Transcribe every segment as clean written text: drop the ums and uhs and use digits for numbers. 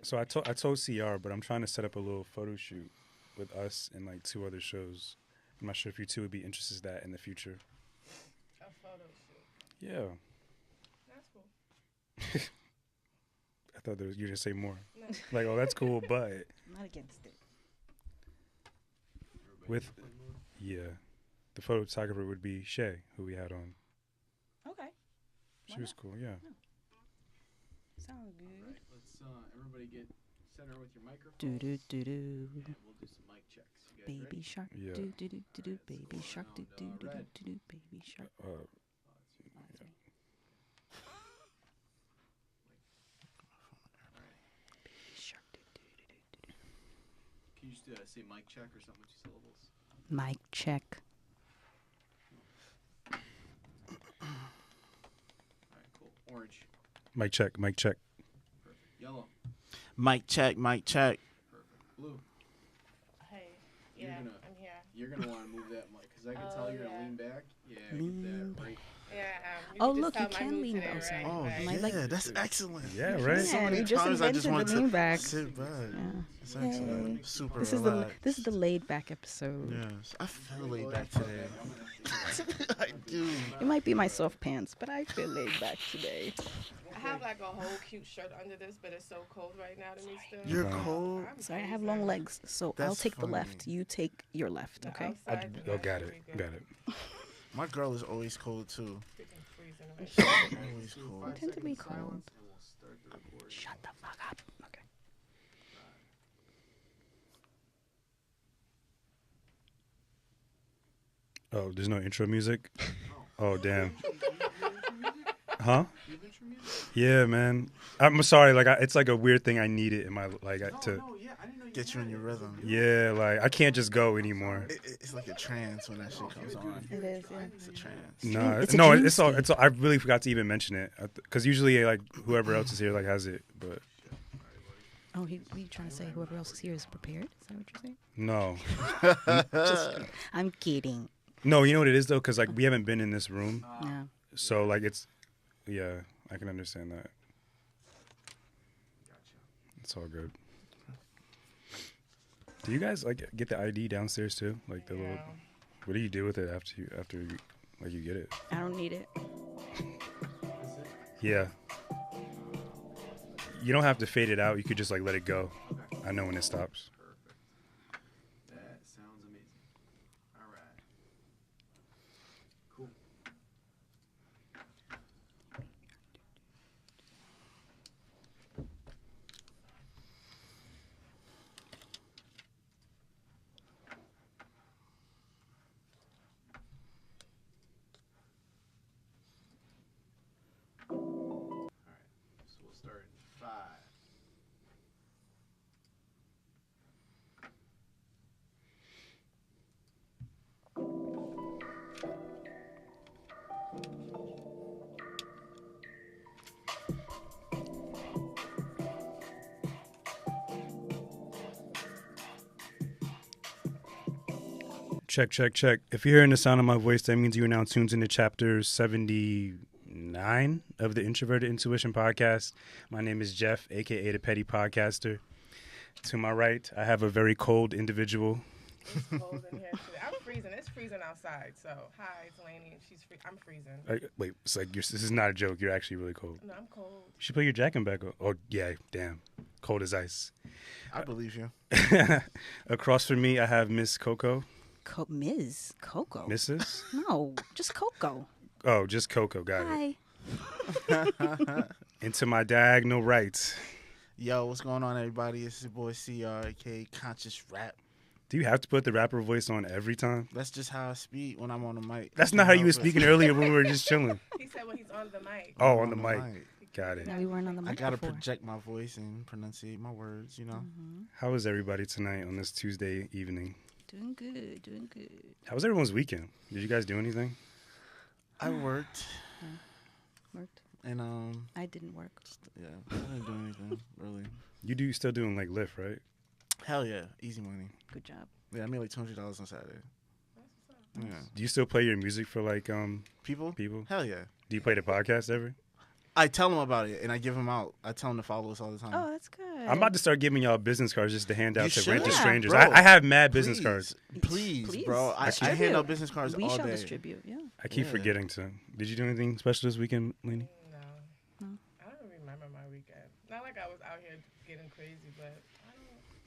So I told CR, but I'm trying to set up a little photo shoot with us and like 2 other shows. I'm not sure if you two would be interested in that in the future. A photo shoot. Yeah. That's cool. I thought you were going to say more. No. Like, oh, that's cool, but I'm not against it. with, yeah, the photographer would be Shay, who we had on. Okay. She was cool, yeah. Sound good. All right, let's everybody get center with your microphone. Do do do do. And we'll do some mic checks. You guys Baby ready? shark. Yeah. Do do do do do. Alright, so Baby go shark. Do around, do do do red. do do. Baby shark. Uh, That's me. Baby shark. Do do do do do. Can you just say mic check or something with 2 syllables? Mic check. All right, cool. Orange. mic check, mic check. Perfect. Yellow. Mic check, mic check. Perfect. Blue. Hey. You're Yeah, gonna- I'm here. You're going to want to move that mic because I can tell you're going to yeah. lean back. Yeah, Lean get that right. Yeah, you Oh, can just look, tell you my can mood lean today, both right? sides. Oh, Like, Am I like- yeah, that's excellent. Yeah, right? So Yeah, many you just times I just invented want the to lean back. sit back. Yeah. It's excellent. Super This relaxed. is the laid back episode. Yes, I feel laid back today. I do. It might be my soft pants, but I feel laid back today. I have like a whole cute shirt under this, but it's so cold right now to me still. You're Wow. cold. I'm Sorry, I have freezing. long legs, so I'll That's take the funny. left. You take your left, The okay? outside is Oh, got it, actually good. got it. My girl is always cold too. Freaking freezing right now. Always cold. I tend to be 5 seconds cold. silence, and we'll start the recording. Shut the fuck up. Okay. Oh, there's no intro music? Oh, damn. Huh? You have intro music? Yeah, man. I'm sorry. Like, it's like a weird thing I needed in my No, to. yeah, I didn't know you Get you had in your it. rhythm. Yeah, like I can't just go anymore. It's like a trance when that shit comes on. It is, yeah. It's a trance. No, It's a no, dream it's all. state. It's all. I really forgot to even mention it because usually like whoever else is here like has it, but Oh, you trying to say whoever else is here is prepared? Is that what you're saying? no, I'm kidding. no. You know what it is though, because like we haven't been in this room, No. so like it's, yeah, I can understand that. It's all good. Do you guys like get the ID downstairs too? Like the little. Yeah. What do you do with it after you, like you get it? I don't need it. Yeah. You don't have to fade it out. You could just like let it go. I know when it stops. Perfect. That sounds amazing. All right. Cool. All right. So we'll start in 5. Check, check, check. If you're hearing the sound of my voice, that means you are now tuned into chapter 79 of the Introverted Intuition podcast. My name is Jeff, aka the Petty Podcaster. To my right, I have a very cold individual. It's cold in here today. I'm freezing. It's freezing outside. So hi, it's Lainey. I'm freezing. Wait, it's like this is not a joke. You're actually really cold. No, I'm cold. You should put your jacket back on. Oh yeah, damn, cold as ice. I believe you. Across from me, I have Miss Coco. Ms. Coco. Mrs. No, just Coco. Oh, just Coco. Got it. Hi. And to my diagonal right. Yo, what's going on, everybody? It's your boy CR, aka Conscious Rap. Do you have to put the rapper voice on every time? That's just how I speak when I'm on the mic. That's not how you were speaking earlier when we were just chilling. He said when he's on the mic. Oh, on the mic. Got it. No, we weren't on the mic I gotta before. project my voice and pronunciate my words, you know. How is everybody tonight on this Tuesday evening? Doing good, doing good. How was everyone's weekend? Did you guys do anything? I worked Worked. and I didn't work. yeah, I didn't do anything really. You still doing like Lyft, right? Hell yeah, easy money. Good job. Yeah, I made like $200 on Saturday. Yeah, Do you still play your music for like people. people? Hell yeah. Do you play the podcast ever? I tell them about it and I give them out. I tell them to follow us all the time. Oh, that's good. I'm about to start giving y'all business cards just to hand out You to should. random Yeah. strangers. Bro, I have mad business Please, cards. Please, bro. I Distribute. hand out business cards We all shall day. distribute. Yeah. I keep Yeah. forgetting to. Did you do anything special this weekend, Lenny? No. Hmm. I don't remember my weekend. Not like I was out here getting crazy, but I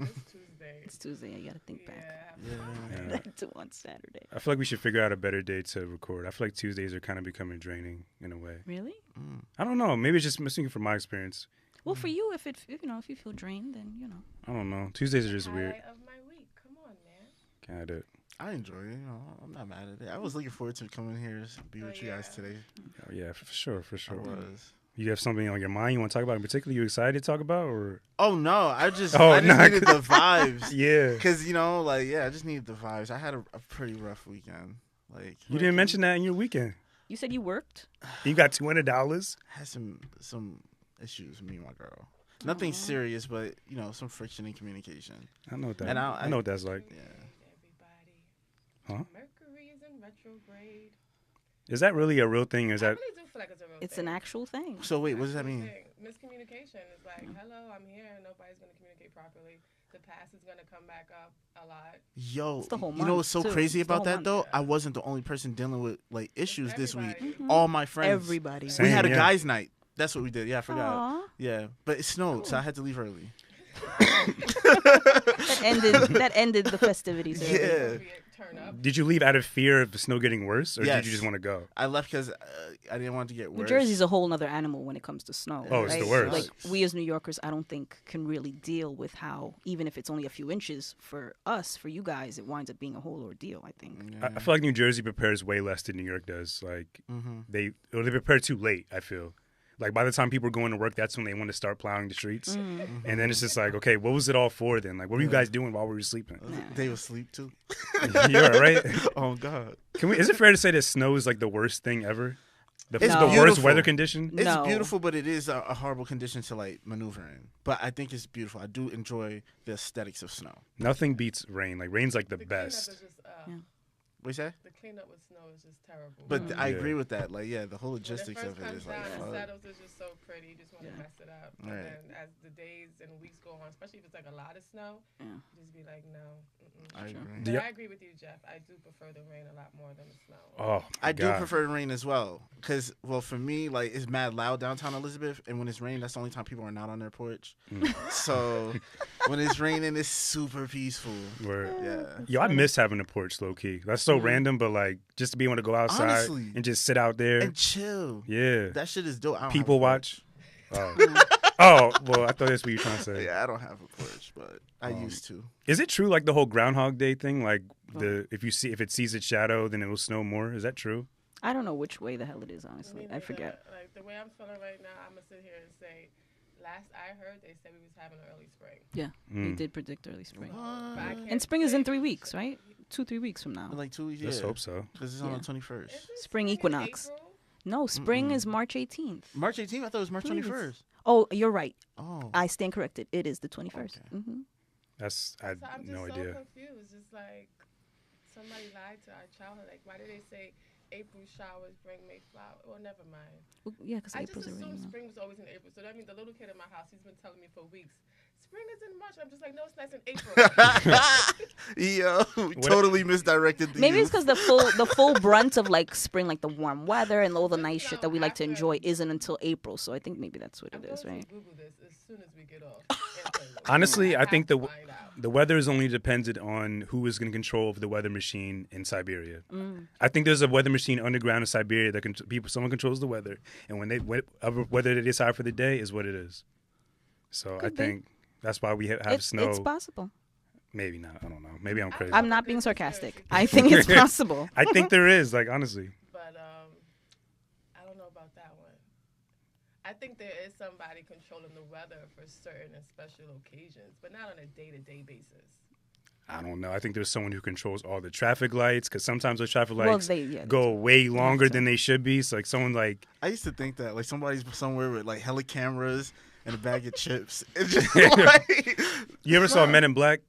don't. It's Tuesday. It's Tuesday. You got to think Yeah. back. Yeah. Back to on Saturday. I feel like we should figure out a better day to record. I feel like Tuesdays are kind of becoming draining in a way. Really? Mm. I don't know. Maybe it's just missing from my experience. Well, for you, if if you feel drained, then I don't know. Tuesdays are just weird. Highlight of my week. Come on, man. Got it. I enjoy it. I'm not mad at it. I was looking forward to coming here to be with you guys yeah. today. Oh, yeah, for sure, for I sure. was. You have something on your mind you want to talk about in particular? You excited to talk about, or Oh no, I just Oh, nah. needed the vibes. yeah? Cause I just needed the vibes. I had a pretty rough weekend. Like You didn't mention that in your weekend. you said you worked. You got $200. had some issues with me and my girl. Nothing serious, but some friction in communication. I know what that. And I know what that's like. Yeah. Everybody. Huh? Mercury is in retrograde. Is that really a real thing? Or is I that? really do feel like it's a real It's thing. an actual thing. So wait, what does that Actual mean? thing. Miscommunication is like, hello, I'm here, and nobody's gonna communicate properly. The past is gonna come back up a lot. Yo, It's the whole you know month, what's so too. crazy It's the about whole that month. though? Yeah. I wasn't the only person dealing with like issues this week. Everybody. Mhm. All my friends. Everybody. Same. We had a yeah. guys' night. That's what we did. Yeah, I forgot. Aw. Yeah, but it snowed, so I had to leave early. That ended the festivities. early. Yeah. Appropriate turn up. Did you leave out of fear of the snow getting worse, or did Yes. you just want to go? I left because I didn't want it to get New worse. Jersey's a whole nother animal when it comes to snow. Oh, it's right? the worst. Like we as New Yorkers, I don't think can really deal with how, even if it's only a few inches for us, for you guys, it winds up being a whole ordeal. I think. I feel like New Jersey prepares way less than New York does. Like Mm-hmm. they prepare too late. I feel like by the time people are going to work, that's when they want to start plowing the streets, Mm. and then it's just like, okay, what was it all for then? Like, what were you Yeah. guys doing while we were sleeping? They was asleep too. Yeah, right. Oh God. Can we? Is it fair to say that snow is like the worst thing ever? The It's worst beautiful. weather condition. It's No. beautiful, but it is a horrible condition to like maneuver in. But I think it's beautiful. I do enjoy the aesthetics of snow. Nothing beats rain. Like rain's like the The cleanup best. is just, Yeah. What you say? the cleanup with snow is just terrible. But I Yeah. agree with that. Like, yeah, the whole when logistics it of first it comes is like, down and fuck. settles, it's just so pretty. You just want to Yeah. mess it up. And Right. then as the days and weeks go on, especially if it's like a lot of snow, Yeah. you just be like, no. Mm-mm. I Sure. agree. But Yeah. I agree with you, Jeff. I do prefer the rain a lot more than the snow. Oh, my I do God. prefer the rain as well. Because, well, for me, like, it's mad loud downtown Elizabeth. And when it's raining, that's the only time people are not on their porch. Mm. So when it's raining, it's super peaceful. Word. Yeah. Yo, I miss having a porch, low key. That's so random, but like just to be able to go outside Honestly. and just sit out there. And chill. Yeah. That shit is dope. I don't People have a porch. watch. Oh, well, I thought that's what you were trying to say. Yeah, I don't have a porch, but I Um, used to. Is it true, like the whole Groundhog Day thing? Like if it sees its shadow, then it will snow more. Is that true? I don't know which way the hell it is. Honestly, Me I neither. forget. Like the way I'm feeling right now, I'm gonna sit here and say, last I heard, they said we was having an early spring. Yeah, they Mm. did predict early spring, But I What? can't and spring is in say- 3 weeks, right? 2-3 weeks from now. Like 2 weeks. Let's Yeah. hope so. Because it's on Yeah. the 21st. Isn't Spring in equinox. April? No, spring is March 18th. March 18th? I thought it was March Believe it's- 21st. Oh, you're right. Oh. I stand corrected. It is the 21st. Okay. Mm-hmm. That's I had So I'm just no so idea. confused. It's like somebody lied to our childhood. Like, why did they say April showers bring May flowers? Well, never mind. Well, yeah, because I just April's a assumed rainy month. spring was always in April. So that means the little kid in my house, he's been telling me for weeks, spring is in March. I'm just like, no, it's nice in April. Yo, totally misdirected the Maybe it's youth. because the full brunt of like spring, like the warm weather and all the nice shit that we like to enjoy, isn't until April. So I think maybe that's what I'm it going is, to right? Google this as soon as we get off. Honestly, I have think to find out. the weather is only dependent on who is going to control the weather machine in Siberia. Mm. I think there's a weather machine underground in Siberia that someone controls the weather, and when whether they decide for the day is what it is. So I Could be. think that's why we have It's snow. possible. Maybe not. I don't know. Maybe I'm crazy. I'm not being sarcastic. I think it's possible. I think there is. Like honestly. But I don't know about that one. I think there is somebody controlling the weather for certain and special occasions, but not on a day-to-day basis. I don't know. I think there's someone who controls all the traffic lights because sometimes those traffic Well, lights they go way longer so. than they should be. So like someone like I used to think that like somebody's somewhere with like hella cameras and a bag of chips. It's just like, you ever saw Men in Black?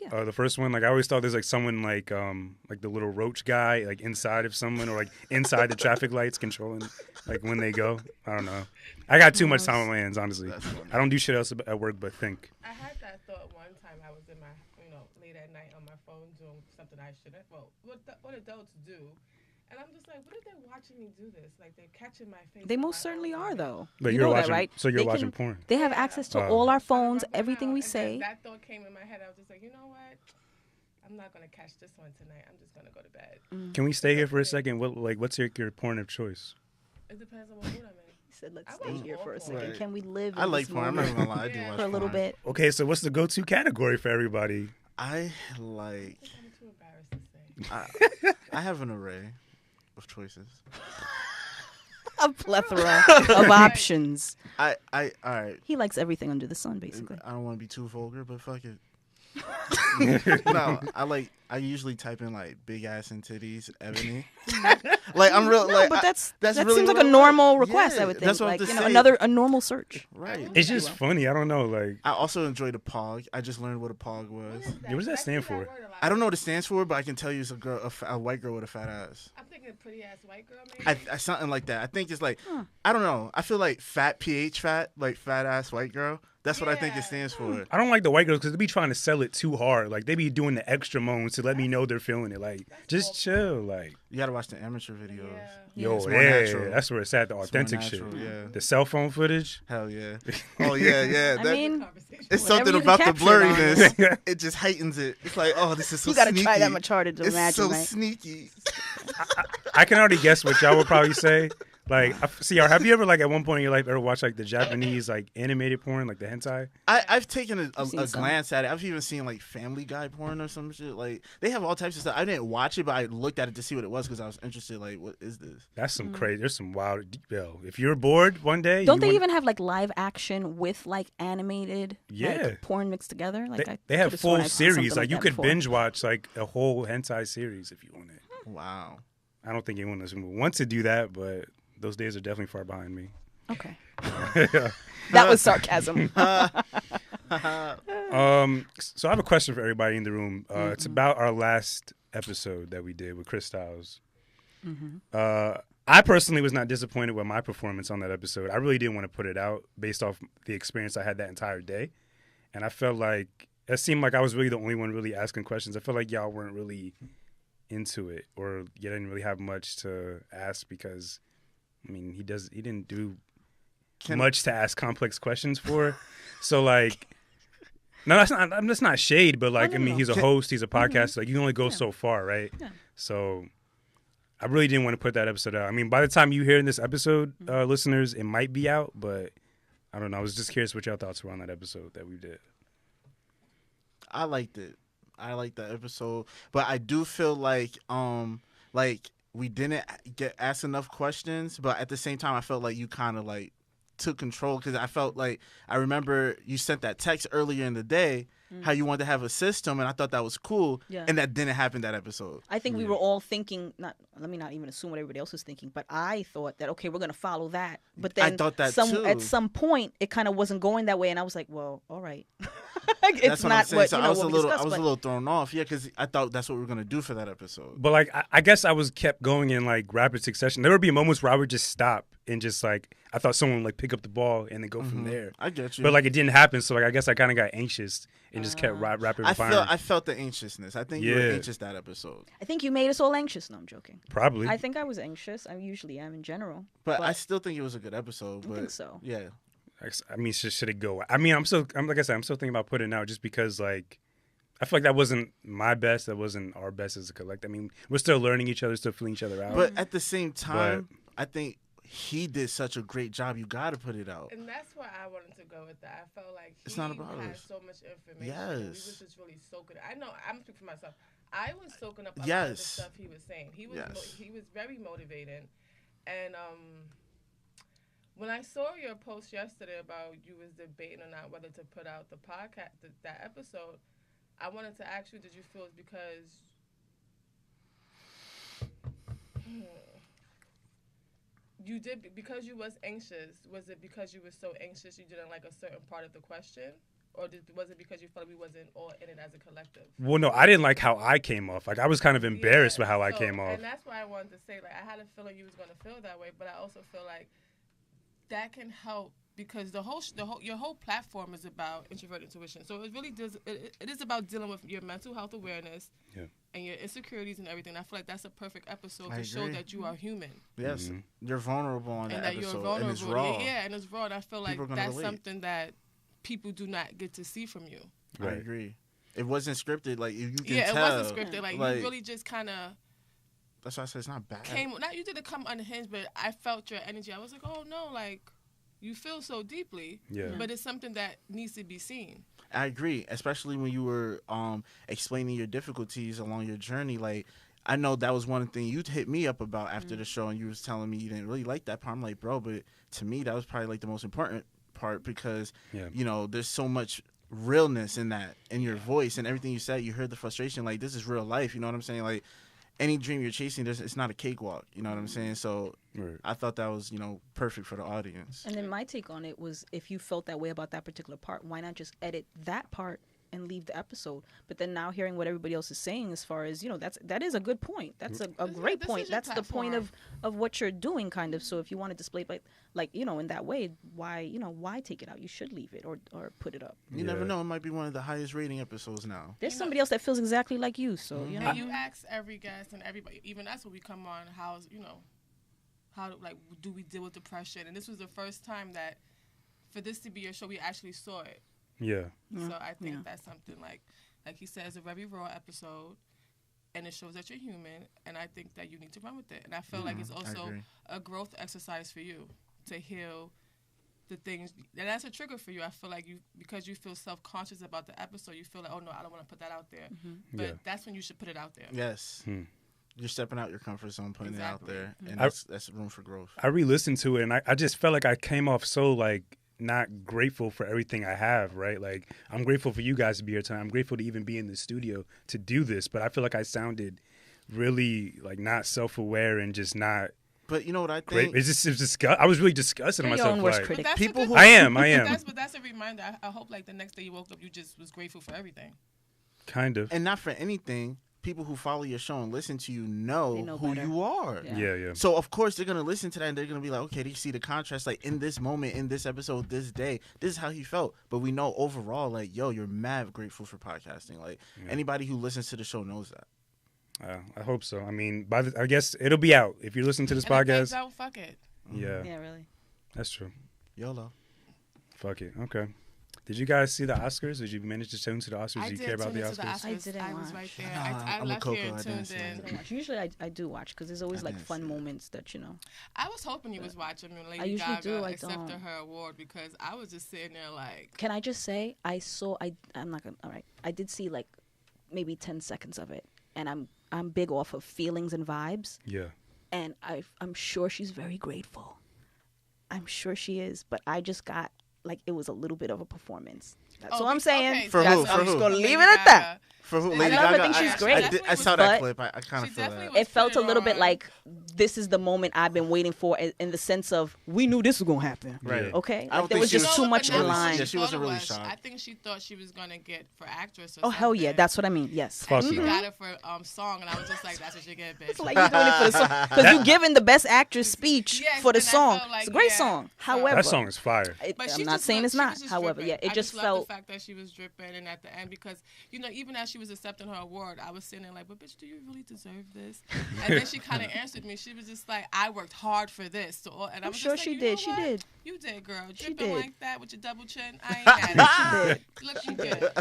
Yeah. The first one, like I always thought there's like someone like the little roach guy like inside of someone or like inside the traffic lights controlling like when they go. I don't know. I got too much time on my hands, honestly. That's funny. I don't do shit else at work but think. I had that thought one time. I was in my, late at night on my phone doing something I shouldn't. Well, what adults do, and I'm just like, what if they're watching me do this? Like they're catching my face. They on most my certainly own are, video. though. But You you're know watching, that, right? so you're They watching can- porn. They have Yeah. access to Oh. all our Trying to phones, rub it everything out, we and then say. that thought came in my head. I was just like, you know what? I'm not gonna catch this one tonight. I'm just gonna go to bed. Can we stay here for a second? What's your porn of choice? It depends on what mood I'm in. He said, let's I stay watch here all for a porn. second. Right. Can we live I in like this porn. I'm not moment even gonna lie. I do Yeah. watch for a little porn. bit? Okay, so what's the go-to category for everybody? I like. I think I'm too embarrassed to say. I have an array of choices. A plethora of options. All right. He likes everything under the sun, basically. I don't want to be too vulgar, but fuck it. No, I usually type in like big ass and titties, ebony. Like I'm real. No, like but that that really seems like what a I normal like. request. Yeah, I would think, that's what I like have to you know, say. a normal search. Right. It's just funny. I don't know. Like, I also enjoy the pog. I just learned what a pog What was. is that? Yeah, what does that I stand say that for? word a lot. I don't know what it stands for, but I can tell you it's a white girl with a fat ass. I'm thinking pretty ass white girl, maybe. I something like that. I think it's like I don't know. I feel like fat fat, like fat ass white girl. That's what I think it Yeah. stands for. I don't like the white girls because they be trying to sell it too hard. Like they be doing the extra moans to let me know they're feeling it. Like just chill. Like You gotta watch the amateur videos. Yeah. yo, It's more yeah, natural. that's where it's at. The It's more authentic shit. natural, yeah. The cell phone footage. Hell yeah. Oh yeah, yeah. I That- mean, Conversation. it's whatever something you can about the capture it on blurriness. It just heightens it. It's like, oh, this is so you got to sneaky. try that much harder to It's imagine, so right? sneaky. I can already guess what y'all would probably say. Like, CR, have you ever like at one point in your life ever watched like the Japanese like animated porn, like the hentai? I've taken a seen some. glance at it. I've even seen like Family Guy porn or some shit. Like they have all types of stuff. I didn't watch it, but I looked at it to see what it was because I was interested. Like, what is this? That's some crazy. There's some wild. Yo, if you're bored one day, Don't you they wanna- even have like live action with like animated Yeah. like, porn mixed together? Like They have could've sworn full I've seen something series. Like you that could before. binge watch like a whole hentai series if you want it. Wow. I don't think anyone wants to do that, but those days are definitely far behind me. Okay, that was sarcasm. So I have a question for everybody in the room. It's Mm-hmm. about our last episode that we did with Chris Styles. Mm-hmm. I personally was not disappointed with my performance on that episode. I really didn't want to put it out based off the experience I had that entire day. And I felt like it seemed like I was really the only one really asking questions. I felt like y'all weren't really into it or you didn't really have much to ask because, I mean, he didn't do much to ask complex questions for. So like, no, that's not shade, but like, No, I no, mean, no. he's a host, he's a podcast. Like you can only go so far, right? Yeah. So I really didn't want to put that episode out. I mean, by the time you hear this episode, listeners, it might be out, but I don't know. I was just curious what your thoughts were on that episode that we did. I liked it. I liked that episode, but I do feel like we didn't get asked enough questions. But at the same time, I felt like you kind of like took control because I felt like I remember you sent that text earlier in the day how you wanted to have a system, and I thought that was cool. Yeah. And that didn't happen that episode. I think we were all thinking. Let me not even assume what everybody else was thinking, but I thought that okay, we're gonna follow that. But then I thought that too. at some point it kind of wasn't going that way, and I was like, well, all right. It's That's what I'm not saying. what So you know, I was what a we little, discussed, I was but- a little thrown off, yeah, because I thought that's what we were gonna do for that episode. But like, I guess I was kept going in like rapid succession. There would be moments where I would just stop and just like, I thought someone would like pick up the ball and then go from there. I get you. But like it didn't happen, so like I guess I kind of got anxious and just kept rapid I firing. felt the anxiousness. I think you were Yeah. anxious that episode. I think you made us all anxious. No, I'm joking. Probably. I think I was anxious. I usually am in general. But I still think it was a good episode. I But think so. yeah. I mean, should it go? I mean, I'm like I said, I'm still thinking about putting it out just because like I feel like that wasn't my best. That wasn't our best as a collective. I mean, we're still learning each other, still feeling each other out. But at the same time, I think he did such a great job. You got to put it out. And that's where I wanted to go with that. I felt like he It's not about had us. so much information. And we Yes. was just really soaking. I know. I'm speaking for myself. I was soaking up a lot of the Yes. stuff he was saying. He was Yes. he was very motivating, and when I saw your post yesterday about you was debating on not whether to put out the podcast that episode, I wanted to ask you, did you feel it's because you did because you was anxious? Was it because you were so anxious you didn't like a certain part of the question? Or was it because you felt we wasn't all in it as a collective? Well, no, I didn't like how I came off. Like, I was kind of embarrassed with how I came off. And that's why I wanted to say, like, I had a feeling you was going to feel that way, but I also feel like that can help because your whole platform is about introvert intuition. So it really does. It is about dealing with your mental health awareness and your insecurities and everything. I feel like that's a perfect episode to show that you are human. Yes, you're vulnerable on that episode, you're vulnerable. And it's raw. Yeah, and it's raw. And I feel like that's something that people do not get to see from you. Right. I agree. It wasn't scripted. Like you can tell. Yeah, it wasn't scripted. Like you really just kind of. That's why I said it's not bad. You didn't come unhinged, but I felt your energy. I was like, oh no, like you feel so deeply. Yeah. But it's something that needs to be seen. I agree, especially when you were explaining your difficulties along your journey. Like I know that was one thing you hit me up about after the show, and you was telling me you didn't really like that part. I'm like, bro, but to me that was probably like the most important part because you know there's so much realness in that, in your voice and everything you said. You heard the frustration. Like this is real life. You know what I'm saying? Like any dream you're chasing, it's not a cakewalk. You know what I'm saying? So I thought that was perfect for the audience. And then my take on it was, if you felt that way about that particular part, why not just edit that part and leave the episode? But then now hearing what everybody else is saying, as far as that is a good point. That's a great point. That's the point of what you're doing, kind of. So if you want to display like in that way, why take it out? You should leave it or put it up. You never know. It might be one of the highest rating episodes now. There's somebody else that feels exactly like you. So And you ask every guest and everybody, even us when we come on, how do we deal with depression? And this was the first time that for this to be your show, we actually saw it. Yeah. So I think that's something like he said, it's a very raw episode, and it shows that you're human, and I think that you need to run with it. And I feel like it's also a growth exercise for you to heal the things, and that's a trigger for you. I feel like because you feel self-conscious about the episode, you feel like, oh no, I don't want to put that out there. But that's when you should put it out there. Yes. You're stepping out your comfort zone, putting it out there, and that's room for growth. I re-listened to it, and I just felt like I came off so like not grateful for everything I have, right? Like I'm grateful for you guys to be here tonight. I'm grateful to even be in the studio to do this, but I feel like I sounded really like not self-aware and just not. But you know what I think? Great. It's just I was really disgusting on myself. Like, people who I am. But that's a reminder. I hope like the next day you woke up, you just was grateful for everything. Kind of. And not for anything. People who follow your show and listen to you know who better. You are. Yeah. So, of course, they're going to listen to that and they're going to be like, okay, they see the contrast. Like, in this moment, in this episode, this day, this is how he felt. But we know overall, like, yo, you're mad grateful for podcasting. Like, anybody who listens to the show knows that. I hope so. I mean, I guess it'll be out. If you listen to this podcast. Out, fuck it. Yeah. Yeah, really. That's true. YOLO. Fuck it. Okay. Did you guys see the Oscars? Did you manage to tune to the Oscars? I did you care about the Oscars? I didn't watch. I was right there. I left here and tuned in. Usually I do watch because there's always like fun moments that I was hoping you was watching when Lady Gaga accepted her award because I was just sitting there like. Can I just say I'm not gonna. All right, I did see like maybe 10 seconds of it, and I'm big off of feelings and vibes. Yeah. And I'm sure she's very grateful. I'm sure she is, but I just got. Like it was a little bit of a performance. That's all I'm saying. Okay, for who? I'm just gonna leave it at that. For who? Lady Gaga. I think she's great. I saw that clip. I kind of feel that. It felt a little bit like this is the moment I've been waiting for, in the sense of we knew this was gonna happen. Right. Okay. Like, there was just too much in line. Yeah, she wasn't really shocked. I think she thought she was gonna get for actress. Or oh hell yeah, that's what I mean. Yes. And she got it for song, and I was just like, that's what you get, bitch. It's like you doing it for the song because you giving the best actress speech for the song. It's a great song. However, that song is fire. I'm not saying it's not. However, yeah, it just felt the fact that she was dripping, and at the end, because even as she was accepting her award, I was sitting there like, but bitch, do you really deserve this? And then she kind of answered me. She was just like, I worked hard for this. And I'm sure she did. She did. You did, girl. Dripping like that with your double chin. I ain't mad at you. Look, you good.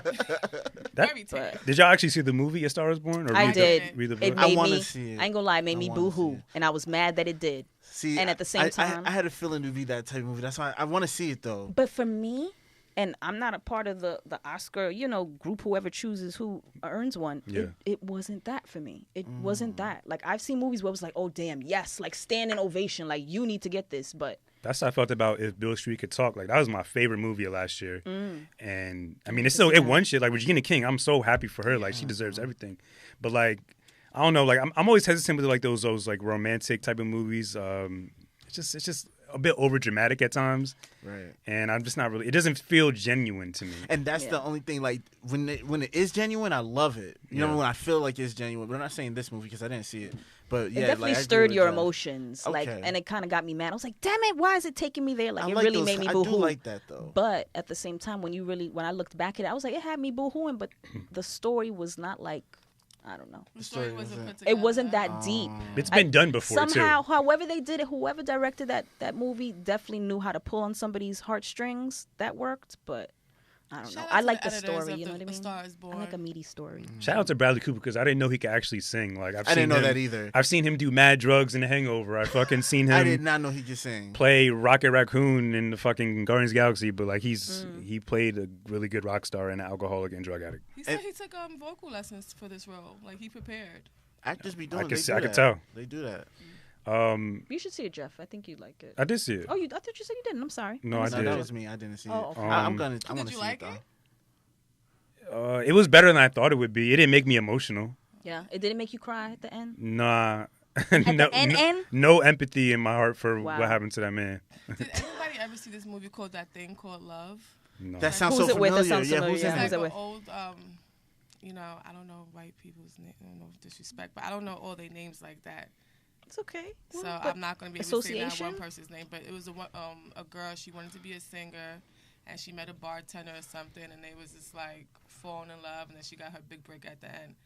Very tight. Did y'all actually see the movie A Star Is Born? Or I did. Read the book? It made I want to see it. I ain't gonna lie, it made me boo-hoo. And I was mad that it did. See, and at the same time, I had a feeling to be that type of movie. That's why I want to see it though. But for me, and I'm not a part of the Oscar, group, whoever chooses who earns one. Yeah. It wasn't that for me. It wasn't that. Like, I've seen movies where it was like, oh, damn, yes. Like, standing ovation. Like, you need to get this. But that's how I felt about If Beale Street Could Talk. Like, that was my favorite movie of last year. And, I mean, it won shit. Like, Regina King, I'm so happy for her. Like, she deserves everything. But, like, I don't know. Like, I'm always hesitant with, like, those like, romantic type of movies. It's just a bit over dramatic at times. Right. And I'm just not really. It doesn't feel genuine to me. And that's the only thing. Like when it is genuine, I love it. You know, when I feel like it's genuine. We're not saying this movie because I didn't see it, but yeah, it definitely like, stirred your emotions. Okay. Like, and it kind of got me mad. I was like, damn it, why is it taking me there? Like, I it like really those, made me I boo-hoo. do like that though. But at the same time, when I looked back at it, I was like, it had me boo-hooing, but the story was not like, I don't know. The story wasn't put together. It wasn't that deep. It's been done before somehow, too. however they did it, whoever directed that movie definitely knew how to pull on somebody's heartstrings. That worked, but I don't know. I like the story. You know what I mean? I like a meaty story. Shout out to Bradley Cooper because I didn't know he could actually sing. Like I didn't know that either. I've seen him do mad drugs in The Hangover. I fucking seen him. I did not know he could sing. Play Rocket Raccoon in the fucking Guardians of the Galaxy, but like he played a really good rock star and an alcoholic and drug addict. He said he took vocal lessons for this role. Like he prepared. Actors be doing. I could tell. They do that. You should see it, Jeff. I think you'd like it. I did see it. Oh, I thought you said you didn't. I'm sorry. No, I did. That was me. I didn't see it. Okay. I want to Did see you like it. It was better than I thought it would be. It didn't make me emotional. Yeah, it didn't make you cry at the end. Nah. No empathy in my heart for Wow. what happened to that man. Did anybody ever see this movie called That Thing Called Love? No. That sounds Who's so it with? That familiar. sounds Yeah, familiar, who's yeah. in It's it? Who's like it an with? old, I don't know white people's name. I don't know if disrespect, but I don't know all their names like that. It's okay. So Well, I'm not going to be able to say that association? one person's name. But it was a girl. She wanted to be a singer, and she met a bartender or something, and they was just like falling in love, and then she got her big break at the end.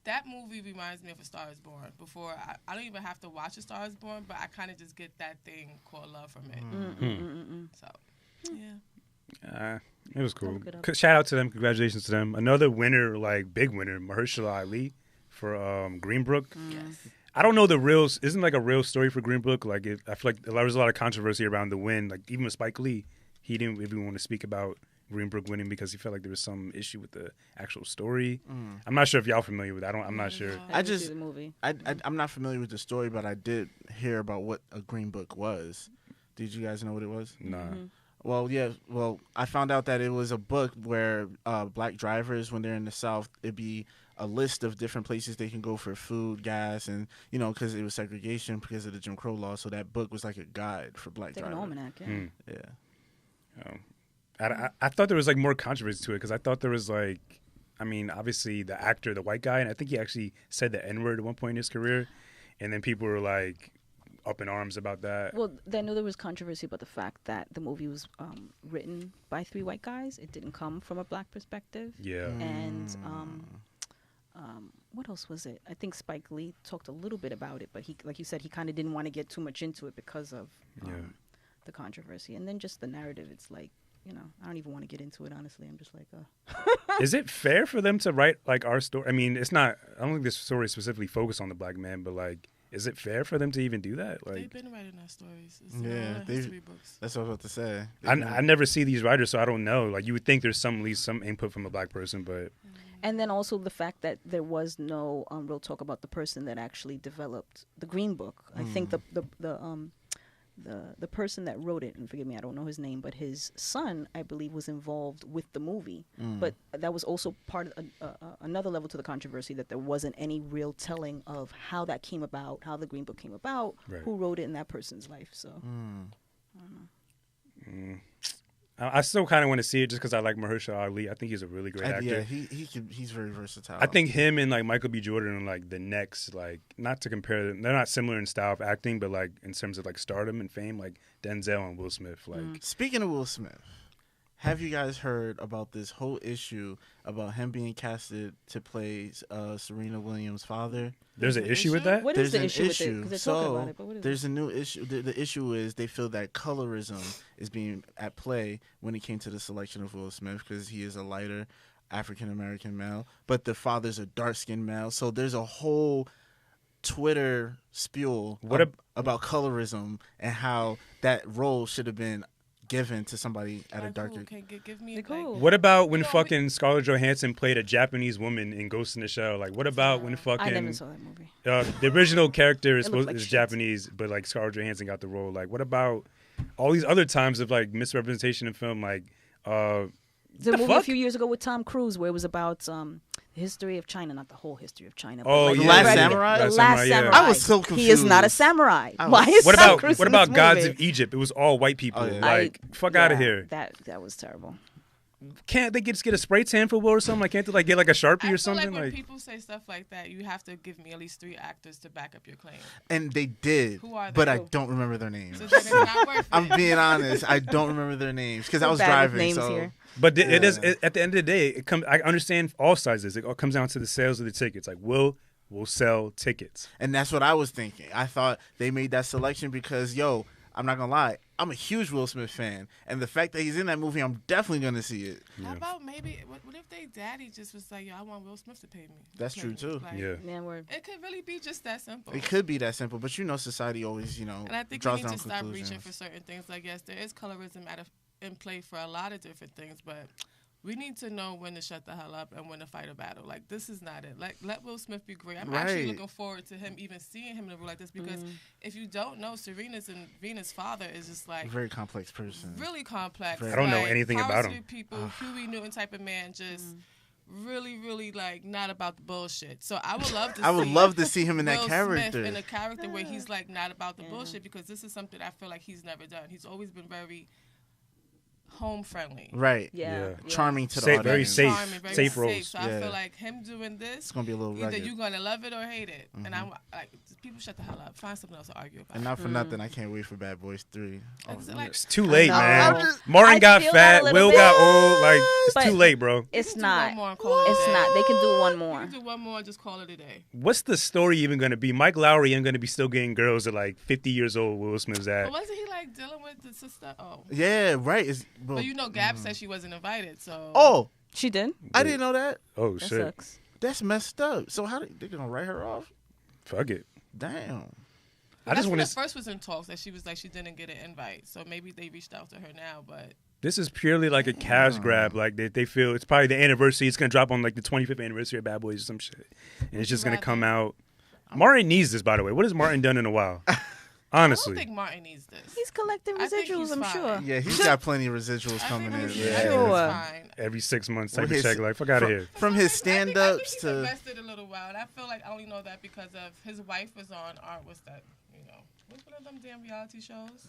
That movie reminds me of A Star Is Born. Before I don't even have to watch A Star Is Born, but I kind of just get that thing called love from it. So yeah. It was cool. Look it up. Shout out to them. Congratulations to them. Another winner, like big winner, Mahershala Ali for Greenbrook. Yes. I don't know isn't like a real story for Greenbrook. Like I feel like there was a lot of controversy around the win. Like even with Spike Lee, he didn't even want to speak about Greenbrook winning because he felt like there was some issue with the actual story. I'm not sure if y'all familiar with that. I'm not sure. I didn't see the movie. I'm not familiar with the story, but I did hear about what a Green Book was. Did you guys know what it was? Nah. Well, yeah. Well, I found out that it was a book where black drivers, when they're in the South, it'd be a list of different places they can go for food, gas, and because it was segregation because of the Jim Crow law. So that book was like a guide for black It's like an drivers. almanac, yeah. Yeah. I thought there was like more controversy to it because I thought there was like, I mean, obviously the actor, the white guy, and I think he actually said the N-word at one point in his career, and then people were like up in arms about that. Well, I know there was controversy about the fact that the movie was written by 3 white guys. It didn't come from a black perspective. Yeah. And what else was it? I think Spike Lee talked a little bit about it, but he, like you said, he kind of didn't want to get too much into it because of the controversy. And then just the narrative, it's like, I don't even want to get into it, honestly. I'm just like, Is it fair for them to write like our story? I mean, it's not, I don't think this story is specifically focused on the black man, but like, is it fair for them to even do that? Like, They've been writing our stories. It's Yeah, books. that's what I was about to say. I never see these writers, so I don't know. Like, you would think there's at least some input from a black person, but and then also the fact that there was no real talk about the person that actually developed the Green Book. I think the person that wrote it, and forgive me, I don't know his name, but his son, I believe, was involved with the movie. But that was also part of another level to the controversy, that there wasn't any real telling of how that came about, how the Green Book came about, who wrote it in that person's life. So I don't know. I still kind of want to see it just because I like Mahershala Ali. I think he's a really great actor. Yeah, he's very versatile. I think him and like Michael B. Jordan are like the next, like, not to compare them, they're not similar in style of acting, but like in terms of like stardom and fame, like Denzel and Will Smith. Like, Speaking of Will Smith, have you guys heard about this whole issue about him being casted to play Serena Williams' father? there's an issue with that. What is There's the an issue with it? Because they're talking about it, but what is there's a new issue. The issue is they feel that colorism is being at play when it came to the selection of Will Smith because he is a lighter African American male, but the father's a dark skinned male. So there's a whole Twitter spew about colorism and how that role should have been given to somebody at a darker. Give me What about when fucking Scarlett Johansson played a Japanese woman in Ghost in the Shell? Like, what about when fucking I never saw that movie. The original character is It looked like shit. Japanese, but like Scarlett Johansson got the role? Like, what about all these other times of like misrepresentation in film? Like, The movie a few years ago with Tom Cruise where it was about history of China, not the whole history of China. Oh, but yeah. Last regular- Samurai? The Last Last Samurai, yeah. Samurai. I was so He is not a confused. samurai. I was- Why is What Tom about Cruise what in about this Gods movie? of Egypt? It was all white people. Oh, yeah. Like, fuck out of here. That was terrible. Can't they just get a spray tan for Will or something? Like, can't they like get like a Sharpie I or feel something? like when Like, people say stuff like that, you have to give me at least 3 actors to back up your claim. And they did. Who are they? But I don't remember their names. So then it's not worth it. I'm being honest. I don't remember their names because I We're was bad with driving. names So here. but it is Yeah. at the end of the day, it comes. I understand all sizes. It all comes down to the sales of the tickets. Like, will sell tickets. And that's what I was thinking. I thought they made that selection because, yo, I'm not gonna lie, I'm a huge Will Smith fan, and the fact that he's in that movie, I'm definitely gonna see it. How about maybe, what if they daddy just was like, yo, I want Will Smith to pay me? That's true, too. Like, Yeah. Man, we're It could really be just that simple. It could be that simple, but society always, And I think we draws need down to stop conclusions. reaching for certain things. Like, yes, there is colorism in play for a lot of different things, but we need to know when to shut the hell up and when to fight a battle. Like, this is not it. Like, let Will Smith be great. I'm actually Right. looking forward to him even seeing him in a role like this because if you don't know, Serena's and Venus' father is just like Very complex person. really complex. I don't know Like, anything power about to him. the people, Huey Newton type of man, just really, really like not about the bullshit. So I would love to. I would see love to see him in that Will character. Smith in a character where he's like not about the bullshit because this is something I feel like he's never done. He's always been very home friendly. Right. yeah. Charming to the Safe, audience. very safe. Charming, very Safe roles. So I Yeah. feel like him doing this, It's gonna be a little either rugged. you're gonna love it or hate it. And I'm like, people shut the hell up. Find something else to argue about. And not for nothing, I can't wait for Bad Boys 3. Oh, It's like- It's too late, know. man. I'm just- Martin I got feel that fat. a little Will bit. got old. Like, it's But- too late, bro. It's do not. one more and call it a It's day. not. They can do one You more. can do one more and just call it a day. What's the story even going to be? Mike Lowry ain't going to be still getting girls at like 50 years old. Will Smith's at. But wasn't he like dealing with the sister? Oh. Yeah, right. But you know, Gab said she wasn't invited, so. Oh, She did. I didn't know that. Oh That shit! sucks. That's messed up. So how they gonna write her off? Fuck it. Damn. I just want when to. it first was in talks that she was like she didn't get an invite, so maybe they reached out to her now. But This is purely like a cash grab. Like they feel it's probably the anniversary. It's gonna drop on like the 25th anniversary of Bad Boys or some shit, and it's just gonna come out. Martin needs this, by the way. What has Martin done in a while? I don't Honestly, think Martin needs this. He's collecting I think residuals, he's I'm fine. sure. Yeah, he's got plenty of residuals I coming think in. he's, Yeah. I think Sure. he's fine. every 6 months type With of his- check. Like fuck out of here. From his I think stand-ups he's to invested a little while, and I feel like I only know that because of his wife was on what's that? You know, what's one of them damn reality shows?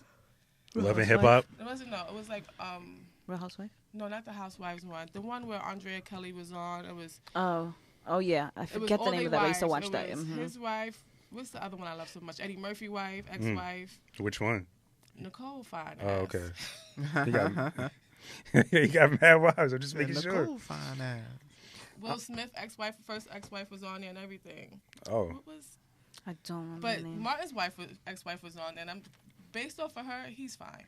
Love and hip hop. It wasn't no. It was like Real Housewife? no, not the Housewives one. The one where Andrea Kelly was on. It was. Oh yeah. I It was forget the All name They of that. But I used to Wives. watch that. It was Mhm. his wife. What's the other one I love so much? Eddie Murphy wife, ex-wife, Which one? Nicole Fine. Oh, okay. You got, you got mad wives. I'm just making sure. Nicole fine ass. Will Smith first ex-wife was on there and everything. Oh, What was? I don't remember But the name. Martin's ex-wife was on there, and I'm based off of her, he's fine.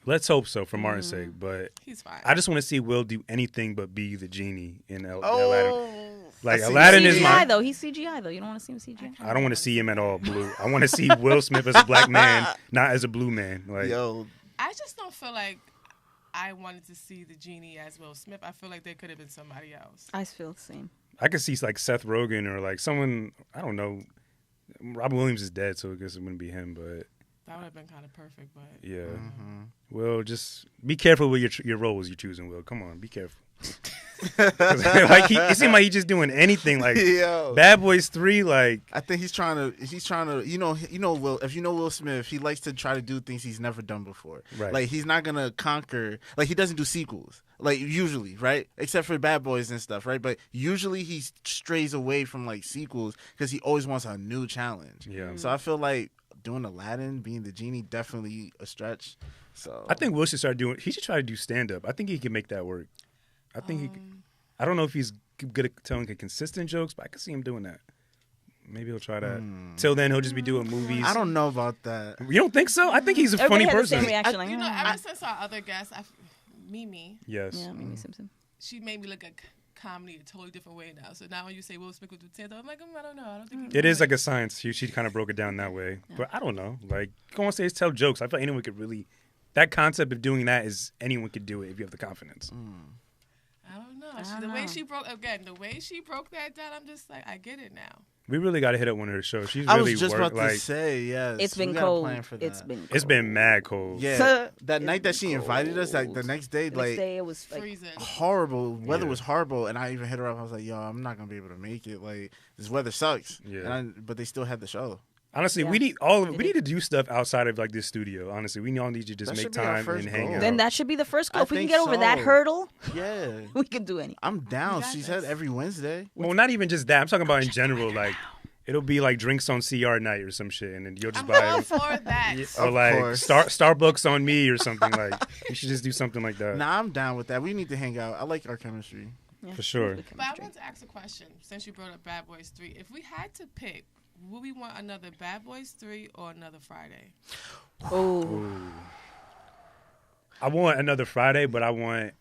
let's hope so for Martin's sake. But He's fine. I just want to see Will do anything but be the genie in Aladdin. Oh, Like I see Aladdin that. is CGI my. though. He's CGI though. You don't want to see him CGI. I don't want to see him at all blue. I want to see Will Smith as a black man, not as a blue man. Like Yo, I just don't feel like I wanted to see the genie as Will Smith. I feel like there could have been somebody else. I feel the same. I could see like Seth Rogen or like someone. I don't know. Robin Williams is dead, so I guess it wouldn't be him. But That would have been kind of perfect, but yeah, Mm-hmm. Will, just be careful with your roles you're choosing. Will, come on, be careful. 'Cause, like it seemed like he's just doing anything. Like yo. Bad Boys 3, like I think he's trying to you know Will, if you know Will Smith, he likes to try to do things he's never done before. Right. Like he's not gonna conquer, like he doesn't do sequels. Like usually, right? Except for Bad Boys and stuff, right? But usually he strays away from like sequels because he always wants a new challenge. Yeah. So I feel like doing Aladdin, being the genie, definitely a stretch. So I think Will should start doing. He should try to do stand up. I think he can make that work. I think he. I don't know if he's good at telling consistent jokes, but I can see him doing that. Maybe he'll try that. Till then, he'll just be doing movies. I don't know about that. You don't think so? I think he's a Everybody funny had the person. same reaction. Like, you know, "Mm." ever since our other guest, Mimi, Yes. Yeah, Mimi Simpson. she made me look at comedy a totally different way now. So now when you say Will Smith would do stand up, I'm like, I don't know. I don't think It is like a science. She kind of broke it down that way. But I don't know. Like, go on stage, tell jokes. I feel like anyone could really. That concept of doing that is anyone could do it if you have the confidence. I don't know. I don't The way know. she broke that down, I'm just like, I get it now. We really got to hit up one of her shows. She's I really was just worked, about to say, yes. It's been we gotta cold. plan for that. It's been mad cold. Yeah, that It's night that she been invited us, like cold. the next day, The like next day it was like Freezing. horrible. Weather Yeah. was horrible, and I even hit her up. I was like, "Yo, I'm not gonna be able to make it. Like this weather sucks." Yeah. But they still had the show. Honestly, Yeah. we need to do stuff outside of like this studio. Honestly, we all need to just That make should be our time first and hang goal. out. then that should be the first goal. I If we can think get over that so. hurdle, Yeah, we can do anything. I'm down. got She this. said every Wednesday. well, not even just that. I'm talking about in general. Like, it'll be like drinks on CR night or some shit, and then you'll just I'm buy all it. for that. Or Of like course. Starbucks on me or something. Like, you should just do something like that. Nah, I'm down with that. We need to hang out. I like our chemistry. Yeah, For sure. good But I chemistry. want to ask a question since you brought up Bad Boys 3. If we had to pick, would we want another Bad Boys 3 or another Friday? Oh, Ooh. I want another Friday, but I want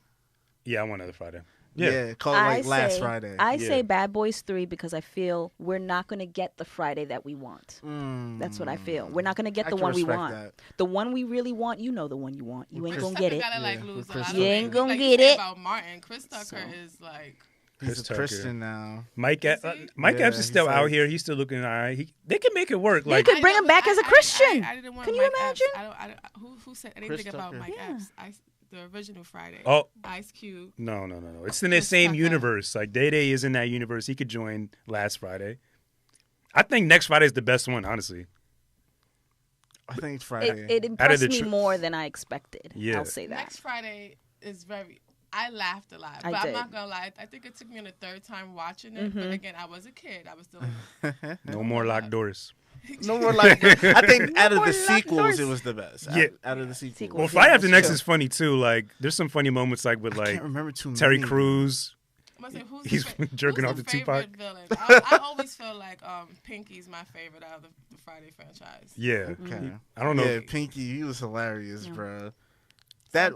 another Friday. Yeah. Call it like last Friday. I Yeah. say Bad Boys 3 because I feel we're not going to get the Friday that we want. Mm. That's what I feel. We're not going to get I the can one we respect want. that. The one we really want, you know the one you want. You ain't going to get We it. gotta like Yeah, lose with a lot Chris of You ain't weight. gonna Like get you said it. about Martin. Chris Tucker So. is like, He's Chris a Tucker. Christian now. Mike Is he? Mike Yeah, Epps is still he's out like- here. He's still looking all right. They can make it work. They Like could bring him back as a Christian. I didn't want Can you Mike imagine? Epps. I don't, who said anything Chris about Tucker. Mike Yeah. Epps? The original Friday. Oh. Ice Cube. no. It's in the Chris same Tucker. universe. Like Day Day is in that universe. He could join last Friday. I think next Friday is the best one, honestly. I think it's Friday. It impressed the me tr- more than I expected. Yeah. I'll say that. Next Friday is very. I laughed a lot, I but I'm did. not gonna lie. I think it took me on the third time watching it. But again, I was a kid. I was still. No more locked doors. No more like. I think out of more the locked sequels, doors. it was the best. Yeah. Out of the sequels. Sequels. Well, Yeah, Friday After that's Next true. is funny too. Like there's some funny moments like with I like can't remember too many. Terry Crews. I'm gonna say, who's He's the jerking who's off the to Tupac. favorite villain? I always feel like Pinky's my favorite out of the Friday franchise. Yeah. Okay. I don't know. Yeah, Pinky, he was hilarious, Yeah. bro. That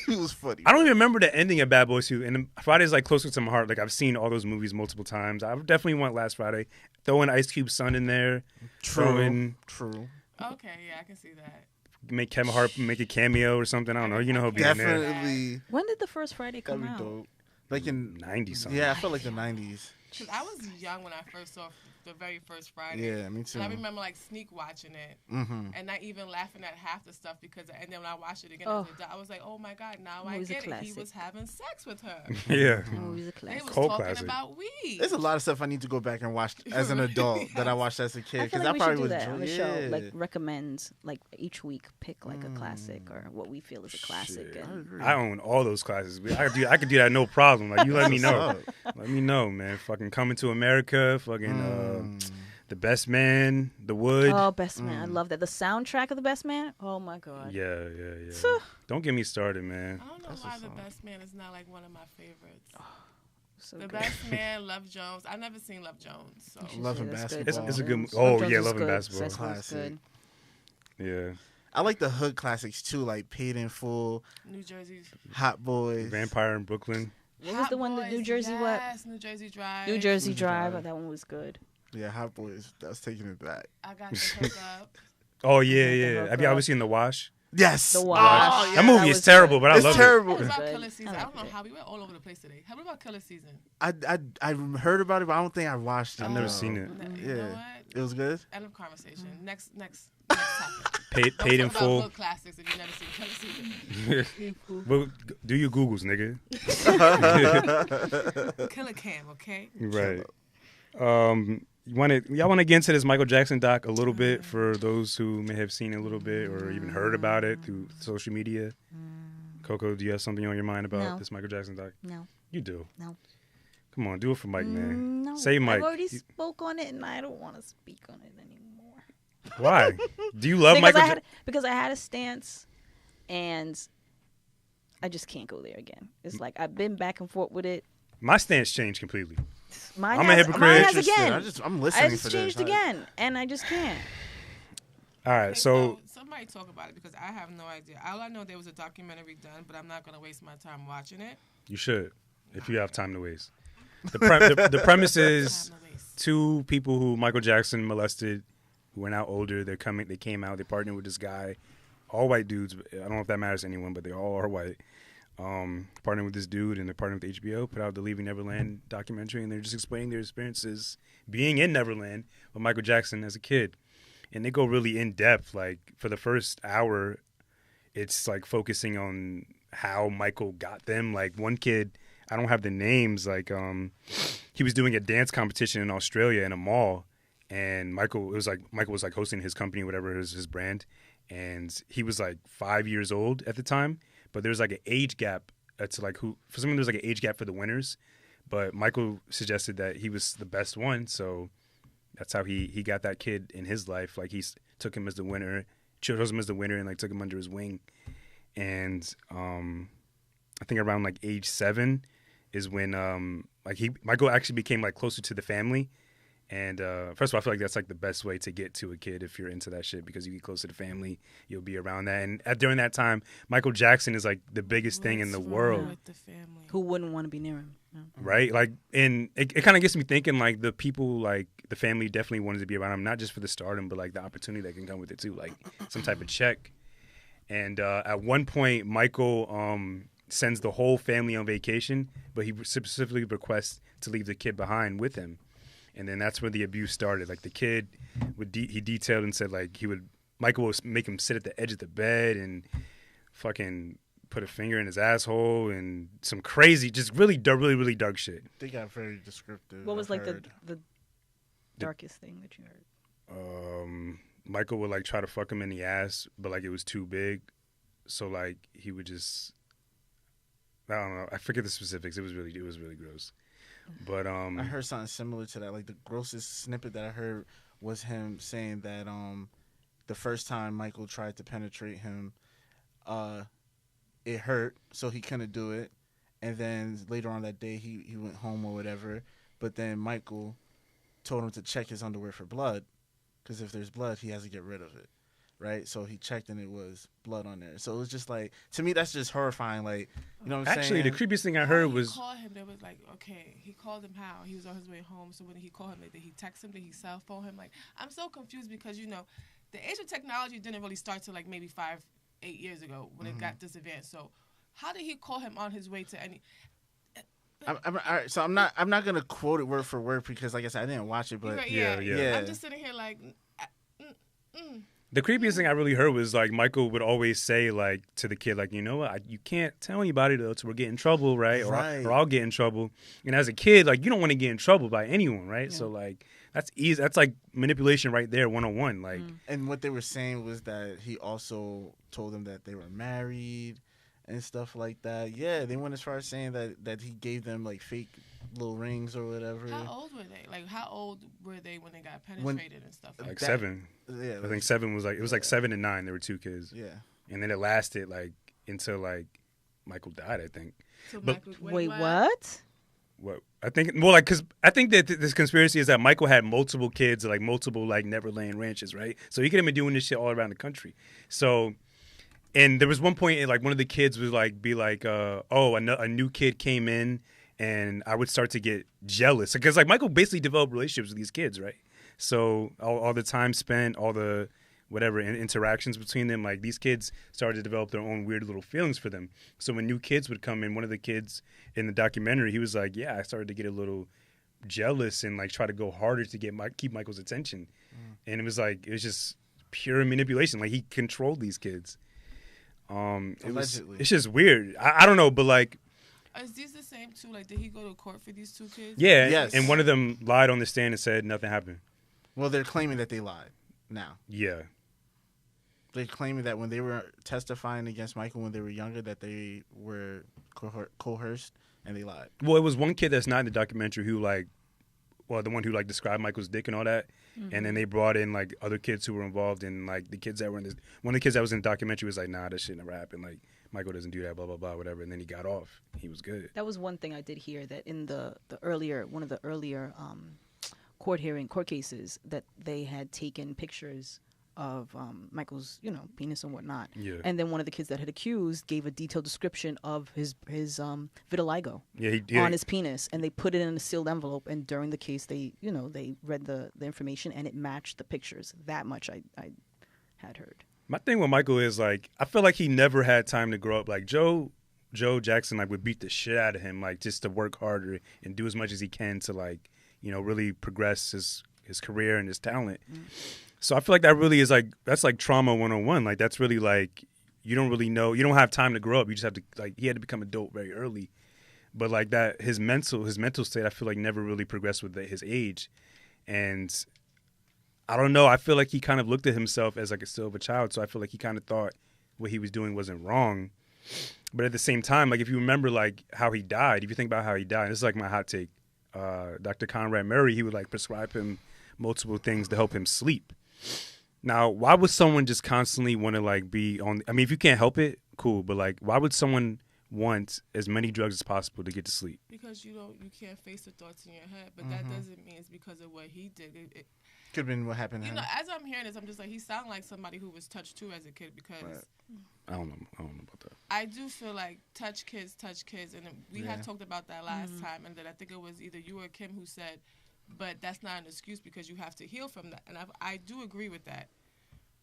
he was funny. I don't even remember the ending of Bad Boys 2. And Friday's like closer to my heart. Like I've seen all those movies multiple times. I would definitely want Last Friday. Throw in Ice Cube's son in there. Throw in True. Okay, yeah, I can see that. make Kevin Hart make a cameo or something. I don't know. You know he'll be in there. Definitely. When did the first Friday That'd come be out? dope. Like in 90 something. yeah, I felt like the 90s. Cause I was young when I first saw the very first Friday. Yeah, me too. And I remember like sneak watching it Mm-hmm. and not even laughing at half the stuff and then when I watched it again, Oh. as an adult, I was like, oh my god, now I Movie's a get it. He classic. was having sex with her. Yeah. That movie's a They classic. was Cult talking classic. about weed. There's a lot of stuff I need to go back and watch as an adult that I watched as a kid I feel because like we probably should do was that on the show. Like yeah. recommend, like each week, pick like a classic or what we feel is a classic. Shit, I And agree. I own all those classes. I could do that no problem. Like you let me know. What's Let me know, man. Fucking Coming to America. Fucking The Best Man. The Wood. oh, Best Man, I love that. The soundtrack of the Best Man. Oh my god. Yeah. Don't get me started, man. I don't know That's why what's The up. Best Man is not like one of my favorites. So The good. Best Man, Love Jones. I've never seen Love Jones, so should Love see and that's good. Basketball. It's a good Jones. mo- oh, Jones yeah, is Love and good. Basketball. That's Classic. good. Yeah. I like the hood classics too, like Paid in Full, New Jersey. Hot Boys. Vampire in Brooklyn. What was the one? The Hot New Boys, Jersey what? Yes, New Jersey Drive. New Jersey Jersey Drive. Drive. That one was good. Yeah, Hot Boys. That's taking it back. I got the hookup. Oh yeah. Hook Have you Up. ever seen The Wash? Yes. The Oh, Wash. yeah. That movie that is was terrible, good. but I It's love terrible. What about Good. Killer Season? I I liked don't know it. how we went all over the place today. How about Killer Season? I heard about it, but I don't think I watched it. I've never though. seen it. You know Yeah. what? It was good. End of conversation. Mm-hmm. Next topic. Paid Don't in talk about full. book classics if you've never seen Killer Season. Well, do your Googles, nigga. Killer Cam, okay? Right. Y'all want to get into this Michael Jackson doc a little bit for those who may have seen it a little bit or even heard about it through social media? Coco, do you have something on your mind about No. this Michael Jackson doc? No. You do. No. Come on, do it for Mike, man. No. Say Mike. I've already You- spoke on it, and I don't want to speak on it anymore. Why? Do you love because Michael? because I had a stance, and I just can't go there again. It's like I've been back and forth with it. My stance changed completely. Mine I'm a has, hypocrite. Mine has Interesting. again. I'm listening I just for changed this. again, and I just can't. All right, Okay, so somebody talk about it because I have no idea. All I know there was a documentary done, but I'm not gonna waste my time watching it. you should, if you have time to waste. The premise is Time to waste. two people who Michael Jackson molested, who are now older. They came out. They partnered with this guy, all white dudes. I don't know if that matters to anyone, but they all are white. partnering with this dude, and they're partnering with HBO, put out the Leaving Neverland documentary, and they're just explaining their experiences being in Neverland with Michael Jackson as a kid. And they go really in depth. Like, for the first hour, it's like focusing on how Michael got them. Like, one kid, I don't have the names, like he was doing a dance competition in Australia in a mall, and Michael was like hosting his company, whatever his brand, and he was like 5 years old at the time, but there's like an age gap to like who for someone there's like an age gap for the winners, but Michael suggested that he was the best one, so that's how he got that kid in his life. Like, he took him as the winner, chose him as the winner, and like took him under his wing. And I think around like age 7 is when Michael actually became like closer to the family. And first of all, I feel like that's like the best way to get to a kid if you're into that shit, because you get close to the family, you'll be around that. And during that time, Michael Jackson is like the biggest thing in the world. With the family. Who wouldn't want to be near him? No. Right? Like, and it kind of gets me thinking, like, the people, like, the family definitely wanted to be around him, not just for the stardom, but like the opportunity that can come with it too, like some type of check. And at one point, Michael sends the whole family on vacation, but he specifically requests to leave the kid behind with him. And then that's where the abuse started. Like, the kid he detailed and said, like, Michael would make him sit at the edge of the bed and fucking put a finger in his asshole and some crazy, just really dark shit. They got very descriptive. What was like the darkest thing that you heard? Michael would like try to fuck him in the ass, but like it was too big, so like he would just, I don't know, I forget the specifics. It was really gross. But I heard something similar to that. Like, the grossest snippet that I heard was him saying that the first time Michael tried to penetrate him, it hurt, so he couldn't do it. And then later on that day, he went home or whatever. But then Michael told him to check his underwear for blood, because if there's blood, he has to get rid of it, right? So he checked, and it was blood on there. So it was just like, to me, that's just horrifying. Like, you know what I'm actually, saying? the creepiest thing I heard was, He called him. There was like, okay, he called him how? He was on his way home. So when he called him, did he text him? Did he cell phone him? Like, I'm so confused because, you know, the age of technology didn't really start till like maybe 5-8 years ago when it got this advanced. So how did he call him on his way to any? All right, so I'm not gonna quote it word for word because, like I said, I didn't watch it, but Right, yeah. I'm just sitting here like. the creepiest thing I really heard was like Michael would always say like to the kid, like, you know what, you can't tell anybody though, so we'll get in trouble, right? Or I'll get in trouble. And as a kid, like, you don't want to get in trouble by anyone, right? Yeah. So like that's easy. That's like manipulation right there, 101. Like, and what they were saying was that he also told them that they were married and stuff like that. Yeah, they went as far as saying that he gave them like fake little rings or whatever. How old were they? Like, how old were they when they got penetrated and stuff? Like 7. Yeah, I think 7 was like, it was like 7 and 9. There were 2 kids. Yeah, and then it lasted like until like Michael died, I think. So but wait, what? What I think, well, like, because I think that this conspiracy is that Michael had multiple kids, like multiple like Neverland ranches, right? So he could have been doing this shit all around the country. So. And there was one point, like, one of the kids would like be like, a new kid came in, and I would start to get jealous because like Michael basically developed relationships with these kids, right? So all the time spent, all the whatever interactions between them, like these kids started to develop their own weird little feelings for them. So when new kids would come in, one of the kids in the documentary, he was like, yeah, I started to get a little jealous and like try to go harder to keep Michael's attention, and it was just pure manipulation. Like, he controlled these kids. It's just weird. I don't know, but like, is these the same two? Like, did he go to court for these 2 kids? Yeah, yes. And one of them lied on the stand and said nothing happened. Well, they're claiming that they lied now. Yeah, they're claiming that when they were testifying against Michael when they were younger, that they were coerced and they lied. Well, it was one kid that's not in the documentary who like, well, the one who like described Michael's dick and all that. And then they brought in like other kids who were involved, and like the kids that were in this. One of the kids that was in the documentary was like, "Nah, that shit never happened. Like, Michael doesn't do that. Blah blah blah, whatever." And then he got off. He was good. That was one thing I did hear, that in one of the earlier court cases, that they had taken pictures of Michael's, penis and whatnot. Yeah. And then one of the kids that had accused gave a detailed description of his vitiligo on his penis, and they put it in a sealed envelope. And during the case, they read the information, and it matched the pictures. That much I had heard. My thing with Michael is like, I feel like he never had time to grow up. Like, Joe Joe Jackson like would beat the shit out of him, like just to work harder and do as much as he can to like, you know, really progress his career and his talent. So I feel like that really is like, that's like trauma 101. Like that's really like, you don't really know, you don't have time to grow up. You just have to like, he had to become adult very early. But like that, his mental state, I feel like never really progressed with his age. And I don't know, I feel like he kind of looked at himself as like still of a child. So I feel like he kind of thought what he was doing wasn't wrong. But at the same time, like if you remember like how he died, if you think about how he died, this is like my hot take. Dr. Conrad Murray, he would like prescribe him multiple things to help him sleep. Now, why would someone just constantly want to like be on? I mean, if you can't help it, cool. But like, why would someone want as many drugs as possible to get to sleep? Because you can't face the thoughts in your head. But that doesn't mean it's because of what he did. It could have been what happened to him. You know, as I'm hearing this, I'm just like, he sounded like somebody who was touched too as a kid because. Right. I don't know about that. I do feel like touch kids, and we had talked about that last time, and then I think it was either you or Kim who said, but that's not an excuse because you have to heal from that, and I do agree with that.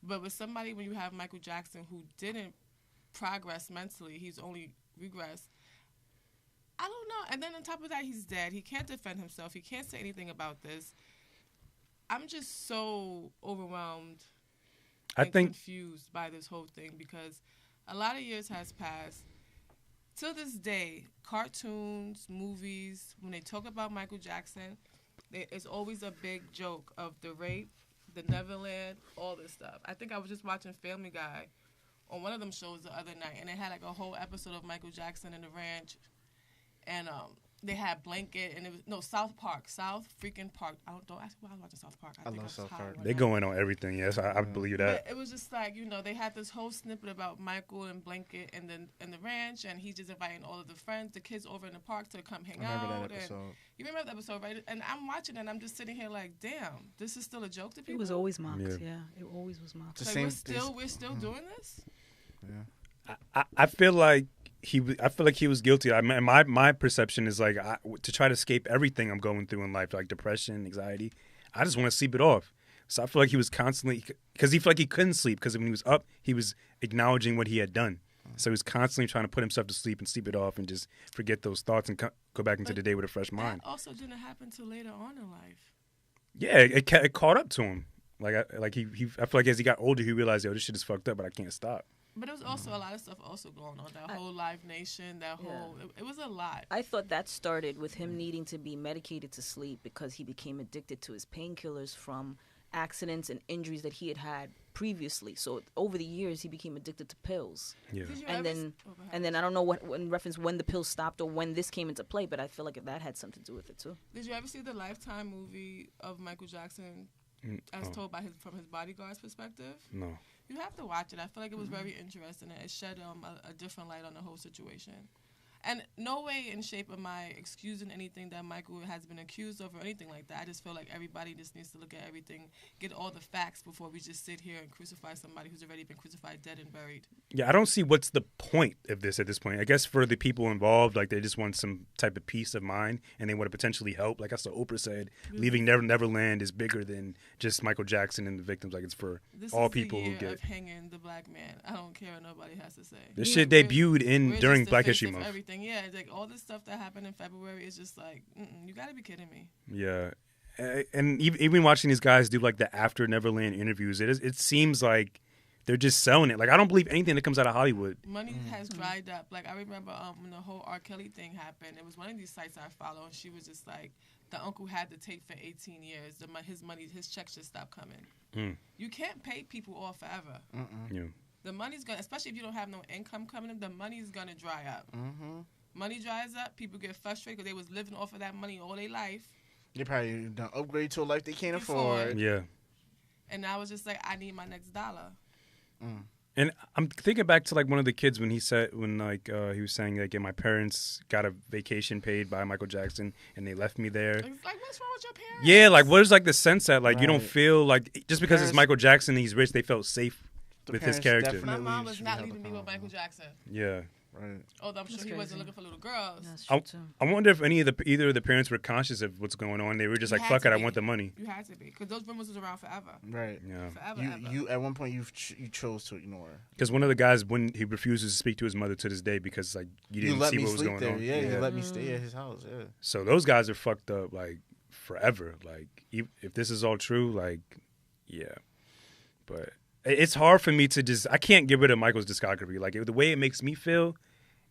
But with somebody, when you have Michael Jackson who didn't progress mentally, he's only regressed. I don't know. And then on top of that, he's dead. He can't defend himself. He can't say anything about this. I'm just so overwhelmed and confused by this whole thing because a lot of years has passed. To this day, cartoons, movies, when they talk about Michael Jackson, it's always a big joke of the rape, the Neverland, all this stuff. I think I was just watching Family Guy on one of them shows the other night, and they had like a whole episode of Michael Jackson in the ranch, and they had Blanket, and it was South freaking Park. Don't ask me why I was watching South Park. I love South Park. They going on everything, yes, I believe that. But it was just like, they had this whole snippet about Michael and Blanket and the ranch, and he's just inviting all of the friends, the kids over in the park to come hang out. That episode. And you remember that episode, right? And I'm watching it, and I'm just sitting here like, damn, this is still a joke to people. It was always mocked. Yeah, it always was mocked. Like we're still doing this. Yeah. I feel like he was guilty. My perception is like to try to escape everything I'm going through in life, like depression, anxiety. I just want to sleep it off. So I feel like he was constantly, because he felt like he couldn't sleep because when he was up, he was acknowledging what he had done. So he was constantly trying to put himself to sleep and sleep it off and just forget those thoughts and go back into the day with a fresh mind. That also didn't happen till later on in life. Yeah, it caught up to him. I feel like as he got older, he realized, yo, this shit is fucked up, but I can't stop. But it was also a lot of stuff also going on. That whole Live Nation, it was a lot. I thought that started with him needing to be medicated to sleep because he became addicted to his painkillers from accidents and injuries that he had had previously. So over the years, he became addicted to pills. Yeah. And then I don't know what in reference when the pills stopped or when this came into play, but I feel like that had something to do with it too. Did you ever see the Lifetime movie of Michael Jackson as told from his bodyguard's perspective? No. You have to watch it. I feel like it was very interesting. It shed a different light on the whole situation. And no way in shape am I excusing anything that Michael has been accused of or anything like that. I just feel like everybody just needs to look at everything, get all the facts before we just sit here and crucify somebody who's already been crucified, dead and buried. Yeah, I don't see what's the point of this at this point. I guess for the people involved, like they just want some type of peace of mind and they want to potentially help. Like I saw Oprah said, leaving Neverland is bigger than just Michael Jackson and the victims. Like it's for all people who get of hanging the black man. I don't care what nobody has to say. This shit debuted during Black History Month. Everything, yeah. It's like all this stuff that happened in February is just like, you got to be kidding me. Yeah. And even watching these guys do like the after Neverland interviews, it seems like they're just selling it. Like I don't believe anything that comes out of Hollywood. Money has dried up. Like I remember when the whole R. Kelly thing happened, it was one of these sites I follow, and she was just like, the uncle had the tape for 18 years. His checks just stopped coming. You can't pay people off forever. Yeah. The money's gonna, especially if you don't have no income coming in, the money's gonna dry up. Money dries up, people get frustrated because they was living off of that money all their life. They probably done upgrade to a life they can't afford. Yeah. And I was just like, I need my next dollar. And I'm thinking back to like one of the kids when he was saying like, yeah, my parents got a vacation paid by Michael Jackson and they left me there. It's like, what's wrong with your parents? Yeah, like what is like the sense that like you don't feel like just because it's Michael Jackson and he's rich, they felt safe with his character. My mom was not leaving me with Michael Jackson. Yeah. Right. Although I'm sure he wasn't looking for little girls. That's true too. I wonder if either of the parents were conscious of what's going on. They were just You like, had "Fuck to it, I be. want the money." You had to be, because those rumors was around forever. Right. Yeah. Forever, ever. You at one point you chose to ignore. Because one of the guys, when he refuses to speak to his mother to this day because like you didn't let see me what was sleep going there. on. Yeah, you let me stay at his house. Yeah. So those guys are fucked up like forever. Like if this is all true, like yeah. But it's hard for me to just. I can't get rid of Michael's discography. Like the way it makes me feel,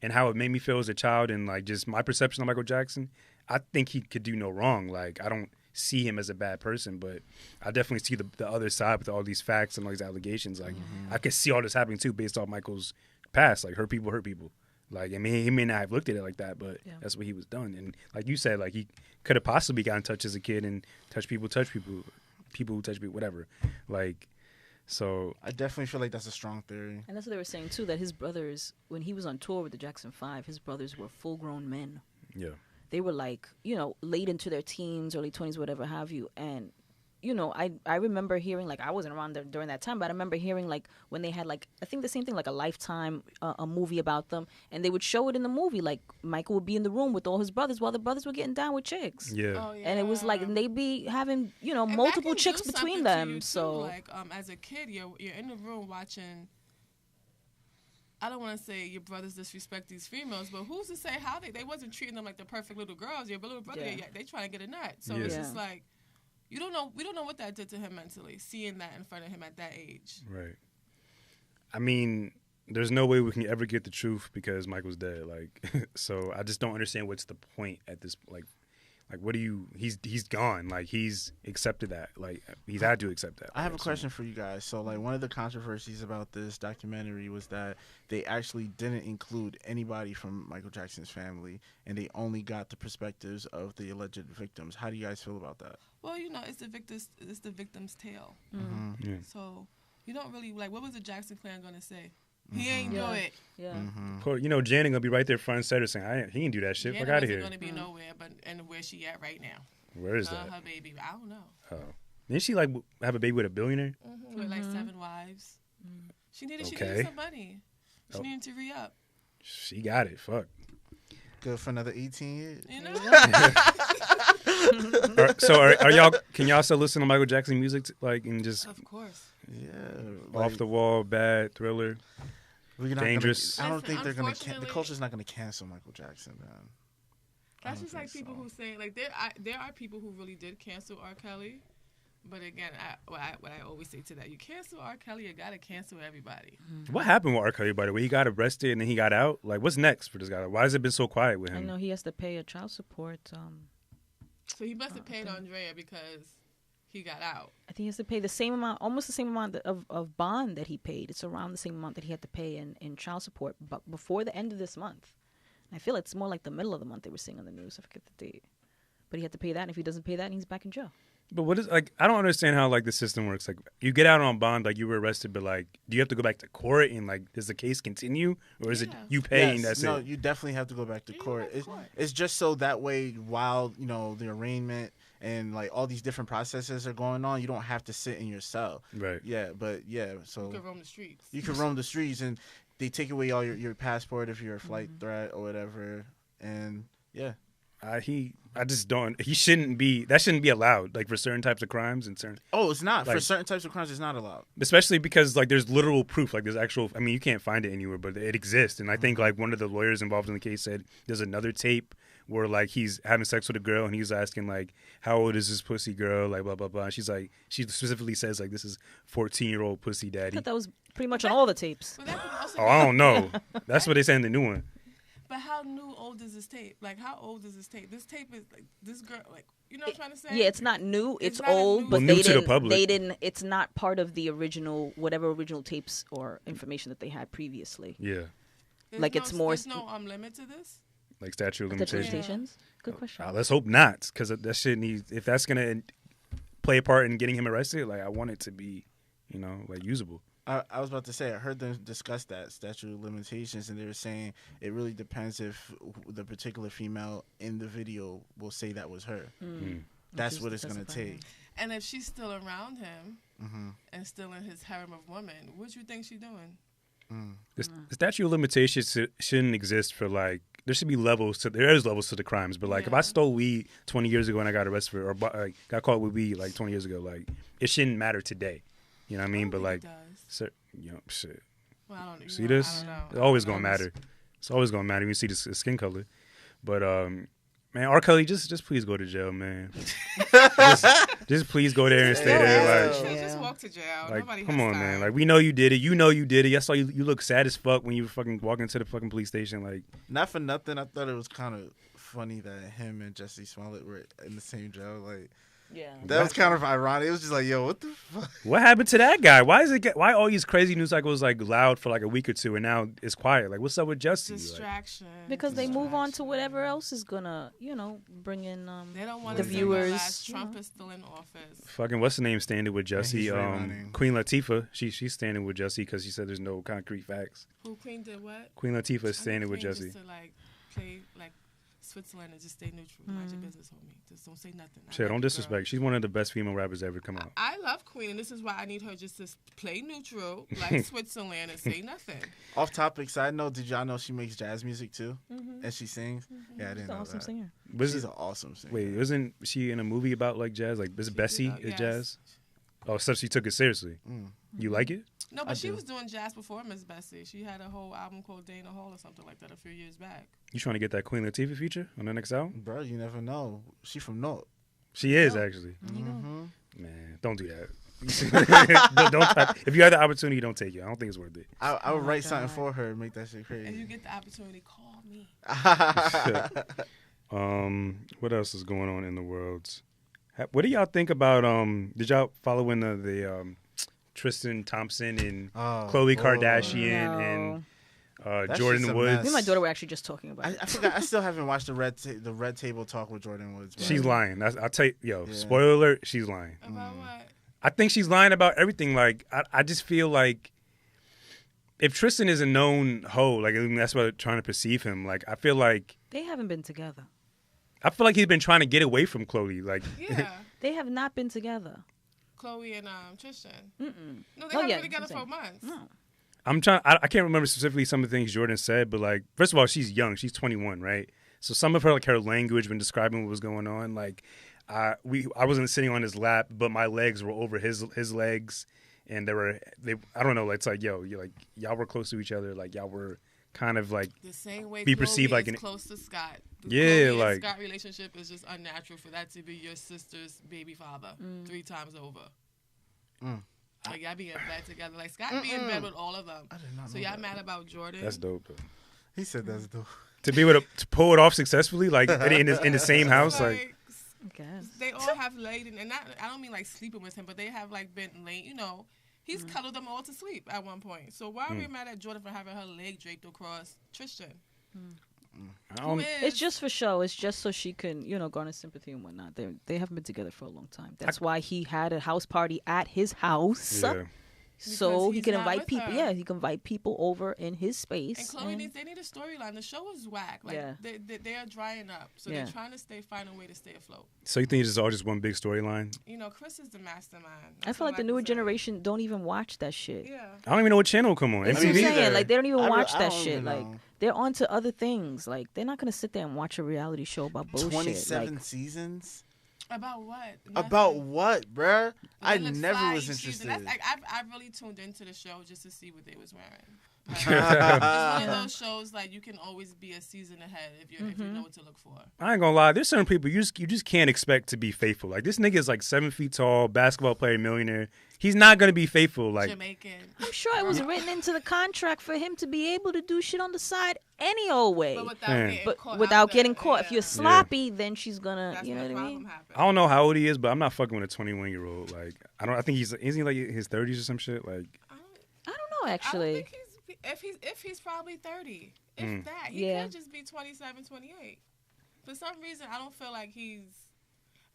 and how it made me feel as a child, and like just my perception of Michael Jackson. I think he could do no wrong. Like I don't see him as a bad person, but I definitely see the other side with all these facts and all these allegations. Like I could see all this happening too, based off Michael's past. Like hurt people. Like I mean, he may not have looked at it like that, but that's what he was done. And like you said, like he could have possibly gotten touched as a kid and people who touch people, whatever. Like. So I definitely feel like that's a strong theory. And that's what they were saying too, that his brothers, when he was on tour with the Jackson 5, his brothers were full-grown men. Yeah. They were like, late into their teens, early 20s, whatever have you. And, I remember hearing, like, I wasn't around there during that time, but I remember hearing, like, when they had, like, I think the same thing, like a Lifetime, a movie about them, and they would show it in the movie. Like, Michael would be in the room with all his brothers while the brothers were getting down with chicks. Yeah. Oh, yeah. And it was like, and they'd be having, And multiple that can chicks do between something to them. you, too. So, like, as a kid, you're in the room watching. I don't want to say your brothers disrespect these females, but who's to say how they wasn't treating them like the perfect little girls? Your little brother, they trying to get a nut. So it's just like, we don't know what that did to him mentally, seeing that in front of him at that age. Right. I mean, there's no way we can ever get the truth because Michael's dead. Like, so I just don't understand what's the point at this. Like what do you? He's gone. Like he's accepted that. Like he's had to accept that. I have a question for you guys. So like one of the controversies about this documentary was that they actually didn't include anybody from Michael Jackson's family, and they only got the perspectives of the alleged victims. How do you guys feel about that? Well, it's the victim's tale. Mm-hmm. Yeah. So you don't really like. What was the Jackson clan gonna say? He ain't do it. Yeah. Poor, Janet gonna be right there front and center saying, he didn't do that shit. Janet Fuck out of here. Gonna be nowhere, and where she at right now? Where is that? Her baby. I don't know. Oh, didn't she like have a baby with a billionaire? With like 7 wives. She needed some money. She needed to re-up. She got it. Fuck. Good for another 18 years. So are y'all? Can y'all still listen to Michael Jackson music and just? Of course. Yeah. Off the wall, bad thriller. Dangerous. I don't think they're gonna. The culture's not gonna cancel Michael Jackson, man. That's just like people who say like there are people who really did cancel R. Kelly, but again, what I always say to that, you cancel R. Kelly, you gotta cancel everybody. What happened with R. Kelly, by the way? He got arrested and then he got out. Like, what's next for this guy? Why has it been so quiet with him? I know he has to pay a child support. So he must have paid Andrea because he got out. I think he has to pay the same amount, almost the same amount of bond that he paid. It's around the same amount that he had to pay in child support, but before the end of this month. I feel it's more like the middle of the month they were saying on the news. I forget the date. But he had to pay that, and if he doesn't pay that, he's back in jail. But what is, like, I don't understand how, like, the system works. Like, you get out on bond, like, you were arrested, but, like, do you have to go back to court and, like, does the case continue? Or is it you paying, that's it? No, you definitely have to go back to court. It's just so that way while, the arraignment and, like, all these different processes are going on, you don't have to sit in your cell. Right. Yeah, but, so... You can roam the streets. You can roam the streets, and they take away all your passport if you're a flight threat or whatever, and, yeah. I just don't. That shouldn't be allowed. Like for certain types of crimes and certain. Oh, it's not for certain types of crimes. It's not allowed. Especially because like there's literal proof. Like there's actual. I mean, you can't find it anywhere, but it exists. And I think like one of the lawyers involved in the case said there's another tape where like he's having sex with a girl and he's asking like how old is this pussy girl, like blah blah blah. And she's like, she specifically says like this is 14-year-old pussy daddy. I thought that was pretty much on all the tapes. I don't know. That's what they say in the new one. But how old is this tape? Like, how old is this tape? This tape is like this girl, like, you know what I'm trying to say? Yeah, it's not new. It's not old, but new to the public. They didn't. It's not part of the original, whatever original tapes or information that they had previously. Yeah. It's more. There's no limit to this. Like statute of limitations. Good question. Let's hope not, because that shit needs. If that's gonna play a part in getting him arrested, like I want it to be, like usable. I was about to say, I heard them discuss that statute of limitations, and they were saying it really depends if the particular female in the video will say that was her. That's what it's going to take. And if she's still around him and still in his harem of women, what you think she's doing? The statute of limitations shouldn't exist for like. There should be levels to. There is levels to the crimes, but like if I stole weed 20 years ago and I got arrested for, or got caught with weed like 20 years ago, like it shouldn't matter today. You know what I mean? But like, shit. Well, I don't, see this? It's always gonna matter. It's always gonna matter when you see the skin color. But man, R. Kelly, just please go to jail, man. just please go there and stay there. Like, just walk to jail. Like, Nobody come has on, time. man. Like, we know you did it. You know you did it. I saw you. You look sad as fuck when you fucking walk into the fucking police station. Like, not for nothing, I thought it was kind of funny that him and Jesse Smollett were in the same jail. Like, that was kind of ironic. It was just like, yo, what the fuck? What happened to that guy? Why all these crazy news cycles like loud for like a week or two and now it's quiet? Like, what's up with Jesse? Distraction. Because they move on to whatever else is gonna, bring in they don't want the viewers. Trump is still in office. Fucking what's the name standing with Jesse? Queen Latifah. She's standing with Jesse because she said there's no concrete facts. Who Queen did what? Queen Latifah is standing with Jesse. Just to like play like Switzerland and just stay neutral. Mind your business, homie. Just don't say nothing. Shit, don't disrespect. She's one of the best female rappers ever come out. I love Queen, and this is why I need her just to play neutral, like Switzerland, and say nothing. Off topic, side note, did y'all know she makes jazz music too? And she sings? Yeah, I didn't know awesome that. Singer. She's an awesome singer. Wait, wasn't she in a movie about like jazz? Like, is Bessie is jazz? Oh, so she took it seriously. You like it? No, but she was doing jazz before Miss Bessie. She had a whole album called Dana Hall or something like that a few years back. You trying to get that Queen Latifah feature on the next album? Bro, you never know. She from North. She is actually. Man, don't do that. don't try. If you had the opportunity, don't take it. I don't think it's worth it. I would write something for her and make that shit If crazy. you get the opportunity, call me. What else is going on in the world? What do y'all think about? Did y'all follow in the Tristan Thompson and Khloe Kardashian and Jordan Woods? Me and my daughter were actually just talking about it. I forgot. I still haven't watched the Red Table Talk with Jordan Woods. She's lying. I'll tell you, spoiler alert, she's lying. About what? I think she's lying about everything. Like, I just feel like if Tristan is a known hoe, like, I mean, that's what they're trying to perceive him. Like, I feel like They haven't been together. I feel like he's been trying to get away from Khloe. Like, Yeah. They have not been together. Khloe and Tristan. No, they Oh, haven't yeah, been together I'm for months. No. I'm trying. I can't remember specifically some of the things Jordan said, but like, first of all, she's young. She's 21, right? So some of her her language when describing what was going on, like, I wasn't sitting on his lap, but my legs were over his legs, and I don't know. It's like, yo, you're like, y'all were close to each other, like y'all were kind of like the same way be Khloe perceived like is close to Scott. The Yeah, Khloe like and Scott relationship is just unnatural for that to be your sister's baby father 3 times over. Like y'all be in bed together. Like Scott be in bed with all of them. I did not So know y'all that. mad about Jordan? that's dope though. He said that's dope. To be able to pull it off successfully, like in the same house, like guess. They all have laid and not. I don't mean like sleeping with him, but they have like been late. You know, he's cuddled them all to sleep at one point. So why are we mad at Jordan for having her leg draped across Tristan? It's just for show. It's just so she can, garner sympathy and whatnot. They haven't been together for a long time. That's why he had a house party at his house. yeah. So Because he he's can not invite with people. her. Yeah, he can invite people over in his space. And Khloe they need a storyline. The show is whack. Like Yeah. they are drying up. So Yeah. they're trying to find a way to stay afloat. So you think it's all just one big storyline? Chris is the mastermind. I feel like the newer generation don't even watch that shit. Yeah. I don't even know what channel will come on. That's what I'm MTV. saying. Like they don't even watch I that don't shit. even Like know. they're on to other things. Like they're not gonna sit there and watch a reality show about bullshit. 27 Like, seasons? About what? About Nothing. what, bruh? I It looks never fly was each season. interested. That's, like, I really tuned into the show just to see what they was wearing. Like, it's one of those shows like you can always be a season ahead if you know what to look for. I ain't gonna lie. There's certain people you just can't expect to be faithful. Like this nigga is like 7 feet tall, basketball player, millionaire. He's not gonna be faithful. Like Jamaican. I'm sure it was written into the contract for him to be able to do shit on the side any old way. But without Man. getting But caught. without out getting there, caught. yeah. If you're sloppy, then she's gonna, That's you know where what I problem mean? happens. I don't know how old he is, but I'm not fucking with a 21-year-old. Like I think isn't he like his 30s or some shit? Like I don't know I actually. don't think if he's probably 30. If that. He Yeah. could just be 27, 28. For some reason, I don't feel like he's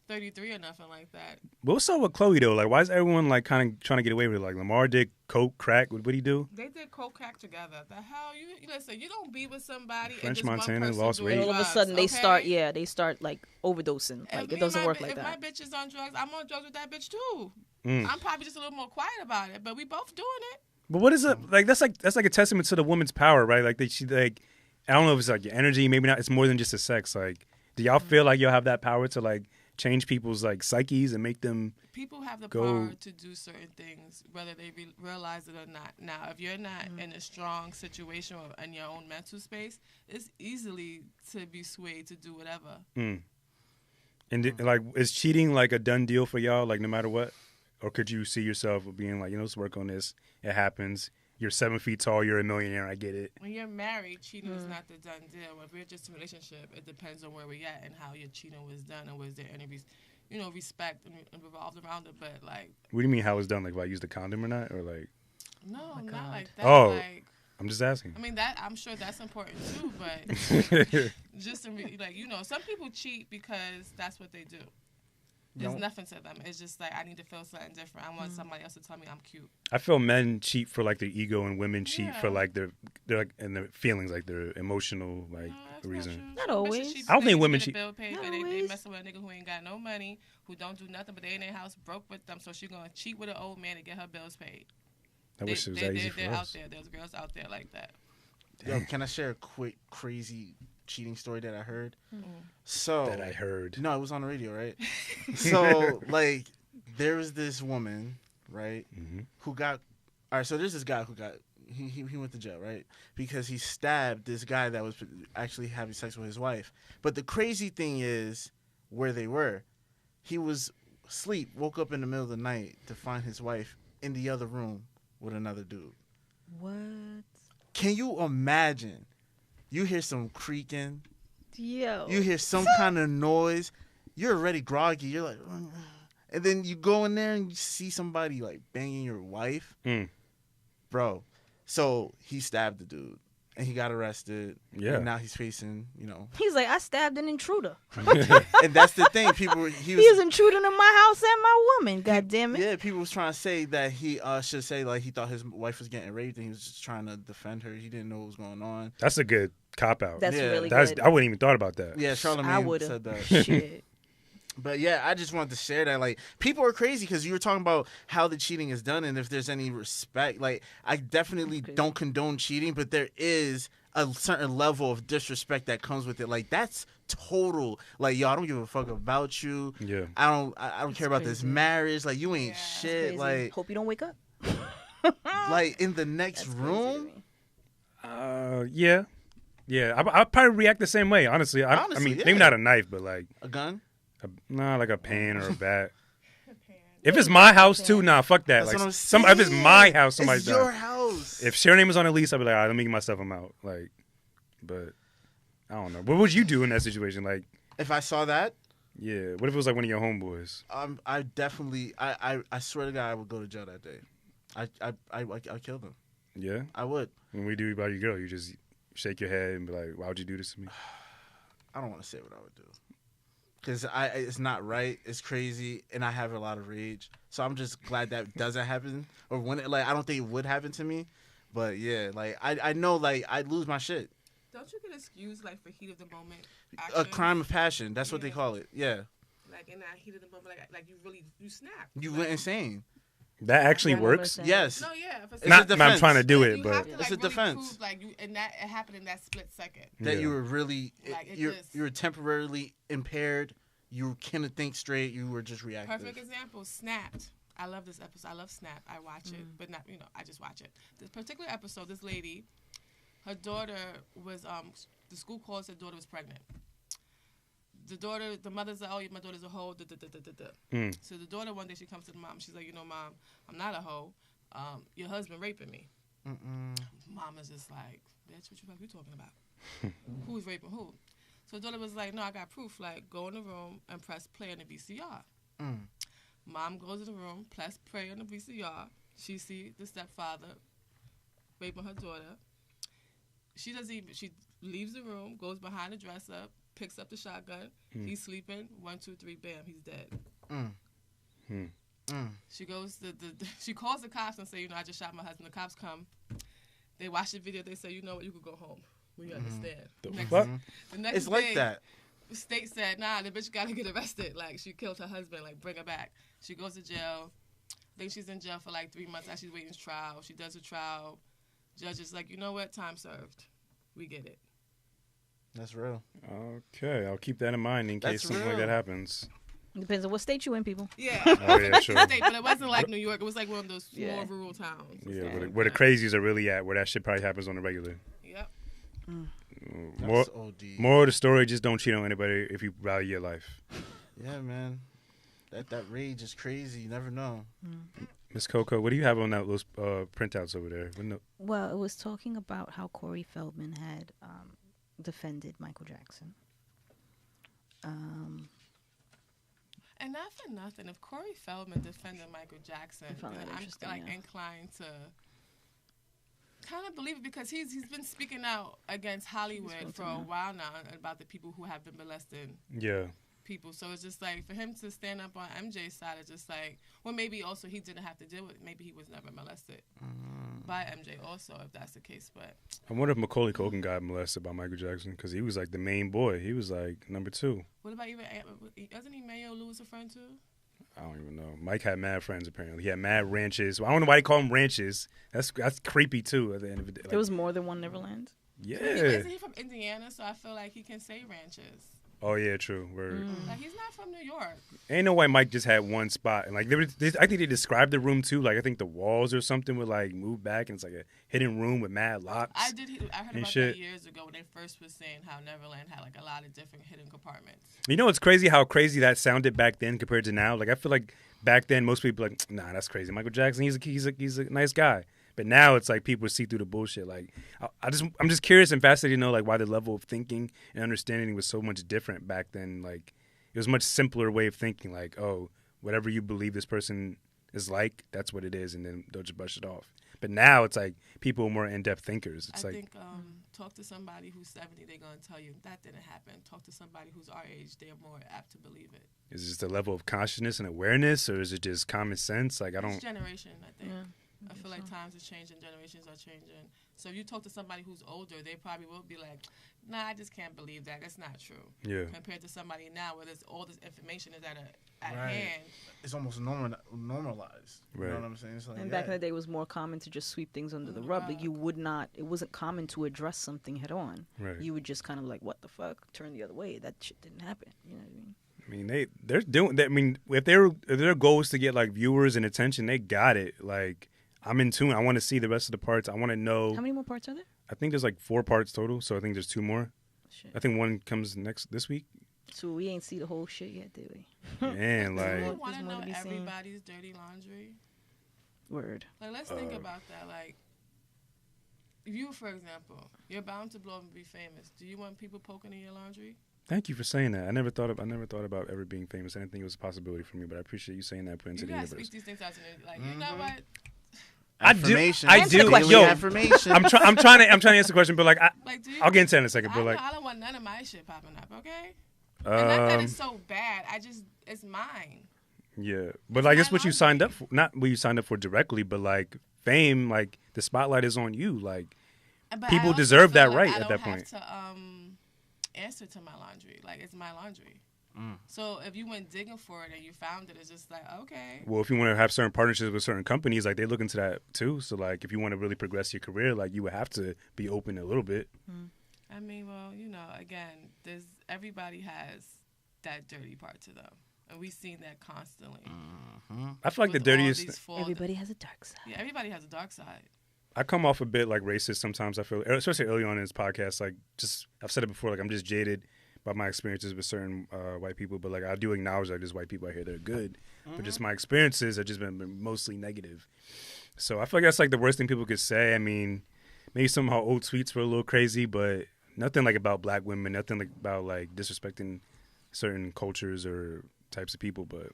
33 or nothing like that. but what's up with Khloe though? Like why is everyone like kind of trying to get away with it? Like Lamar did coke, crack. What'd he do? They did coke crack together. The hell, you listen. You don't be with somebody. French and just Montana one person lost doing weight. All of a drugs, sudden they okay? start like overdosing. If Like me it doesn't and work my, like if that. my bitch is on drugs, I'm on drugs with that bitch too. Mm. I'm probably just a little more quiet about it, but we both doing it. But what is it like? That's like a testament to the woman's power, right? Like she like, I don't know if it's like your energy, maybe not. It's more than just a sex. Like, do y'all feel like y'all have that power to like change people's like psyches and make them? People have the go... power to do certain things, whether they realize it or not. Now, if you're not in a strong situation or in your own mental space, it's easily to be swayed to do whatever. And like, is cheating like a done deal for y'all? Like, no matter what, or could you see yourself being like, let's work on this. It happens. You're 7 feet tall. You're a millionaire. I get it. When you're married, cheating is not the done deal. If we're just in a relationship, it depends on where we're at and how your cheating was done and was there any respect and revolved around it. But like, what do you mean how it's done? Like, if I used a condom or not, or like? No, not like that. Oh, like, I'm just asking. I mean I'm sure that's important too, but just to some people cheat because that's what they do. There's nothing to them. It's just like, I need to feel something different. I want somebody else to tell me I'm cute. I feel men cheat for like their ego and women cheat for like their like and their feelings, like their emotional like reason. Not always. I don't think women cheat. They messing with a nigga who ain't got no money, who don't do nothing, but they in their house broke with them, so she gonna cheat with an old man to get her bills paid. I wish it was that easy for they're us. out there. There's girls out there like that. Yo, can I share a quick crazy cheating story that I heard? So that I heard. No, it was on the radio, right? So like, there was this woman, right, who got. All right, so there's this guy who got. He went to jail, right, because he stabbed this guy that was actually having sex with his wife. But the crazy thing is where they were. He was asleep, woke up in the middle of the night to find his wife in the other room with another dude. What? Can you imagine? You hear some creaking. Yo. You hear some kind of noise. You're already groggy. You're like, and then you go in there and you see somebody like banging your wife. Bro. So he stabbed the dude and he got arrested. Yeah. And now he's facing, He's like, I stabbed an intruder. And that's the thing. He was intruding in my house and my woman. God damn it. Yeah, people was trying to say that he should say like he thought his wife was getting raped and he was just trying to defend her. He didn't know what was going on. That's a good cop out. That's really good. I wouldn't even thought about that. Yeah, Charlamagne said that. Shit. But yeah, I just wanted to share that. Like, people are crazy because you were talking about how the cheating is done and if there's any respect. Like, I definitely don't condone cheating, but there is a certain level of disrespect that comes with it. Like, that's total. Like, yo, I don't give a fuck about you. Yeah. I don't care about this marriage. Like, you ain't shit. Like, hope you don't wake up. Like, in the next room. Yeah. I'll probably react the same way. Honestly, I mean, maybe not a knife, but like a gun. Like a pan or a bat. If it's my house too, nah, fuck that. That's Like if it's my house, somebody's it's your house. If Sharon name was on the lease, I'd be like, all right, let me get myself out. Like, but I don't know. What would you do in that situation? Like, if I saw that, yeah. What if it was like one of your homeboys? I definitely, I swear to God, I would go to jail that day. I killed him. Yeah, I would. When we do about your girl, you just shake your head and be like, why would you do this to me? I don't want to say what I would do. Because it's not right, it's crazy, and I have a lot of rage. So I'm just glad that doesn't happen. Or when I don't think it would happen to me. But yeah, like I know like I'd lose my shit. Don't you get excused like for heat of the moment? A crime of passion. That's what they call it. Yeah. Like in that heat of the moment, like you snap. You went insane. That actually works. Yes. No, yeah. Not I'm trying to do it, but it's a defense. And that it happened in that split second. That you were really you were temporarily impaired. You couldn't think straight. You were just reactive. Perfect example. Snapped. I love this episode. I love Snap. I watch it, but not I just watch it. This particular episode, this lady, her daughter was the school calls her daughter was pregnant. The mother's like, oh, my daughter's a hoe. So the daughter one day she comes to the mom. She's like, Mom, I'm not a hoe. Your husband raping me. Mom is just like, bitch, what you talking about? Who's raping who? So the daughter was like, no, I got proof. Like, go in the room and press play on the VCR. Mom goes in the room, press play on the VCR. She see the stepfather raping her daughter. She leaves the room, goes behind the dresser, picks up the shotgun. He's sleeping. 1, 2, 3, bam, he's dead. She goes she calls the cops and say, I just shot my husband. The cops come. They watch the video. They say, you know what, you could go home. We understand. The next it's day, like that. The state said, nah, the bitch gotta get arrested. Like, she killed her husband. Like, bring her back. She goes to jail. Think she's in jail for like 3 months. As she's waiting trial. She does a trial. Judge is like, you know what? Time served. We get it. That's real. Okay, I'll keep that in mind in case something like that happens. Depends on what state you in, people. Yeah. Oh, yeah, sure. State, but it wasn't like New York. It was like one of those small rural towns. Yeah, where the crazies are really at, where that shit probably happens on the regular. Yep. More of the story, just don't cheat on anybody if you value your life. Yeah, man. That rage is crazy. You never know. Miss Coco, what do you have on those printouts over there? Well, it was talking about how Corey Feldman had defended Michael Jackson. And not for nothing, if Corey Feldman defended Michael Jackson, I'm like inclined to kind of believe it, because he's been speaking out against Hollywood for a while now about the people who have been molesting people. So it's just like, for him to stand up on MJ's side, it's just like, well, maybe also he didn't have to deal with it. Maybe he was never molested by MJ also, if that's the case. But I wonder if Macaulay Culkin got molested by Michael Jackson, because he was like the main boy. He was like number 2. What about doesn't Emmanuel Lewis a friend too? I don't even know. Mike had mad friends, apparently. He had mad ranches. Well, I don't know why they call them ranches. That's creepy, too, at the end of the day. There was more than one Neverland? Yeah. Isn't he from Indiana? So I feel like he can say ranches. Oh, yeah, true. Word. Like, he's not from New York. Ain't no way Mike just had one spot. And, like, I think they described the room, too. Like, I think the walls or something would, like, move back, and it's like a hidden room with mad locks. I heard about that years ago when they first was saying how Neverland had, like, a lot of different hidden compartments. You know, it's crazy how crazy that sounded back then compared to now. Like, I feel like back then, most people like, nah, that's crazy. Michael Jackson, he's a nice guy. But now it's like people see through the bullshit. Like, I'm just curious and fascinated to know like why the level of thinking and understanding was so much different back then. Like, it was a much simpler way of thinking. Like, oh, whatever you believe this person is like, that's what it is, and then they'll just brush it off. But now it's like people are more in-depth thinkers. It's I like, think talk to somebody who's 70, they're going to tell you that didn't happen. Talk to somebody who's our age, they're more apt to believe it. Is it just a level of consciousness and awareness, or is it just common sense? Like, I don't. It's generation, I think. Yeah. I feel like times are changing, generations are changing. So if you talk to somebody who's older, they probably will be like, nah, I just can't believe that. That's not true. Yeah. Compared to somebody now where there's all this information is at Right. hand. It's almost normalized. Right. You know what I'm saying? It's like, And back in the day, it was more common to just sweep things under the rug. Like, it wasn't common to address something head on. Right. You would just kind of like, what the fuck? Turn the other way. That shit didn't happen. You know what I mean? I mean, they're doing that. I mean, if their goal is to get like viewers and attention, they got it. Like, I'm in tune. I want to see the rest of the parts. I want to know. How many more parts are there? I think there's like 4 parts total, so I think there's 2 more. Shit. I think one comes this week. So we ain't see the whole shit yet, did we? Man, Do you like, want to There's more know to be seen. everybody's dirty laundry? Word. Like, let's think about that. Like, you, for example, you're bound to blow up and be famous. Do you want people poking in your laundry? thank you for saying that. I never thought about ever being famous. I didn't think it was a possibility for me, but I appreciate you saying that. Put into You the gotta universe. speak these things out to me. Like, you know what? I do. Answer the question. Yo, Affirmation. I'm trying to answer the question, but like, Like, do you, I'll get into that in a second. But like, I don't want none of my shit popping up, okay? And not that it's so bad. It's mine. yeah, but like, it's what you signed up for. Not what you signed up for directly, but like fame, like the spotlight is on you. Like, But people I also deserve feel that right I at don't that point. have to answer to my laundry. Like, it's my laundry. So if you went digging for it and you found it, it's just like, okay. Well, if you want to have certain partnerships with certain companies, like they look into that too. So like, if you want to really progress your career, like you would have to be open a little bit. I mean, well, you know, again, everybody has that dirty part to them. And we've seen that constantly. I feel like the dirtiest. Everybody has a dark side. Yeah, everybody has a dark side. I come off a bit like racist sometimes. I feel, especially early on in this podcast, like just I've said it before, like I'm just jaded by my experiences with certain white people. But like I do acknowledge like there's white people out here that are good, but just my experiences have just been mostly negative. So I feel like that's like the worst thing people could say. I mean, maybe somehow old tweets were a little crazy, but nothing like about black women, nothing like about like disrespecting certain cultures or types of people. But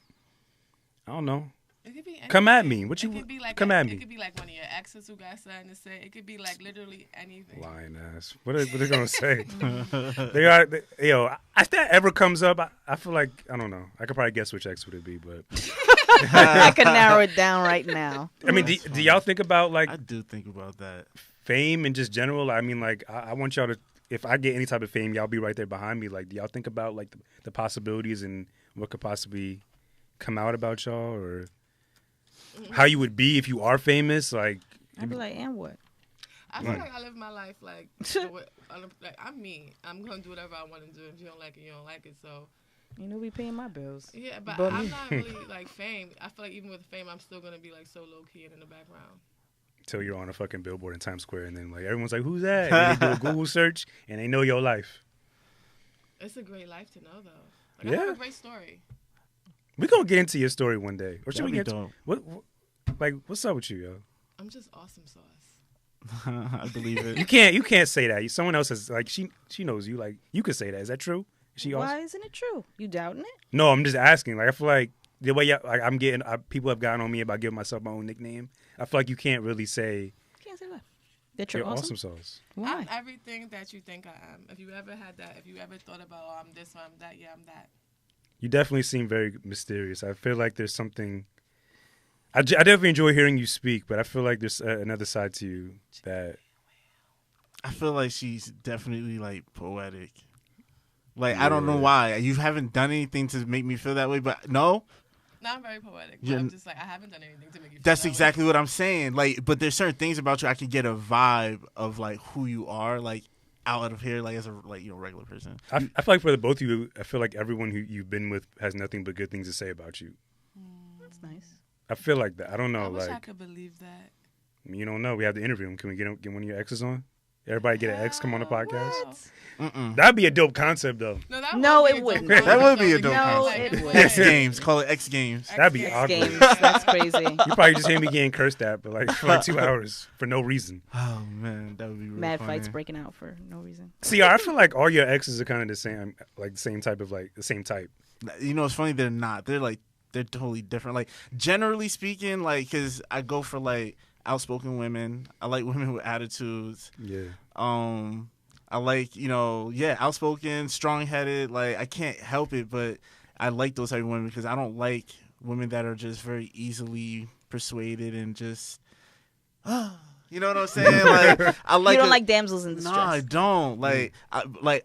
I don't know. It could be anything. Come at me. What you come at me? It could be like one of your exes who got something to say. It could be like literally anything. Lying ass. What are they gonna say? If that ever comes up, I feel like I don't know. I could probably guess which ex would it be, but I can narrow it down right now. I mean, do y'all think about like I do think about that. fame and just general? I mean, like I want y'all to. If I get any type of fame, y'all be right there behind me. Like, do y'all think about like the possibilities and what could possibly come out about y'all? Or how you would be if you are famous. Like, I'd be like, and what? I feel like I live my life like I'm me. I'm gonna do whatever I want to do. If you don't like it, you don't like it. So You know, we paying my bills. yeah, but I'm not really like fame. I feel like even with fame, I'm still gonna be like so low key and in the background. Till you're on a fucking billboard in Times Square, and then like everyone's like, "Who's that?" And they do a Google search, and they know your life. It's a great life to know, though. Like, Yeah. I have a great story. We're gonna get into your story one day, or should we That'd get be dope. what's up with you, yo? I'm just awesome sauce. I believe it. You can't say that. Someone else has like she knows you. Like you could say that. Is that true? Is she Why awesome? isn't it true? You doubting it? No, I'm just asking. Like I feel like the way like I'm getting people have gotten on me about giving myself my own nickname. I feel like you can't really say Can't say that. That you're you're awesome. awesome sauce. Why? I'm everything that you think I am. If you ever had that, if you ever thought about, oh, I'm this or I'm that, yeah, I'm that. You definitely seem very mysterious. I feel like there's something. I definitely enjoy hearing you speak, but I feel like there's another side to you that. I feel like she's definitely like poetic. Like I don't know why you haven't done anything to make me feel that way, but no. No, I'm very poetic. But Yeah. I'm just like I haven't done anything to make you feel That's that exactly way. what I'm saying. Like, but there's certain things about you I can get a vibe of like who you are, like out of here, like as a regular person. I feel like for the both of you, I feel like everyone who you've been with has nothing but good things to say about you. That's nice. I feel like that. I don't know. I wish I Like could believe that. you don't know. We have to interview him. Can we get one of your exes on? Everybody get an ex come on the podcast. What? That'd be a dope concept though. No, would it be a wouldn't. dope That would be a concept, dope though. No, Like, it would. wouldn't. X Games, call it X Games. That'd be X awkward. Games. That's crazy. You probably just hear me getting cursed at, but like for like 2 hours for no reason. Oh man, that would be really Mad funny. fights breaking out for no reason. See, I feel like all your exes are kind of the same, like the same type of like the same type. You know, it's funny. They're not. They're totally different. Like generally speaking, like because I go for like outspoken women. I like women with attitudes. Yeah. I like, outspoken, strong-headed. Like, I can't help it, but I like those type of women because I don't like women that are just very easily persuaded and just, you know what I'm saying? Like, I like. You don't like damsels in distress. No, I don't. Like,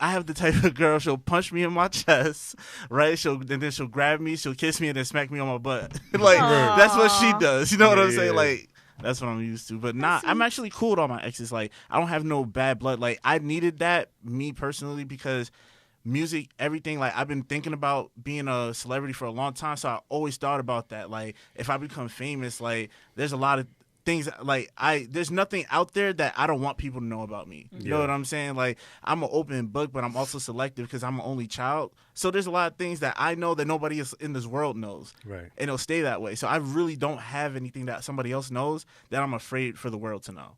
I have the type of girl. She'll punch me in my chest, right? And then she'll grab me, she'll kiss me, and then smack me on my butt. Like, Aww. that's what she does. You know what I'm saying? Yeah. Like. That's what I'm used to. But I'm actually cool with all my exes. Like, I don't have no bad blood. Like, I needed that, me personally, because music, everything, like, I've been thinking about being a celebrity for a long time. So I always thought about that. Like, if I become famous, like, there's a lot of things, like, there's nothing out there that I don't want people to know about me. You know what I'm saying? Like, I'm an open book, but I'm also selective because I'm an only child. So there's a lot of things that I know that nobody else in this world knows. Right. And it'll stay that way. So I really don't have anything that somebody else knows that I'm afraid for the world to know.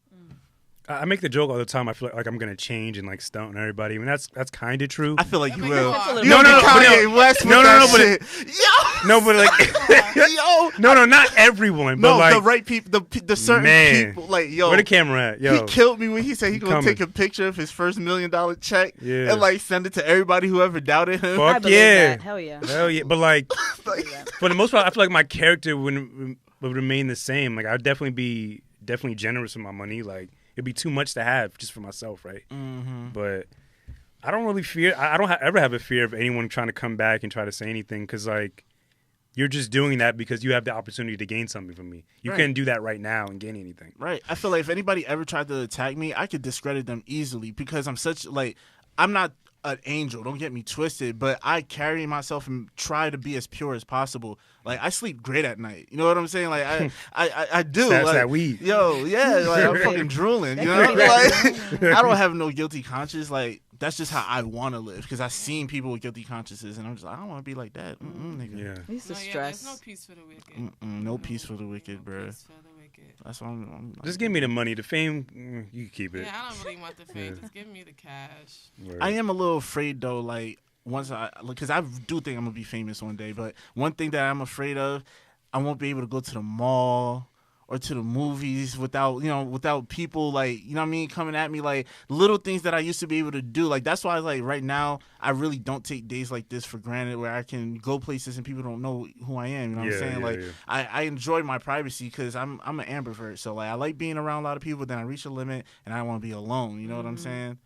I make the joke all the time. I feel like I'm gonna change and like stunt on everybody. I mean, that's kind of true. I feel like I you mean, will. that's a little You No, gonna no, be no, but Kanye West with no, that but shit. no, but like, Yo, no, not everyone, but no, like the right people, the certain Man. people, like yo. where the camera at, yo? He killed me when he said he gonna coming. take a picture of his first $1 million check Yeah. and like send it to everybody who ever doubted him. Fuck I believe yeah. that. Hell yeah. Hell yeah, but like Like, for the most part, I feel like my character would remain the same. Like I'd definitely be generous with my money. Like it'd be too much to have just for myself, right? mm-hmm. But I don't really fear. I don't ever have a fear of anyone trying to come back and try to say anything because like you're just doing that because you have the opportunity to gain something from me. You Right. couldn't do that right now and gain anything. Right. I feel like if anybody ever tried to attack me, I could discredit them easily because I'm not an angel. Don't get me twisted, but I carry myself and try to be as pure as possible. Like I sleep great at night. You know what I'm saying? Like I do. That's like, that weed. Yo, yeah, like I'm fucking drooling. You know, like I don't have no guilty conscience. Like that's just how I want to live because I've seen people with guilty consciences, and I'm just like I don't want to be like that. Nigga. Yeah. He's the No, yeah, stress. there's no peace for the wicked. No peace for the wicked, No bro. peace for the wicked. That's what I'm like, Just give me the money. The fame, you can keep it. Yeah, I don't really want the fame. Just give me the cash. Word. I am a little afraid though, like because I do think I'm gonna be famous one day. But one thing that I'm afraid of, I won't be able to go to the mall or to the movies without people like what I mean coming at me, like little things that I used to be able to do. Like that's why like right now I really don't take days like this for granted, where I can go places and people don't know who I am. You know what I'm saying? Yeah, Like yeah. I enjoy my privacy because I'm an ambivert, so like I like being around a lot of people. Then I reach a limit and I want to be alone. You know what I'm saying?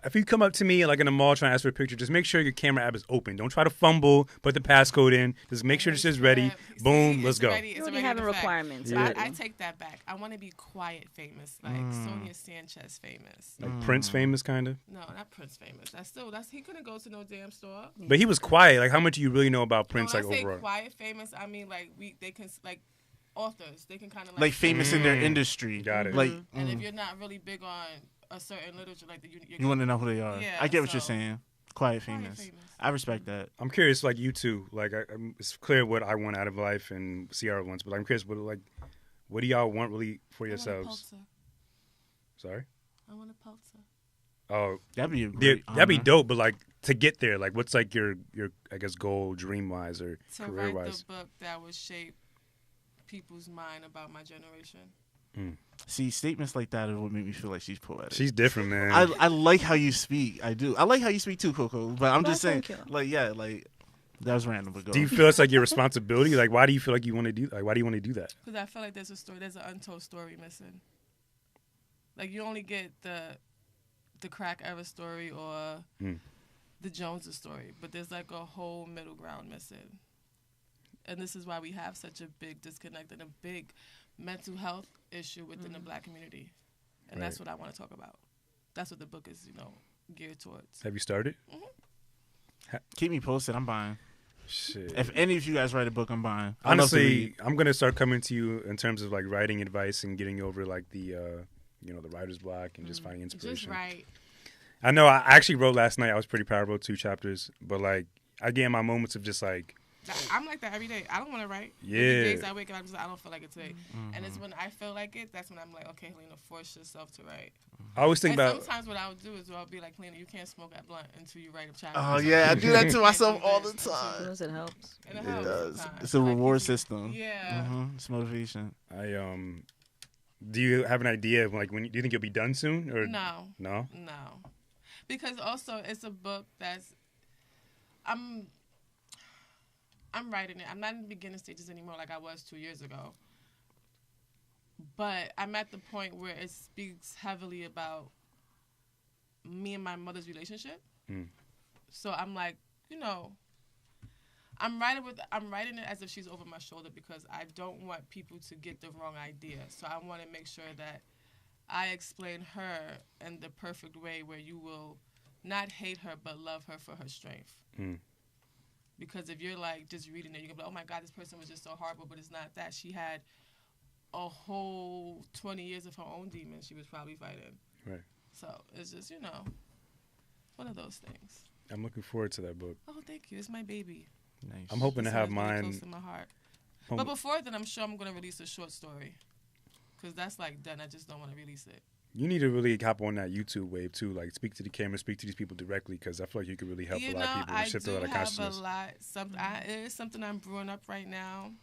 if you come up to me like in a mall trying to ask for a picture, just make sure your camera app is open. Don't try to fumble. Put the passcode in. Just make sure this is ready. Boom, let's go. You already having requirements. Yeah. I take that back. I want to be quiet famous, like Sonia Sanchez famous. Like Prince famous, kind of. No, not Prince famous. That's he couldn't go to no damn store. But he was quiet. Like, how much do you really know about Prince? When Like I say overall. quiet famous, I mean like they can like authors. They can kind of like famous in their industry. Got it. Like, and if you're not really big on a certain literature, like you want to know who they are. Yeah, I get what you're saying. Quiet famous. I respect that. I'm curious, like you too. Like, it's clear what I want out of life and Ciara wants, but I'm curious, what do y'all want really for yourselves? Sorry? I want a Pulitzer. Oh, that'd be a great that'd be dope. But like to get there, like what's like your I guess goal, dream wise or career wise? To write the book that would shape people's mind about my generation. See, statements like that are what make me feel like she's poetic. She's different, man. I like how you speak. I do. I like how you speak too, Coco. But I'm just saying, like, yeah, like that was random. But go. Do you feel it's like your responsibility? Like, why do you feel like you want to do? Like, why do you want to do that? Because I feel like there's an untold story missing. Like you only get the crack era story or the Joneses story, but there's like a whole middle ground missing. And this is why we have such a big disconnect and a big mental health issue within the Black community. And that's what I want to talk about. That's what the book is, geared towards. Have you started? Keep me posted. I'm buying. Shit. If any of you guys write a book, I'm buying. Honestly, I'm gonna start coming to you in terms of like writing advice and getting over like the the writer's block and just finding inspiration. Just write. I know. I actually wrote last night. I was pretty proud. I wrote 2 chapters, but like I get in my moments of just like. I'm like that every day. I don't want to write. Yeah. Days I wake up, I don't feel like it today. And it's when I feel like it, that's when I'm like, okay, Helena, force yourself to write. I always think about. Sometimes what I'll do is I'll be like, Helena, you can't smoke that blunt until you write a chapter. Oh yeah, I do that to myself all the time. It helps. And it does. It's a reward system. Yeah. It's motivation. Do you have an idea of like do you think you'll be done soon or no? No. Because also it's a book that's I'm writing it. I'm not in the beginning stages anymore like I was 2 years ago. But I'm at the point where it speaks heavily about me and my mother's relationship. So I'm like, I'm writing it as if she's over my shoulder because I don't want people to get the wrong idea. So I want to make sure that I explain her in the perfect way where you will not hate her but love her for her strength. Because if you're like just reading it, you're gonna be like, oh my God, this person was just so horrible, but it's not that. She had a whole 20 years of her own demons she was probably fighting. Right. So it's just, one of those things. I'm looking forward to that book. Oh, thank you. It's my baby. Nice. I'm hoping to have really mine. close to my heart. But before then, I'm sure I'm gonna release a short story, because that's like done. I just don't want to release it. You need to really hop on that YouTube wave too. Like speak to the camera, speak to these people directly, because I feel like you could really help a lot of people and shift a lot of consciousness. It is something I'm brewing up right now,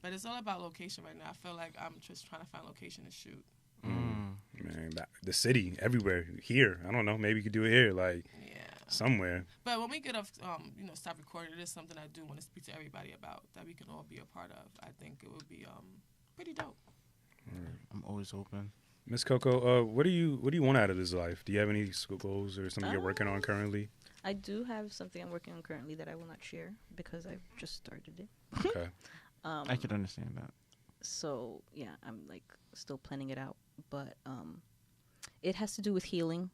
but it's all about location right now. I feel like I'm just trying to find location to shoot. Man, the city, everywhere, here. I don't know. Maybe you could do it here, like somewhere. But when we get off, stop recording, it is something I do want to speak to everybody about that we can all be a part of. I think it would be pretty dope. I'm always open. Miss Coco, what do you want out of this life? Do you have any goals or something you're working on currently? I do have something I'm working on currently that I will not share because I've just started it. Okay. I could understand that. So yeah, I'm like still planning it out, but it has to do with healing,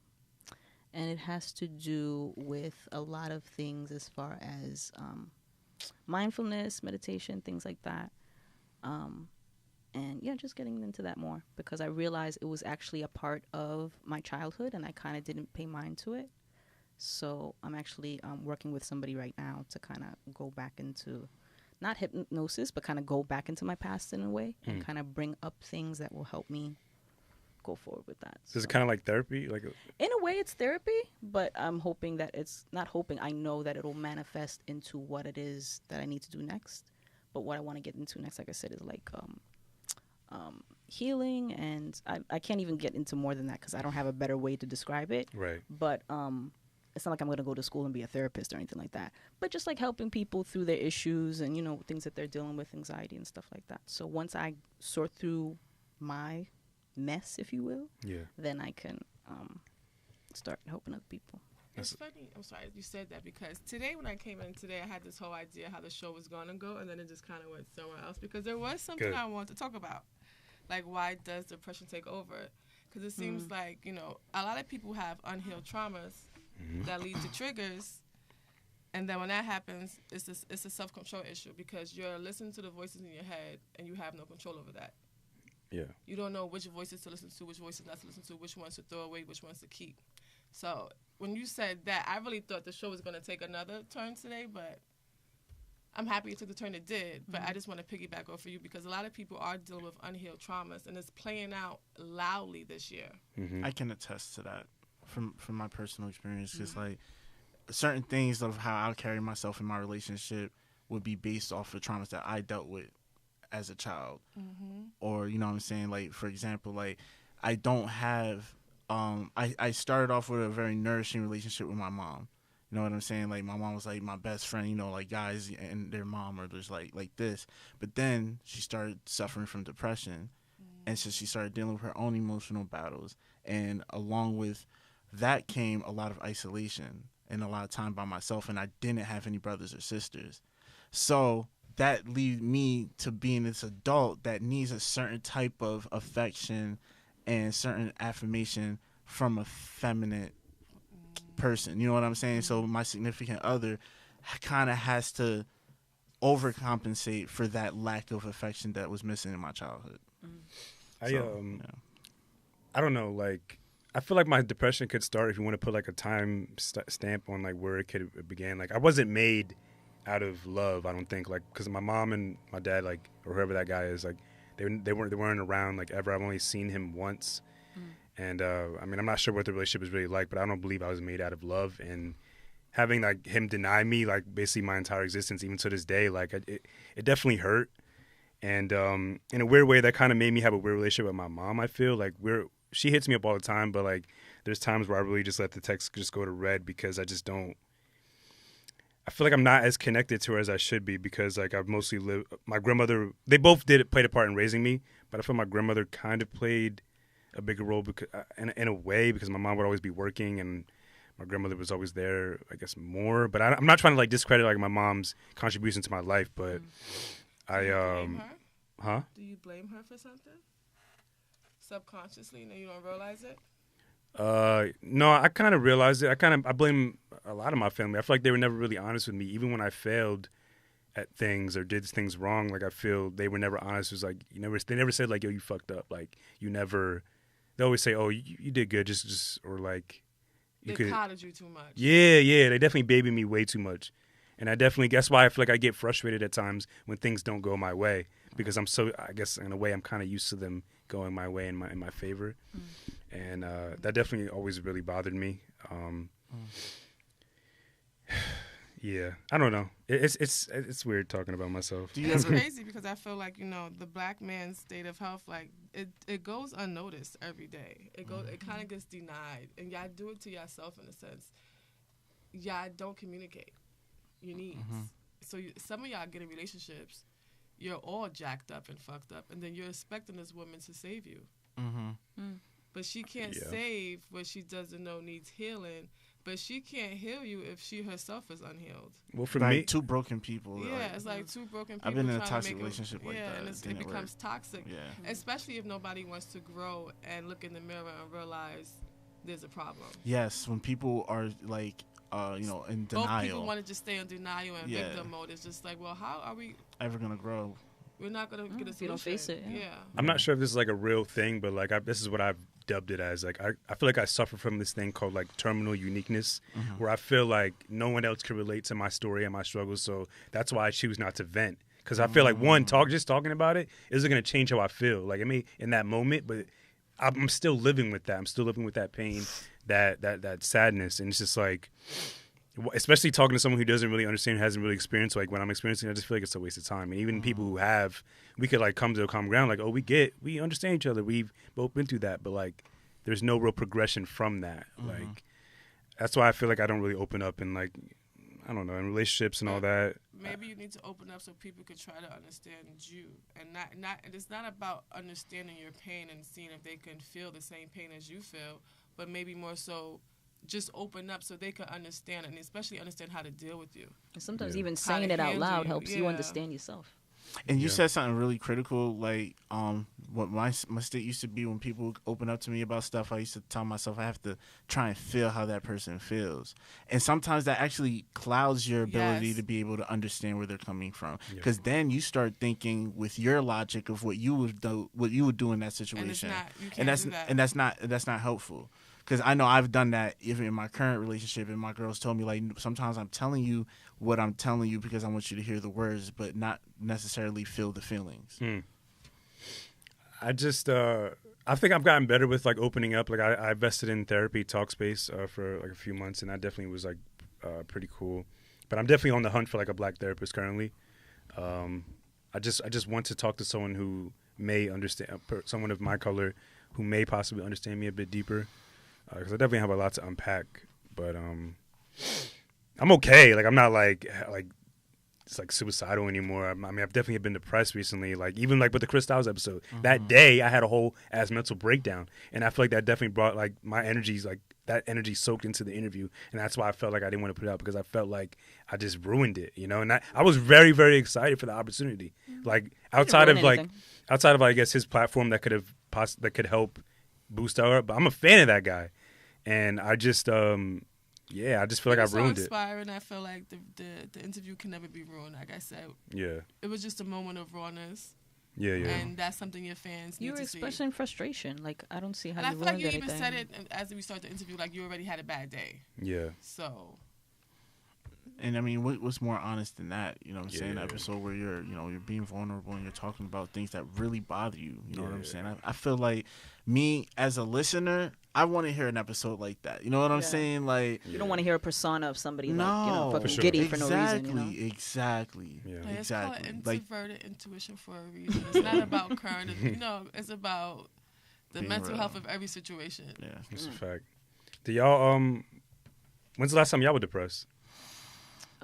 and it has to do with a lot of things as far as mindfulness, meditation, things like that. And yeah, just getting into that more because I realized it was actually a part of my childhood and I kind of didn't pay mind to it. So I'm actually working with somebody right now to kind of go back into, not hypnosis, but kind of go back into my past in a way and kind of bring up things that will help me go forward with that. So is it kind of like therapy? In a way, it's therapy, but I'm hoping that I know that it'll manifest into what it is that I need to do next. But what I want to get into next, like I said, is like healing, and I can't even get into more than that because I don't have a better way to describe it. Right. But it's not like I'm going to go to school and be a therapist or anything like that. But just like helping people through their issues and, things that they're dealing with, anxiety and stuff like that. So once I sort through my mess, if you will, then I can Start helping other people. It's funny. I'm sorry you said that because today when I came in today, I had this whole idea how the show was going to go, and then it just kind of went somewhere else because there was something I wanted to talk about. Like, why does depression take over? Because it seems like, you know, a lot of people have unhealed traumas that lead to triggers. And then when that happens, it's a self-control issue because you're listening to the voices in your head and you have no control over that. Yeah. You don't know which voices to listen to, which voices not to listen to, which ones to throw away, which ones to keep. So when you said that, I really thought the show was going to take another turn today, but I'm happy it took the turn it did. But I just want to piggyback off of you because a lot of people are dealing with unhealed traumas, and it's playing out loudly this year. I can attest to that from my personal experience. Because like certain things of how I carry myself in my relationship would be based off of traumas that I dealt with as a child, or you know what I'm saying. Like for example, like I don't have. I started off with a very nourishing relationship with my mom. You know what I'm saying? Like my mom was like my best friend. You know, like guys and their mom are just like this. But then she started suffering from depression, and so she started dealing with her own emotional battles. And along with that came a lot of isolation and a lot of time by myself. And I didn't have any brothers or sisters, so that led me to being this adult that needs a certain type of affection and certain affirmation from a feminine person. You know what I'm saying? So my significant other kind of has to overcompensate for that lack of affection that was missing in my childhood. I don't know. Like, I feel like my depression could start if you want to put like a time stamp on like where it began. Like, I wasn't made out of love. I don't think, like, because my mom and my dad, like, or whoever that guy is, like, they weren't around like ever. I've only seen him once. And I mean, I'm not sure what the relationship is really like, but I don't believe I was made out of love. And having like him deny me like basically my entire existence, even to this day, like it definitely hurt. And in a weird way, that kind of made me have a weird relationship with my mom. I feel like she hits me up all the time, but like there's times where I really just let the text just go to red because I just don't. I feel like I'm not as connected to her as I should be because like I've mostly lived. My grandmother, they both played a part in raising me, but I feel my grandmother kind of played a bigger role because, in a way, because my mom would always be working and my grandmother was always there, I guess, more. But I'm not trying to like discredit like my mom's contribution to my life, but Do you blame her? Huh? Do you blame her for something? Subconsciously, and you don't realize it? No, I kind of realized it. I blame a lot of my family. I feel like they were never really honest with me, even when I failed at things or did things wrong. Like I feel they were never honest. It was like they never said like, yo, you fucked up. Like you never. They always say, "Oh, you did good," just or like they coddled you too much. Yeah. They definitely baby me way too much, and I definitely guess why I feel like I get frustrated at times when things don't go my way because I'm so. I guess in a way I'm kind of used to them going my way in my favor, and that definitely always really bothered me. Yeah, I don't know. It's weird talking about myself. It's crazy because I feel like the black man's state of health, like it goes unnoticed every day. It kind of gets denied, and y'all do it to yourself in a sense. Y'all don't communicate your needs. So some of y'all get in relationships, you're all jacked up and fucked up, and then you're expecting this woman to save you. But she can't save what she doesn't know needs healing. But she can't heal you if she herself is unhealed. Well, for like me, two broken people. Yeah, it's like two broken people. I've been in a toxic relationship like that. Yeah, and it becomes toxic. Yeah. Especially if nobody wants to grow and look in the mirror and realize there's a problem. Yes, when people are like, in denial. Both people want to just stay in denial and victim mode. It's just like, well, how are we ever gonna grow? We're not gonna get a solution. You don't face it. Yeah. I'm not sure if this is like a real thing, but like this is what I've dubbed it as. Like I feel like I suffer from this thing called like terminal uniqueness, where I feel like no one else can relate to my story and my struggles. So that's why I choose not to vent, because I feel like just talking about it isn't gonna change how I feel. Like I mean, in that moment, but I'm still living with that. I'm still living with that pain, that sadness, and it's just like. Especially talking to someone who doesn't really understand, hasn't really experienced like what I'm experiencing, I just feel like it's a waste of time. And even people who have, we could like come to a common ground, like, oh, we understand each other, we've both been through that, but like, there's no real progression from that. Like, that's why I feel like I don't really open up in like, I don't know, in relationships and all that. Maybe you need to open up so people could try to understand you, and not. It's not about understanding your pain and seeing if they can feel the same pain as you feel, but maybe more so just open up so they can understand, and especially understand how to deal with you. And sometimes Yeah. even How to saying it out handle loud you, helps you yeah. understand yourself. And you Yeah. said something really critical, like what my mistake used to be when people open up to me about stuff. I used to tell myself I have to try and feel how that person feels, and sometimes that actually clouds your ability Yes. to be able to understand where they're coming from, Yeah. because then you start thinking with your logic of what you would do in that And it's situation, not, you can't and that's do that. and that's not helpful. Because I know I've done that even in my current relationship, and my girls told me, like, sometimes I'm telling you what I'm telling you because I want you to hear the words, but not necessarily feel the feelings. I just I think I've gotten better with like opening up. Like I invested in therapy Talkspace for like a few months, and that definitely was like pretty cool. But I'm definitely on the hunt for like a black therapist currently. I just want to talk to someone who may understand, someone of my color who may possibly understand me a bit deeper, because I definitely have a lot to unpack. But I'm okay. Like I'm not like it's like suicidal anymore. I mean, I've definitely been depressed recently. Like even like with the Chris Styles episode, that day I had a whole ass mental breakdown, and I feel like that definitely brought like my energies, like that energy soaked into the interview, and that's why I felt like I didn't want to put it out, because I felt like I just ruined it, you know. And I was very very excited for the opportunity, like outside of ruin anything. I guess his platform that could help boost her up. But I'm a fan of that guy, and I just yeah, I just feel like I ruined so it. inspiring. I feel like the interview can never be ruined. Like I said, Yeah, it was just a moment of rawness, yeah. and that's something your fans need You were to see. expressing frustration. Like, I don't see how And I you feel like ruined you anything. even said it as we started the interview, like you already had a bad day. Yeah. So And I mean, what's more honest than that? You know what I'm saying? Yeah. An episode where you're being vulnerable and you're talking about things that really bother you. You know what I'm Yeah. saying? I feel like me as a listener, I want to hear an episode like that. You know what I'm Yeah. saying? Like, You don't want to hear a persona of somebody no, like, fucking For sure. giddy for no reason, you know? Exactly. Yeah. like, it's Exactly. called Like, introverted intuition for a reason. It's not about current. It's about the Being mental real. health of every situation. yeah. That's a fact. Do y'all when's the last time y'all were depressed?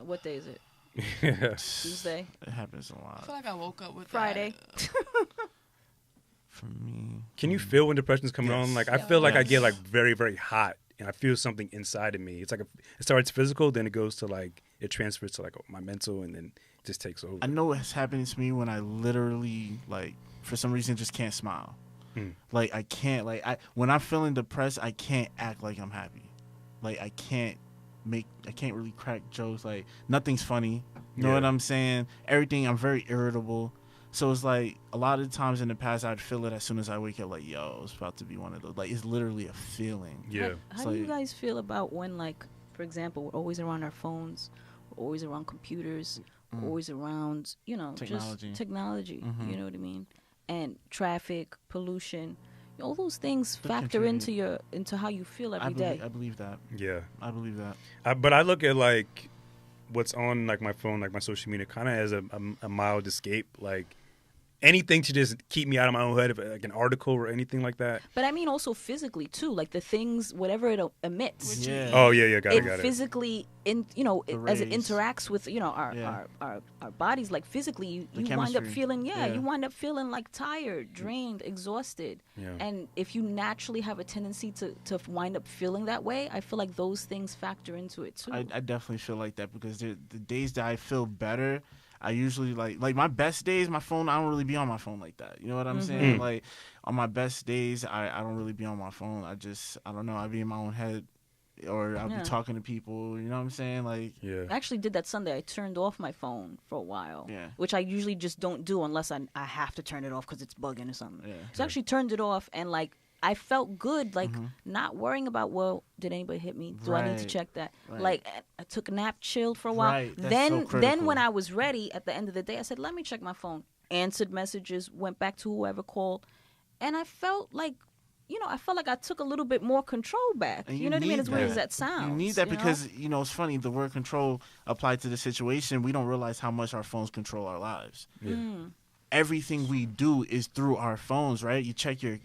What day is it? Tuesday? It happens a I lot feel like I woke up with Friday. for me. Can you feel when depression's coming Yes. on? Like I feel like I Yes. get like very very hot, and I feel something inside of me. It's like it starts physical, then it goes to like it transfers to like my mental, and then it just takes over. I know it's happening to me when I literally, like, for some reason just can't smile. Like I can't, like, when I'm feeling depressed, I can't act like I'm happy. Like I can't really crack jokes. Like nothing's funny. You know Yeah. what I'm saying? Everything, I'm very irritable. So it's like a lot of times in the past, I'd feel it as soon as I wake up. Like, yo, it's about to be one of those. Like, it's literally a feeling. Yeah. How So do you you- guys feel about when, like, for example, we're always around our phones, we're always around computers, we're always around, Technology. just technology. Mhm. You know what I mean? And traffic, pollution, all those things They factor contribute. into how you feel every day. I believe that. Yeah. I believe that. But I look at like what's on like my phone, like my social media, kind of as a mild escape. Like anything to just keep me out of my own head, like an article or anything like that. But I mean also physically too, like the things, whatever it emits. Which Yeah. Oh yeah, got It it. physically, as it rays. interacts with Yeah. our bodies, like physically, The you wind up chemistry. feeling Yeah. you wind up feeling like tired, drained, exhausted. Yeah. And if you naturally have a tendency to wind up feeling that way, I feel like those things factor into it too. I definitely feel like that because the days that I feel better, I usually like my best days, my phone, I don't really be on my phone like that. You know what I'm saying? Like on my best days, I don't really be on my phone. I don't know, I be in my own head or I'll Yeah. be talking to people, you know what I'm saying? Like, Yeah. I actually did that Sunday. I turned off my phone for a while, Yeah. which I usually just don't do unless I have to turn it off because it's bugging or something. Yeah. So I actually turned it off, and like I felt good, like Mm-hmm. not worrying about, well, did anybody hit me? Do I need to Right. check that? Right. Like I took a nap, chilled for a while. Right. That's Then so then critical. when I was ready at the end of the day, I said, let me check my phone. Answered messages, went back to whoever called, and I felt like. I felt like I took a little bit more control back. And You know what I mean? need As weird as that. that sounds. You need that know? because, it's funny, the word control applied to the situation, we don't realize how much our phones control our lives. Yeah. everything we do is through our phones, right? You check your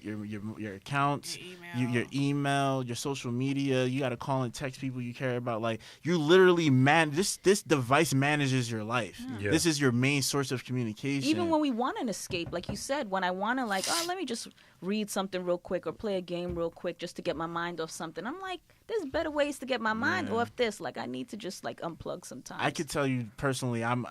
accounts, your email, your social media. You got to call and text people you care about. Like, you literally this device manages your life. Yeah. This is your main source of communication. Even when we want an escape, like you said, when I want to, like, let me just read something real quick or play a game real quick just to get my mind off something. I'm like, there's better ways to get my mind off this. Like, I need to just, like, unplug sometimes. I could tell you personally, I'm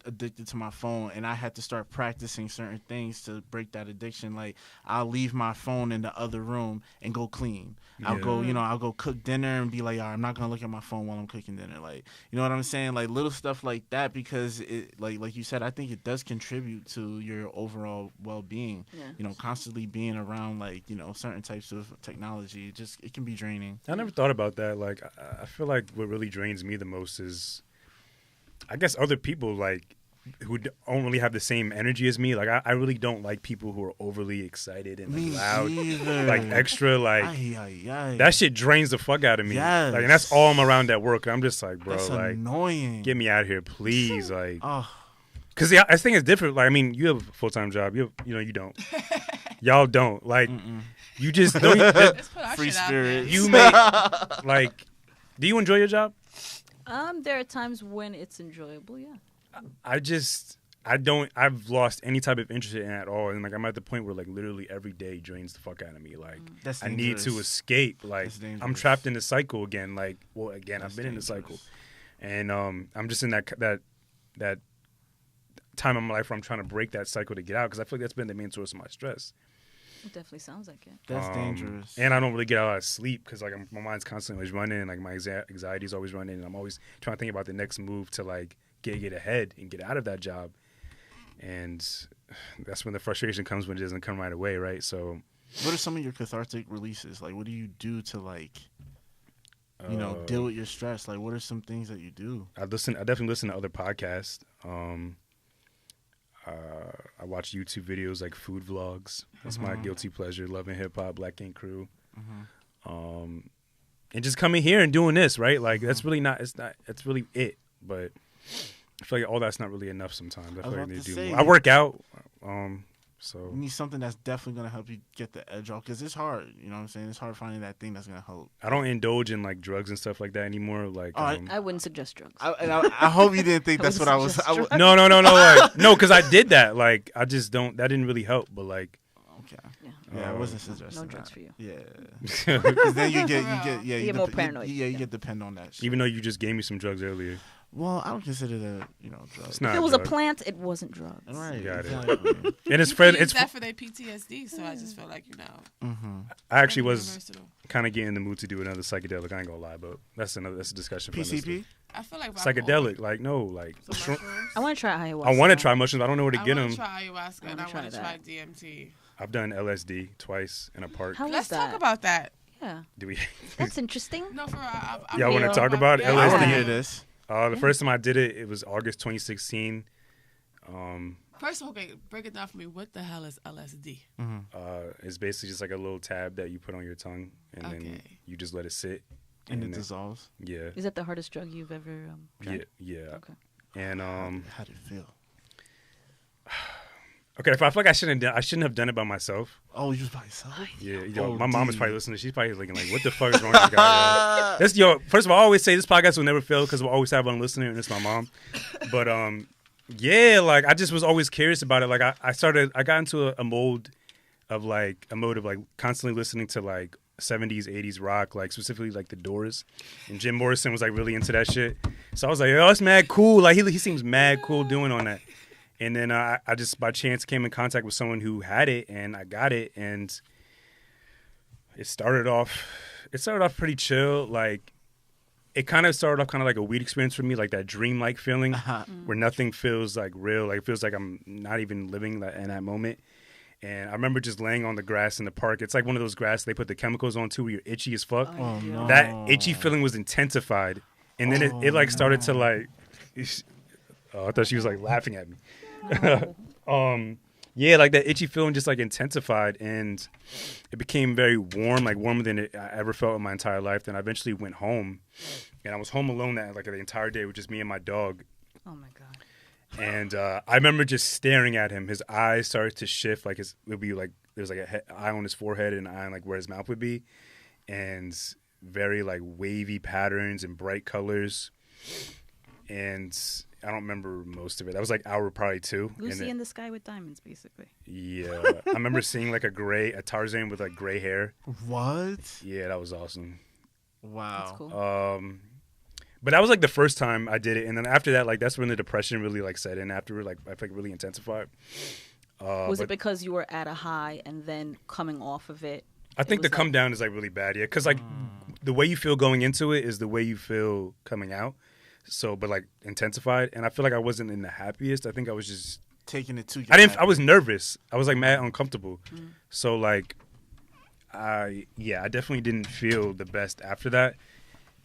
addicted to my phone, and I had to start practicing certain things to break that addiction. Like, I'll leave my phone in the other room and go clean. I'll go cook dinner and be like, all right, I'm not gonna look at my phone while I'm cooking dinner. Like, you know what I'm saying? Like, little stuff like that, because it, like you said, I think it does contribute to your overall well-being. Yeah. You know, constantly being around, like, you know, certain types of technology, it can be draining. I never thought about that. Like, I feel like what really drains me the most is, I guess, other people, like, who don't really have the same energy as me. Like, I really don't like people who are overly excited and, like, loud, like, extra, like, that shit drains the fuck out of me. Yes. Like, and that's all I'm around at work. I'm just like, bro, that's like, annoying. Get me out of here, please. Like, because I think it's different. Like, I mean, you have a full-time job. You don't. Y'all don't. Like, you just don't. Free spirit. You make, like, do you enjoy your job? There are times when it's enjoyable, yeah. I've lost any type of interest in it at all. And, like, I'm at the point where, like, literally every day drains the fuck out of me. Like, I need to escape. Like, I'm trapped in the cycle again. Like, I've been in the cycle. And I'm just in that time of my life where I'm trying to break that cycle to get out, because I feel like that's been the main source of my stress. It definitely sounds like it. That's dangerous. And I don't really get a lot of sleep because, like, my mind's constantly always running. Like, my anxiety is always running. And I'm always trying to think about the next move to, like, get ahead and get out of that job. And that's when the frustration comes, when it doesn't come right away, right? So, what are some of your cathartic releases? Like, what do you do to, like, you know, deal with your stress? Like, what are some things that you do? I definitely listen to other podcasts. I watch YouTube videos, like food vlogs. That's my guilty pleasure. Loving Hip Hop, Black Ink Crew. And just coming here and doing this, right? Like, that's really it's really it. But I feel like all that's not really enough sometimes. I feel like I need to do more. I work out. So you need something that's definitely going to help you get the edge off, because it's hard. You know what I'm saying? It's hard finding that thing that's going to help. I don't indulge in, like, drugs and stuff like that anymore. Like, I wouldn't suggest drugs. I hope you didn't think that's what I was. No. Like, no, because I did that. Like, I just don't. That didn't really help. But, like, okay. Yeah, I wasn't suggesting no drugs that. for you. Yeah, because then you get more paranoid. You get depend on that shit. Even though you just gave me some drugs earlier. Well, I don't consider that, drugs. If it was a plant, it wasn't drugs. Right. Got exactly. It. And it's friend. It's that for their PTSD. So I just feel like I actually was kind of getting in the mood to do another psychedelic. I ain't gonna lie, but that's a discussion. PCP. I feel like psychedelic. Like, no, like. I want to try ayahuasca. I want to try mushrooms. I don't know where to get them. I want to try ayahuasca and I want to try DMT. I've done LSD twice in a park. Let's talk about that. Yeah. Do we? That's interesting. No, for y'all want to talk about LSD? I want to hear this. The first time I did it, it was August 2016. First of all, okay, break it down for me. What the hell is LSD? It's basically just like a little tab that you put on your tongue, and then you just let it sit. And it dissolves? Yeah. Is that the hardest drug you've ever tried? Yeah. Okay. And how did it feel? Okay, I feel like I shouldn't have done it by myself. Oh, you was by yourself? Yeah, my mom is probably listening. She's probably looking like, "What the fuck is wrong with this guy?" First of all, I always say this podcast will never fail because we'll always have one listener, and it's my mom. But like, I just was always curious about it. Like, I got into a mode of like constantly listening to like 70s, 80s rock, like specifically like The Doors, and Jim Morrison was like really into that shit. So I was like, "Oh, it's mad cool." Like, he seems mad cool doing on that. And then I just by chance came in contact with someone who had it, and I got it, and it started off pretty chill. Like, it kind of started off kind of like a weed experience for me, like that dreamlike feeling where nothing feels like real. Like, it feels like I'm not even living in that moment. And I remember just laying on the grass in the park. It's like one of those grass they put the chemicals on too, where you're itchy as fuck. Oh, no. That itchy feeling was intensified, and then it like started to like. I thought she was like laughing at me. Yeah, like that itchy feeling just like intensified, and it became very warm, like warmer than I ever felt in my entire life. Then I eventually went home, and I was home alone the entire day with just me and my dog. Oh my god! And I remember just staring at him. His eyes started to shift, like it would be like there's like eye on his forehead and an eye on like where his mouth would be, and very like wavy patterns and bright colors. And I don't remember most of it. That was like hour probably 2. Lucy in the Sky with Diamonds, basically. Yeah, I remember seeing like a Tarzan with like gray hair. What? Yeah, that was awesome. Wow. That's cool. But that was like the first time I did it, and then after that, like that's when the depression really like set in. After like I think really intensified. Was it because you were at a high and then coming off of it? I think the come down is like really bad, yeah, because like the way you feel going into it is the way you feel coming out. So, but like intensified, and I feel like I wasn't in the happiest. I think I was just taking it too. I was nervous. I was like mad uncomfortable. So like, I definitely didn't feel the best after that.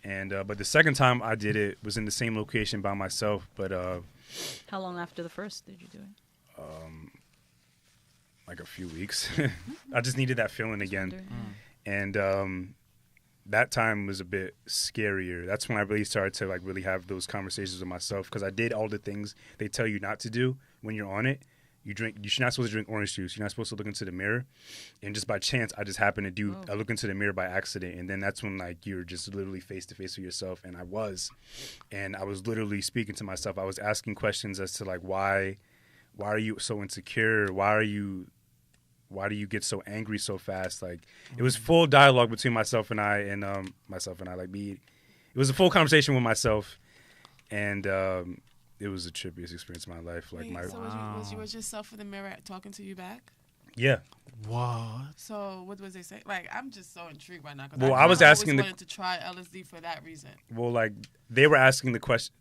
And but the second time I did it was in the same location by myself. But how long after the first did you do it? Like a few weeks. I just needed that feeling again. And that time was a bit scarier. That's when I really started to like really have those conversations with myself, because I did all the things they tell you not to do when you're on it. You're not supposed to drink orange juice. You're not supposed to look into the mirror. And just by chance, I just happened to do. I look into the mirror by accident, and then that's when like you're just literally face to face with yourself. And I was literally speaking to myself. I was asking questions as to like why are you so insecure? Why do you get so angry so fast? Like it was full dialogue between myself and I, like me. It was a full conversation with myself, and it was the trippiest experience of my life. Like was yourself in the mirror talking to you back? Yeah. What? So what was they say? Like I'm just so intrigued right now. Well, I was asking wanted to try LSD for that reason. Well, like they were asking the question.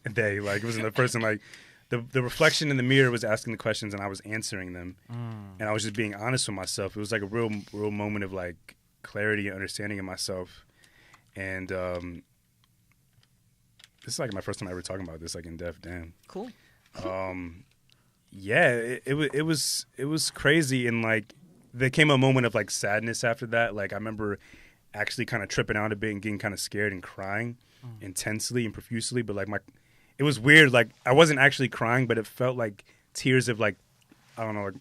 They like it wasn't the person like. The reflection in the mirror was asking the questions, and I was answering them, and I was just being honest with myself. It was like a real moment of like clarity and understanding of myself, and this is like my first time ever talking about this like in depth. Damn. Cool. Yeah, it was crazy, and like there came a moment of like sadness after that. Like I remember actually kind of tripping out a bit and getting kind of scared and crying intensely and profusely, but like it was weird. Like I wasn't actually crying, but it felt like tears of like, I don't know. Like,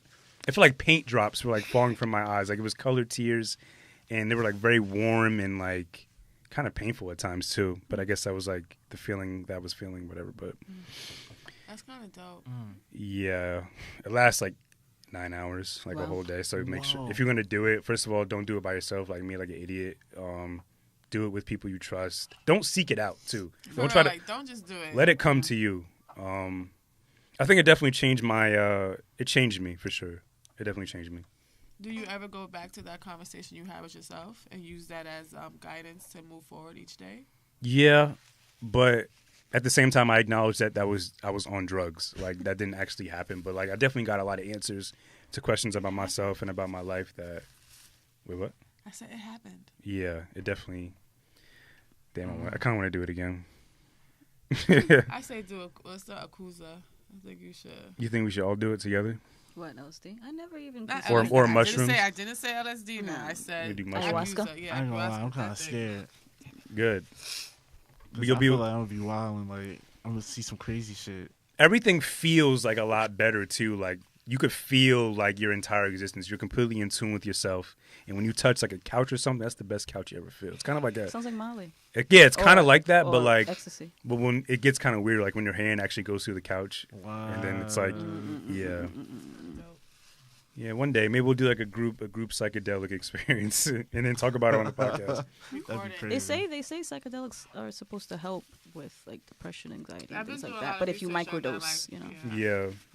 it felt like paint drops were like falling from my eyes. Like it was colored tears, and they were like very warm and like kind of painful at times too. But I guess that was like the feeling that I was feeling, whatever. But that's kind of dope. Yeah, it lasts like 9 hours, like a whole day. So make sure if you're gonna do it, first of all, don't do it by yourself, like me, like an idiot. Do it with people you trust. Don't seek it out too. Don't just do it. Let it come to you. I think it definitely changed it changed me for sure. It definitely changed me. Do you ever go back to that conversation you had with yourself and use that as guidance to move forward each day? Yeah, but at the same time, I acknowledge that I was on drugs. Like that didn't actually happen, but like I definitely got a lot of answers to questions about myself and about my life. Wait, what? I said it happened. Yeah, it definitely. Damn, I kind of want to do it again. I say do it. Let's start a Akuza. I think you should. You think we should all do it together? What, LSD? I never even. Or mushrooms. I didn't say LSD. No, I said ayahuasca. Yeah, I ain't gonna lie, I'm kind of scared. Good. I feel like I'm gonna be wild and like I'm gonna see some crazy shit. Everything feels like a lot better too. Like you could feel like your entire existence. You're completely in tune with yourself. And when you touch like a couch or something, that's the best couch you ever feel. It's kind of like that. Sounds like Molly. Yeah, it's kind of like that, but like ecstasy. But when it gets kind of weird, like when your hand actually goes through the couch, and then it's like, yeah. Yeah, one day maybe we'll do like a group psychedelic experience and then talk about it on the podcast. That'd be crazy. They say psychedelics are supposed to help with like depression, anxiety, and things like that. that. But if you microdose,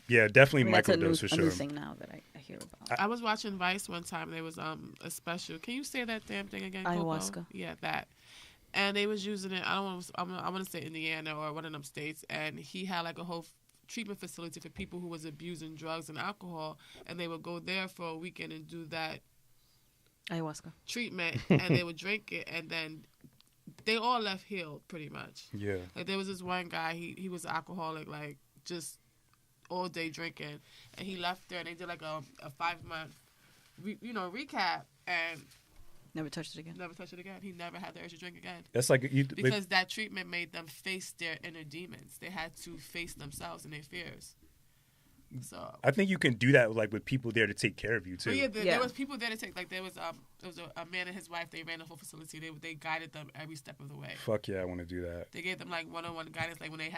Yeah, definitely microdose for sure. That's a new thing now that I hear about. I was watching Vice one time. There was a special. Can you say that damn thing again? Ayahuasca. Coco? Yeah, that. And they was using it. I want to say Indiana or one of them states. And he had like a whole treatment facility for people who was abusing drugs and alcohol, and they would go there for a weekend and do that ayahuasca treatment, and they would drink it, and then they all left healed pretty much. Yeah. Like there was this one guy, he was an alcoholic, like just all day drinking, and he left there, and they did like a 5-month, recap, and Never touched it again. Never touched it again. He never had the urge to drink again. That's like because that treatment made them face their inner demons. They had to face themselves and their fears. So I think you can do that like with people there to take care of you too. But there was people there to take. Like there was a man and his wife. They ran the whole facility. They guided them every step of the way. Fuck yeah, I want to do that. They gave them like one-on-one guidance. Like when they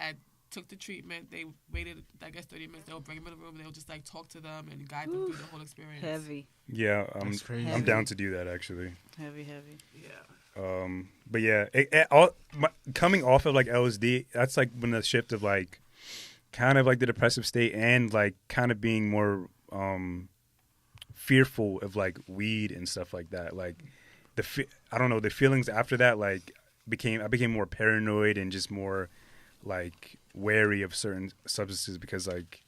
took the treatment, they waited, I guess, 30 minutes. They'll bring them in the room and they'll just like talk to them and guide them through the whole experience. Heavy. Yeah, I'm down to do that actually. Heavy. Yeah. But yeah, coming off of like LSD, that's like when the shift of like kind of like the depressive state and like kind of being more fearful of like weed and stuff like that. Like I don't know, the feelings after that like I became more paranoid and just more like wary of certain substances because like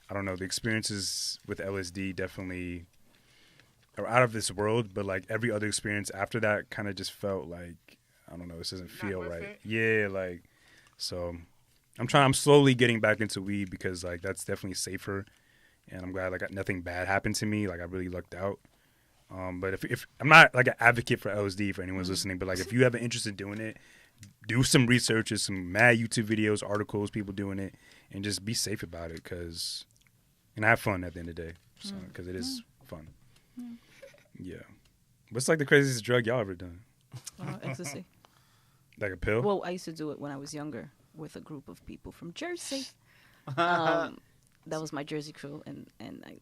I don't know, the experiences with LSD definitely are out of this world, but like every other experience after that kind of just felt like I don't know, this doesn't feel right. Yeah, like so I'm slowly getting back into weed because like that's definitely safer, and I'm glad like nothing bad happened to me. Like I really lucked out. But if I'm not like an advocate for LSD for anyone's listening, but like if you have an interest in doing it, do some research, there's some mad YouTube videos, articles, people doing it, and just be safe about it and have fun at the end of the day, because it is fun. Yeah. What's like the craziest drug y'all ever done? Ecstasy. Like a pill? Well, I used to do it when I was younger with a group of people from Jersey. That was my Jersey crew, and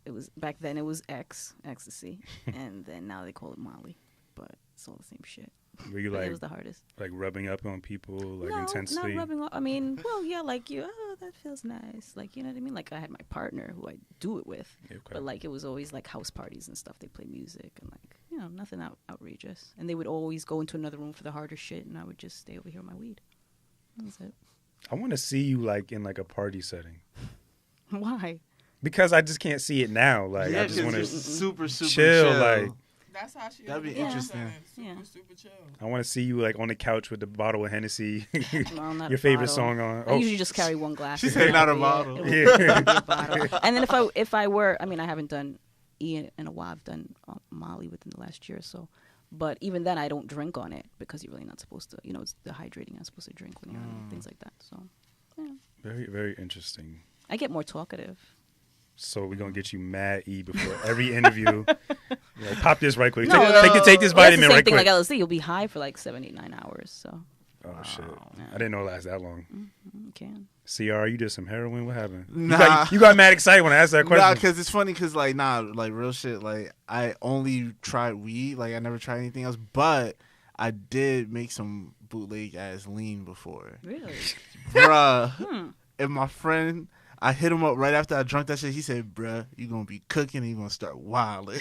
it was back then it was ecstasy, and then now they call it Molly, but it's all the same shit. Were you like it was the hardest? Like rubbing up on people like no, intensely? Not rubbing up. I mean, well, yeah, like that feels nice. Like, you know what I mean? Like I had my partner who I do it with, but like it was always like house parties and stuff. They play music and like nothing outrageous. And they would always go into another room for the harder shit, and I would just stay over here with my weed. That was it. I want to see you like in like a party setting. Why? Because I just can't see it now. Like I just want to super chill. Like that's how she. That'd be interesting. Super chill. I want to see you like on the couch with the bottle of Hennessy, well, your favorite song on. I usually just carry one glass. She said not a bottle. And then if I were, I mean, I haven't done E in a while. I've done Molly within the last year or so. But even then, I don't drink on it because you're really not supposed to. It's dehydrating. You're not supposed to drink when you're on things like that. So, yeah. Very, very interesting. I get more talkative. So we're going to get you mad E before every interview. Like, pop this right quick. No, take this vitamin right quick. Like LSD, you'll be high for like 7, 8, 9 hours. So. Oh, shit. Yeah. I didn't know it lasted that long. Mm-hmm, you can. CR, you did some heroin? What happened? Nah. You got mad excited when I asked that question. Nah, because it's funny because, like, real shit. Like, I only tried weed. Like, I never tried anything else. But I did make some bootleg-ass lean before. Really? Bruh. And my friend... I hit him up right after I drunk that shit. He said, bruh, you going to be cooking and you going to start wilding.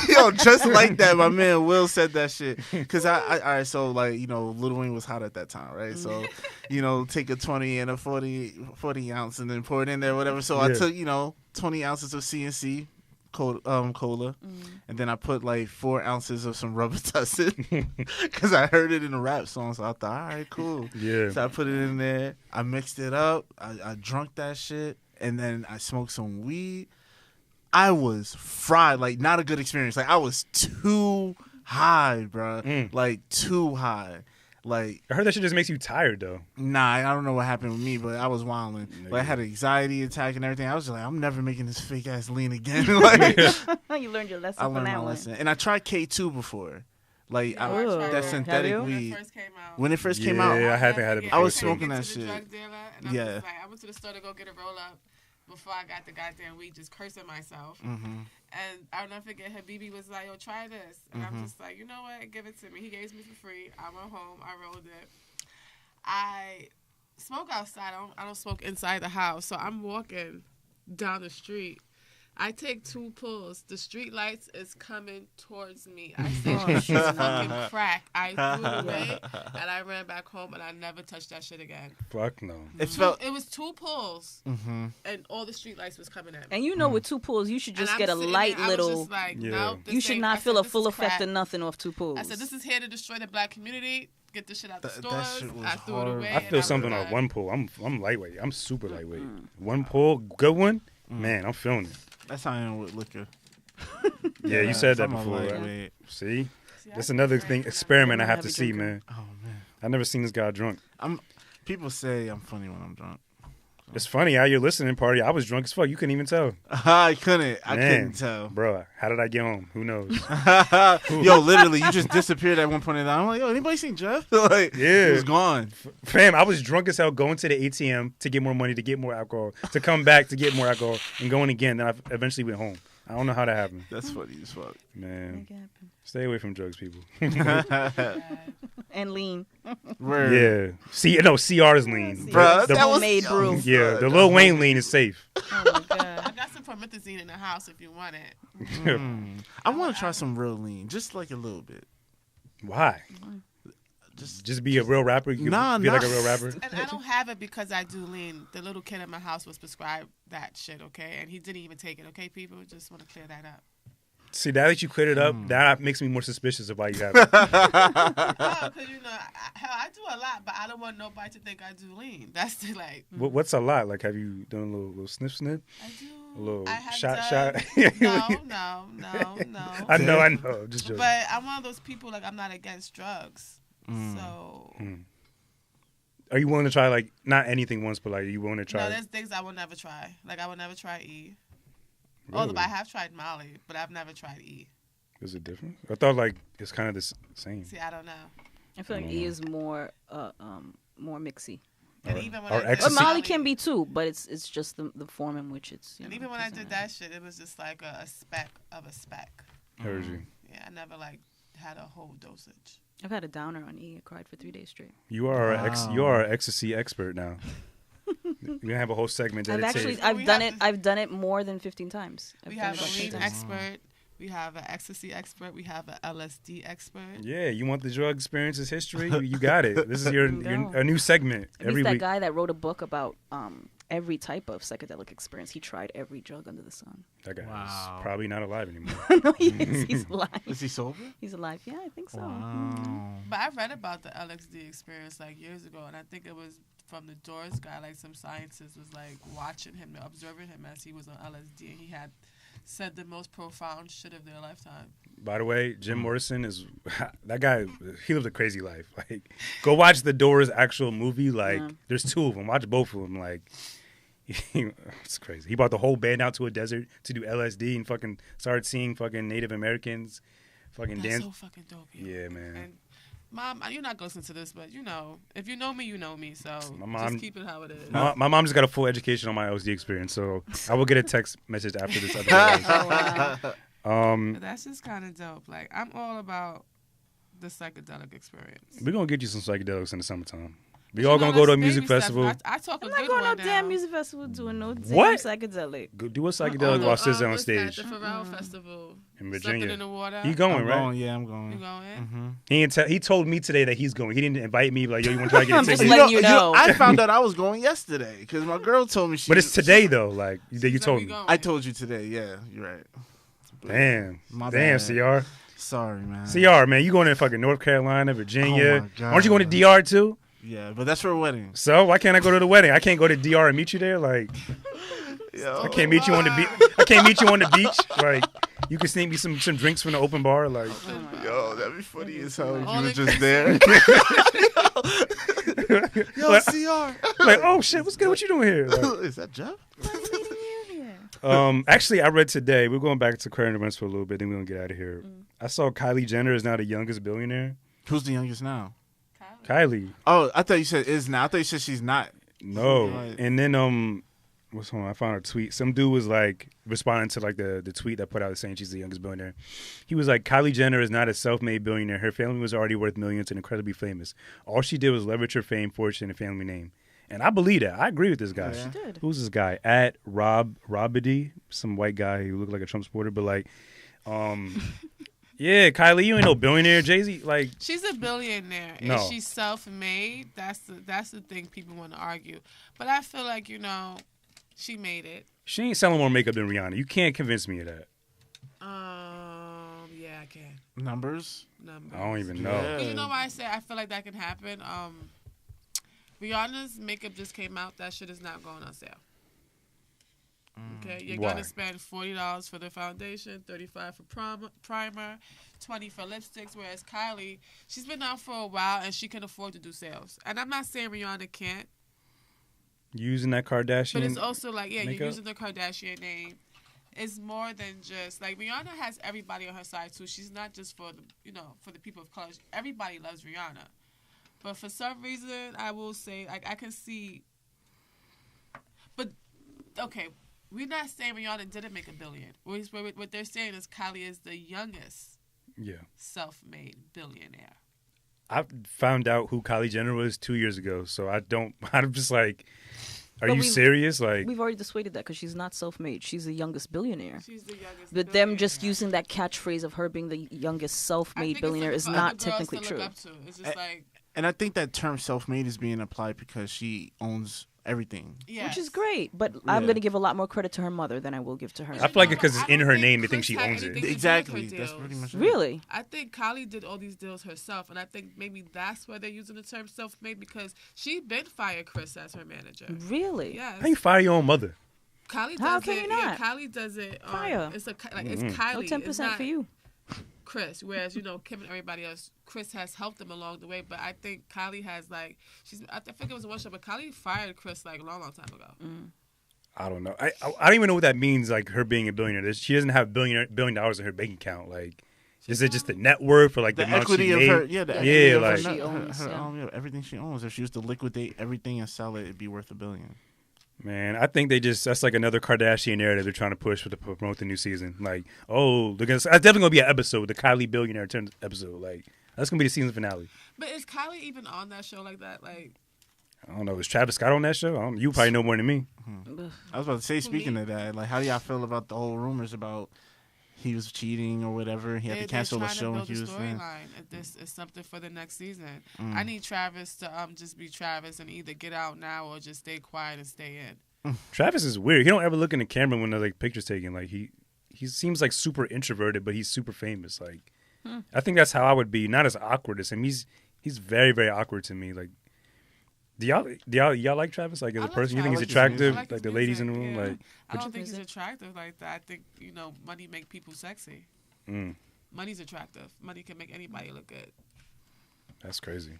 Yo, just like that, my man Will said that shit. Because all right, so, like, Lil Wayne was hot at that time, right? So, take a 20 and a 40 ounce and then pour it in there, whatever. So I took, 20 ounces of CNC cola, and then I put like 4 ounces of some Robitussin because I heard it in a rap song, so I thought, all right, cool. Yeah. So I put it in there. I mixed it up. I drunk that shit, and then I smoked some weed. I was fried, like not a good experience. Like I was too high, bro. Like too high. Like I heard that shit just makes you tired though. Nah, I don't know what happened with me, but I was wilding. Like I had an anxiety attack and everything. I was just like, I'm never making this fake ass lean again. Like you learned your lesson. I learned my lesson, and I tried K2 before. Like that synthetic weed. When it first came out, yeah, I haven't had it before. I was smoking that shit. Yeah, I went to the store to go get a roll up before I got the goddamn weed, just cursing myself. And I'll never forget, Habibi was like, yo, try this. And I'm just like, you know what? Give it to me. He gave it to me for free. I went home. I rolled it. I smoke outside. I don't smoke inside the house. So I'm walking down the street. I take 2 pulls. The street lights is coming towards me. I said, this is fucking crack. I threw it away, and I ran back home, and I never touched that shit again. Fuck no. It was 2 pulls, and all the street lights was coming at me. And with 2 pulls, you should just get a light little. Like, no, you should not feel a full effect of nothing off 2 pulls. I said, this is here to destroy the black community. Get this shit out the stores. I threw it away. I feel something on 1 pull. I'm lightweight. I'm super lightweight. 1 pull, good one. Man, I'm feeling it. That's how I am with liquor. Yeah, you said that before. Right? See? That's another thing experiment I have to heavy see, drinker. man. Oh man, I never seen this guy drunk. people say I'm funny when I'm drunk. It's funny how you're listening party. I was drunk as fuck. You couldn't even tell. I couldn't Man, tell. Bro, how did I get home? Who knows? Yo, literally, you just disappeared at one point in time. I'm like, yo, anybody seen Jeff? Like, Yeah. he was gone. Fam, I was drunk as hell going to the ATM to get more money, to get more alcohol, to come back to get more alcohol, and going again. Then I eventually went home. I don't know how that happened. That's funny as fuck. Man, Make it happen. stay away from drugs, people. And lean. Word. Yeah. CR is lean. Bruh, The- that was homemade brew. Yeah, the Lil Wayne lean is safe. Oh my god. I got some promethazine in the house if you want it. I want to try some real lean, just like a little bit. Why? Just Just be a real rapper? You Nah, feel like nah. a real rapper? And I don't have it because I do lean. The little kid in my house was prescribed that shit, okay? And he didn't even take it, okay, people? Just want to clear that up. See, now that you cleared it up, that makes me more suspicious of why you have it. No, because, you know, I do a lot, but I don't want nobody to think I do lean. That's the, like, What's a lot? Like, have you done a little sniff? I do. A little I have shot? No. I know. I'm just joking. But I'm one of those people, like, I'm not against drugs. So, Are you willing to try, like, not anything once, but, like, are you willing to try? no, there's things I will never try. Like, I will never try E. Really? Although I have tried Molly, but I've never tried E. Is it different? I thought, like, it's kind of the same. See, I don't know. I feel like E is more mixy. And even when or I did ecstasy. But Molly can be too, but it's just the form in which it's. And even when I did that shit, it was just like a speck of a speck. Heard you. Yeah, I never like had a whole dosage. I've had a downer on E. I cried for 3 days straight. You are an ecstasy expert now. We're gonna have a whole segment dedicated. I've done it more than 15 times. We have a lean expert. We have an ecstasy expert. We have an LSD expert. Yeah, you want the drug experiences history? You got it. This is a new segment every He's that week. guy that wrote a book about every type of psychedelic experience. He tried every drug under the sun. That guy Wow. is probably not alive anymore. No, he is. He's alive. Is he sober? He's alive. Yeah, I think so. Wow. But I read about the LSD experience like years ago, and I think it was from the Doors guy. Like some scientist was like watching him, observing him as he was on LSD, and he had said the most profound shit of their lifetime. By the way, Jim Morrison is that guy. He lived a crazy life. Like, go watch the Doors actual movie. Like, there's 2 of them. Watch both of them. Like, it's crazy. He brought the whole band out to a desert to do LSD and fucking started seeing fucking Native Americans, fucking That's dance. so fucking dope. Yeah, man. And Mom, you're not gonna listen to this, but you know, if you know me, you know me. So My mom- just keep it how it is. My mom just got a full education on my LSD experience, so I will get a text message after this episode. Oh, wow. But that's just kind of dope. Like, I'm all about the psychedelic experience. We're gonna get you some psychedelics in the summertime. We all gonna go to a music festival. I talk a I'm good not going one no now. damn music festival doing no damn What? psychedelic. Go do a psychedelic while SZA on what's that? stage The Pharrell Festival in Something Virginia. in the water. He going, I'm right? going. Yeah, I'm You going. going? He told me today that he's going. He didn't invite me. Like, yo, you want to try to get a I'm just ticket? letting you know. I found out I was going yesterday because my girl told me she. But it's today though. Like you So told we me. going. I told you today. Yeah, you're right. Damn. My Damn, bad. CR. Sorry, man. CR, man, you going to fucking North Carolina, Virginia? Oh, my God. Aren't you going to DR too? Yeah, but that's for a wedding. So why can't I go to the wedding? I can't go to DR and meet you there. Like, Yo. I can't meet you on the beach. I can't meet you on the beach. Like, you can sneak me some drinks from the open bar. Like, Yo, that'd be funny as hell if All you were the- just there. Yo, Like- CR. like, oh shit, what's good? What you doing here? Like, Is that Jeff? actually, I read today. We're going back to current events for a little bit, then we're gonna get out of here. I saw Kylie Jenner is now the youngest billionaire. Who's the youngest now? Kylie, Oh, I thought you said is now. I thought you said she's not. no. Right. And then what's on? I found a tweet. Some dude was like responding to like the tweet that put out saying she's the youngest billionaire. He was like, Kylie Jenner is not a self-made billionaire. Her family was already worth millions and incredibly famous. All she did was leverage her fame, fortune, and family name. And I believe that. I agree with this guy. Yeah. She did. Who's this guy? At Robity, some white guy who looked like a Trump supporter, but like, yeah, Kylie, you ain't no billionaire. Jay-Z, like, She's a billionaire. No. Is she self-made? That's the thing people want to argue. But I feel like, you know, she made it. she ain't selling more makeup than Rihanna. You can't convince me of that. Yeah, I can. Numbers. Numbers. I don't even know. Yeah. 'Cause you know why I say I feel like that can happen? Rihanna's makeup just came out. That shit is not going on sale. Okay, you're Why? gonna spend $40 for the foundation, $35 for primer, $20 for lipsticks. Whereas Kylie, she's been out for a while and she can afford to do sales. And I'm not saying Rihanna can't, Using that Kardashian. but it's also like, yeah, makeup? you're using the Kardashian name. It's more than just like Rihanna has everybody on her side too. She's not just for the for the people of color. Everybody loves Rihanna, but for some reason, I will say like I can see. But okay, we're not saying Rihanna didn't make $1 billion. What they're saying is Kylie is the youngest self-made billionaire. I found out who Kylie Jenner was 2 years ago, so I'm just like, are you serious? Like, we've already dissuaded that because she's not self-made. She's the youngest billionaire. She's the youngest. But them just using that catchphrase of her being the youngest self-made billionaire is not technically true. It's just like, and I think that term self-made is being applied because she owns everything. yes. Which is great, but I'm going to give a lot more credit to her mother than I will give to her. I feel like because it's in her name, they think she Chris had owns it. anything to do with Exactly. her That's deals. pretty much it. Really? I think Kylie did all these deals herself, and I think maybe that's why they're using the term self-made because she been fired Chris as her manager. Really? Yes. How you fire your own mother? Kylie does How can it. you Yeah, not? Kylie does it. Fire. It's Kylie. No 10% It's not for you. Chris. Whereas Kim and everybody else, Chris has helped them along the way. But I think Kylie has I think it was one show, but Kylie fired Chris like a long time ago. I don't know. I don't even know what that means. Like her being a billionaire, she doesn't have $1 billion in her bank account. Like, is it just the net worth or like the amount equity she of made? her, the equity of like- her, She owns, everything she owns. If she was to liquidate everything and sell it, it'd be worth $1 billion. Man, I think that's like another Kardashian narrative they're trying to push to promote the new season. Like, oh, that's definitely gonna be an episode, the Kylie billionaire episode. Like, that's gonna be the season finale. But is Kylie even on that show like that? Like, I don't know. Is Travis Scott on that show? You probably know more than me. I was about to say, speaking of that, like, how do y'all feel about the whole rumors about he was cheating or whatever? He had to cancel the show when he was there. If this is something for the next season, I need Travis to just be Travis and either get out now or just stay quiet and stay in. Travis is weird. He don't ever look in the camera when there's like pictures taken. Like he seems like super introverted, but he's super famous. Like I think that's how I would be. Not as awkward as him. He's very, very awkward to me. Like, do y'all like Travis? Like as a person, you think he's attractive? Like the ladies in the room, like. I don't think he's attractive like that. I think money make people sexy. Money's attractive. Money can make anybody look good. That's crazy.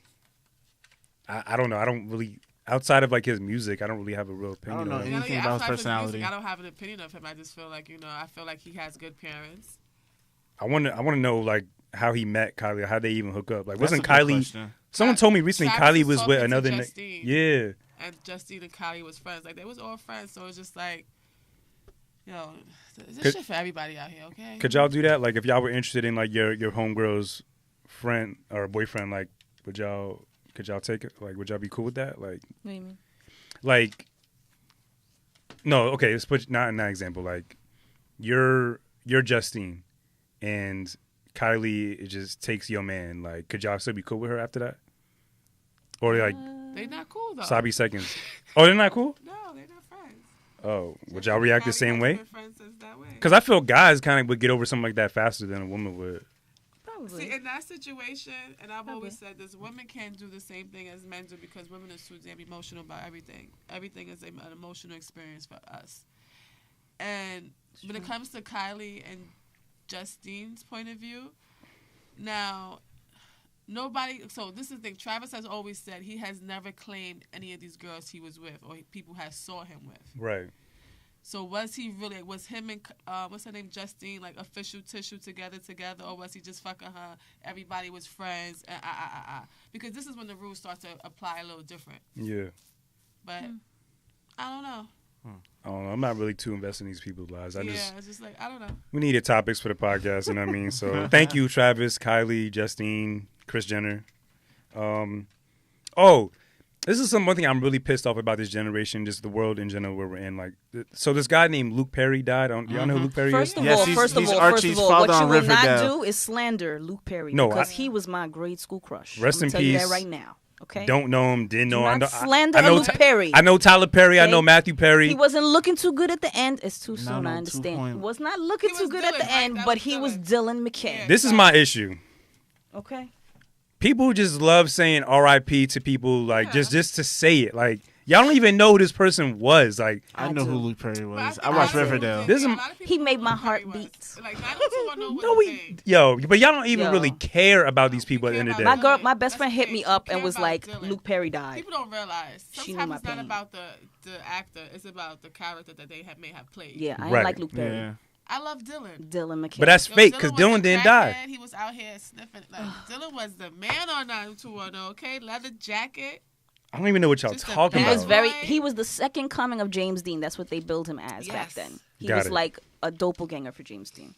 I don't know. I don't really, outside of like his music, I don't really have a real opinion. I don't know on him. anything about his outside of personality. music, I don't have an opinion of him. I just feel like I feel like he has good parents. I want to know like how he met Kylie, how they even hook up. Like, That's wasn't a good Kylie? question. Someone told me recently Travis Kylie was talking with to another. Justine. Yeah. And Justine and Kylie was friends. Like, they was all friends. So it's just like, this shit for everybody out here, okay? Could y'all do that? Like, if y'all were interested in like your homegirl's friend or boyfriend, like, could y'all take it? Like, would y'all be cool with that? Like, What do you mean? like, no, okay. Let's put not in that example. Like, you're Justine, and Kylie just takes your man. Like, could y'all still be cool with her after that? Or like They not cool though. Sabi seconds? Oh, they're not cool. No, they're not friends. Oh, would y'all react the Kylie same hasn't way? been friends since that way. Because I feel guys kind of would get over something like that faster than a woman would. Probably. See, in that situation, and I've always said this, women can't do the same thing as men do because women are too damn emotional about everything. Everything is an emotional experience for us. And when it comes to Kylie and Justine's point of view, now, so this is the thing, Travis has always said he has never claimed any of these girls he was with or people has saw him with. Right. So was him and what's her name, Justine, like official tissue together, or was he just fucking her? Everybody was friends, because this is when the rules start to apply a little different. Yeah. But I don't know. I don't know. I'm not really too invested in these people's lives. It's just like, I don't know. We needed topics for the podcast, you know what I mean? So thank you, Travis, Kylie, Justine, Kris Jenner. This is one thing I'm really pissed off about this generation, just the world in general where we're in. Like, so this guy named Luke Perry died. Y'all know who Luke Perry First is? of Yes, all, he's what Archie's you father on will not Riverdale. do is slander Luke Perry. No, because he was my grade school crush. Rest I'm in gonna tell you peace. that right now. Okay. Don't know him, didn't know. Do I not know. slander I know. Luke Perry. I know Tyler Perry. I know Okay? Matthew Perry. He wasn't looking too good at the end. It's too soon. no, I understand. 2 He point. was not looking He too was good at Dylan, the right? end, That but was he was Dylan. Dylan McKay. Yeah. This is my issue. Okay. People just love saying R.I.P. to people, like Yeah. just to say it. Like, Y'all don't even know who this person was. Like, I know do. who Luke Perry was. But I watched I do. Riverdale. This is- He made my heart beat. Like, not everyone know what no, he we, made. yo, but y'all don't even Yo. really care about these people at the end of the day. My best friend hit me That's up the and thing. was Care like, about Dylan. Luke Perry died. People don't realize She knew sometimes my it's not pain. about the actor. It's about the character that they may have played. Yeah, I Right. ain't like Luke Perry. Yeah. I love Dylan. Dylan McKay. But that's Yo, fake because was Dylan a didn't die. crackhead. He was out here sniffing. Like, Dylan was the man on 90210, okay? Leather jacket. I don't even know what y'all Just a talking He bad was about. boy. he was the second coming of James Dean. That's what they billed him as back Yes. then. He Got was it. like a doppelganger for James Dean.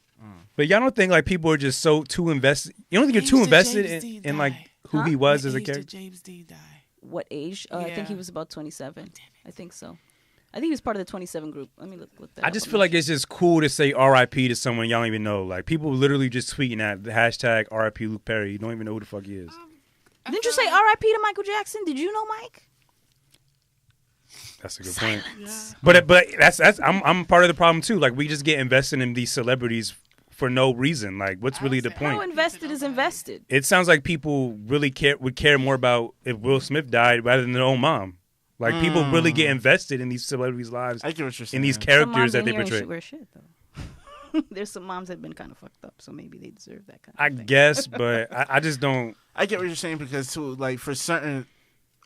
But y'all don't think like people are just so too invested. You don't think you're too invested in like who he was as a character. James Dean died. What age? I think he Yeah. was about 27. I think so. I think he was part of the 27 group. Let me look that I up. just I'm feel not like it's just cool to say R.I.P. to someone y'all don't even know. Like people literally just tweeting at the hashtag R.I.P. Luke Perry. You don't even know who the fuck he is. I Didn't you feel say like- R.I.P. to Michael Jackson? Did you know Mike? That's a good point. Yeah. But that's I'm part of the problem too. Like we just get invested in these celebrities for no reason. Like what's I really would the say point? How invested is invested? It sounds like people really would care more about if Will Smith died rather than their own mom. Like people really get invested in these celebrities' lives, I get what you're saying. in these Some characters moms that in they here ain't portray. shit wear shit though. There's some moms that have been kind of fucked up, so maybe they deserve that kind of I thing. guess, but I just don't. I get what you're saying because too, like for certain,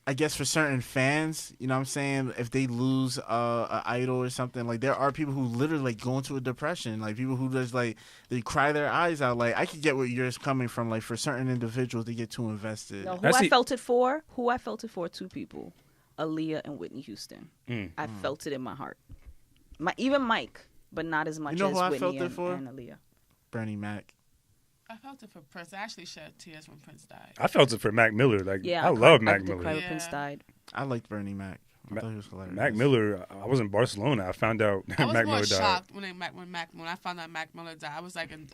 I guess for certain fans, you know what I'm saying, if they lose a idol or something, like there are people who literally like go into a depression, like people who just like they cry their eyes out. Like I could get where yours coming from. Like for certain individuals, they get too invested. No, I see- I felt it for? Who I felt it for? Two people, Aaliyah and Whitney Houston. Mm. I felt it in my heart. Even Mike, but not as much You know as who I Whitney felt it and, for? and Aaliyah. Bernie Mac. I felt it for Prince. I actually shed tears when Prince died. I felt it for Mac Miller. Like Yeah, I love I Mac did cry Miller. when Prince Yeah. died. I liked Bernie Mac. I thought he was hilarious. Mac Miller. I was in Barcelona. I found out I was Mac more Miller died. shocked when I found out Mac Miller died.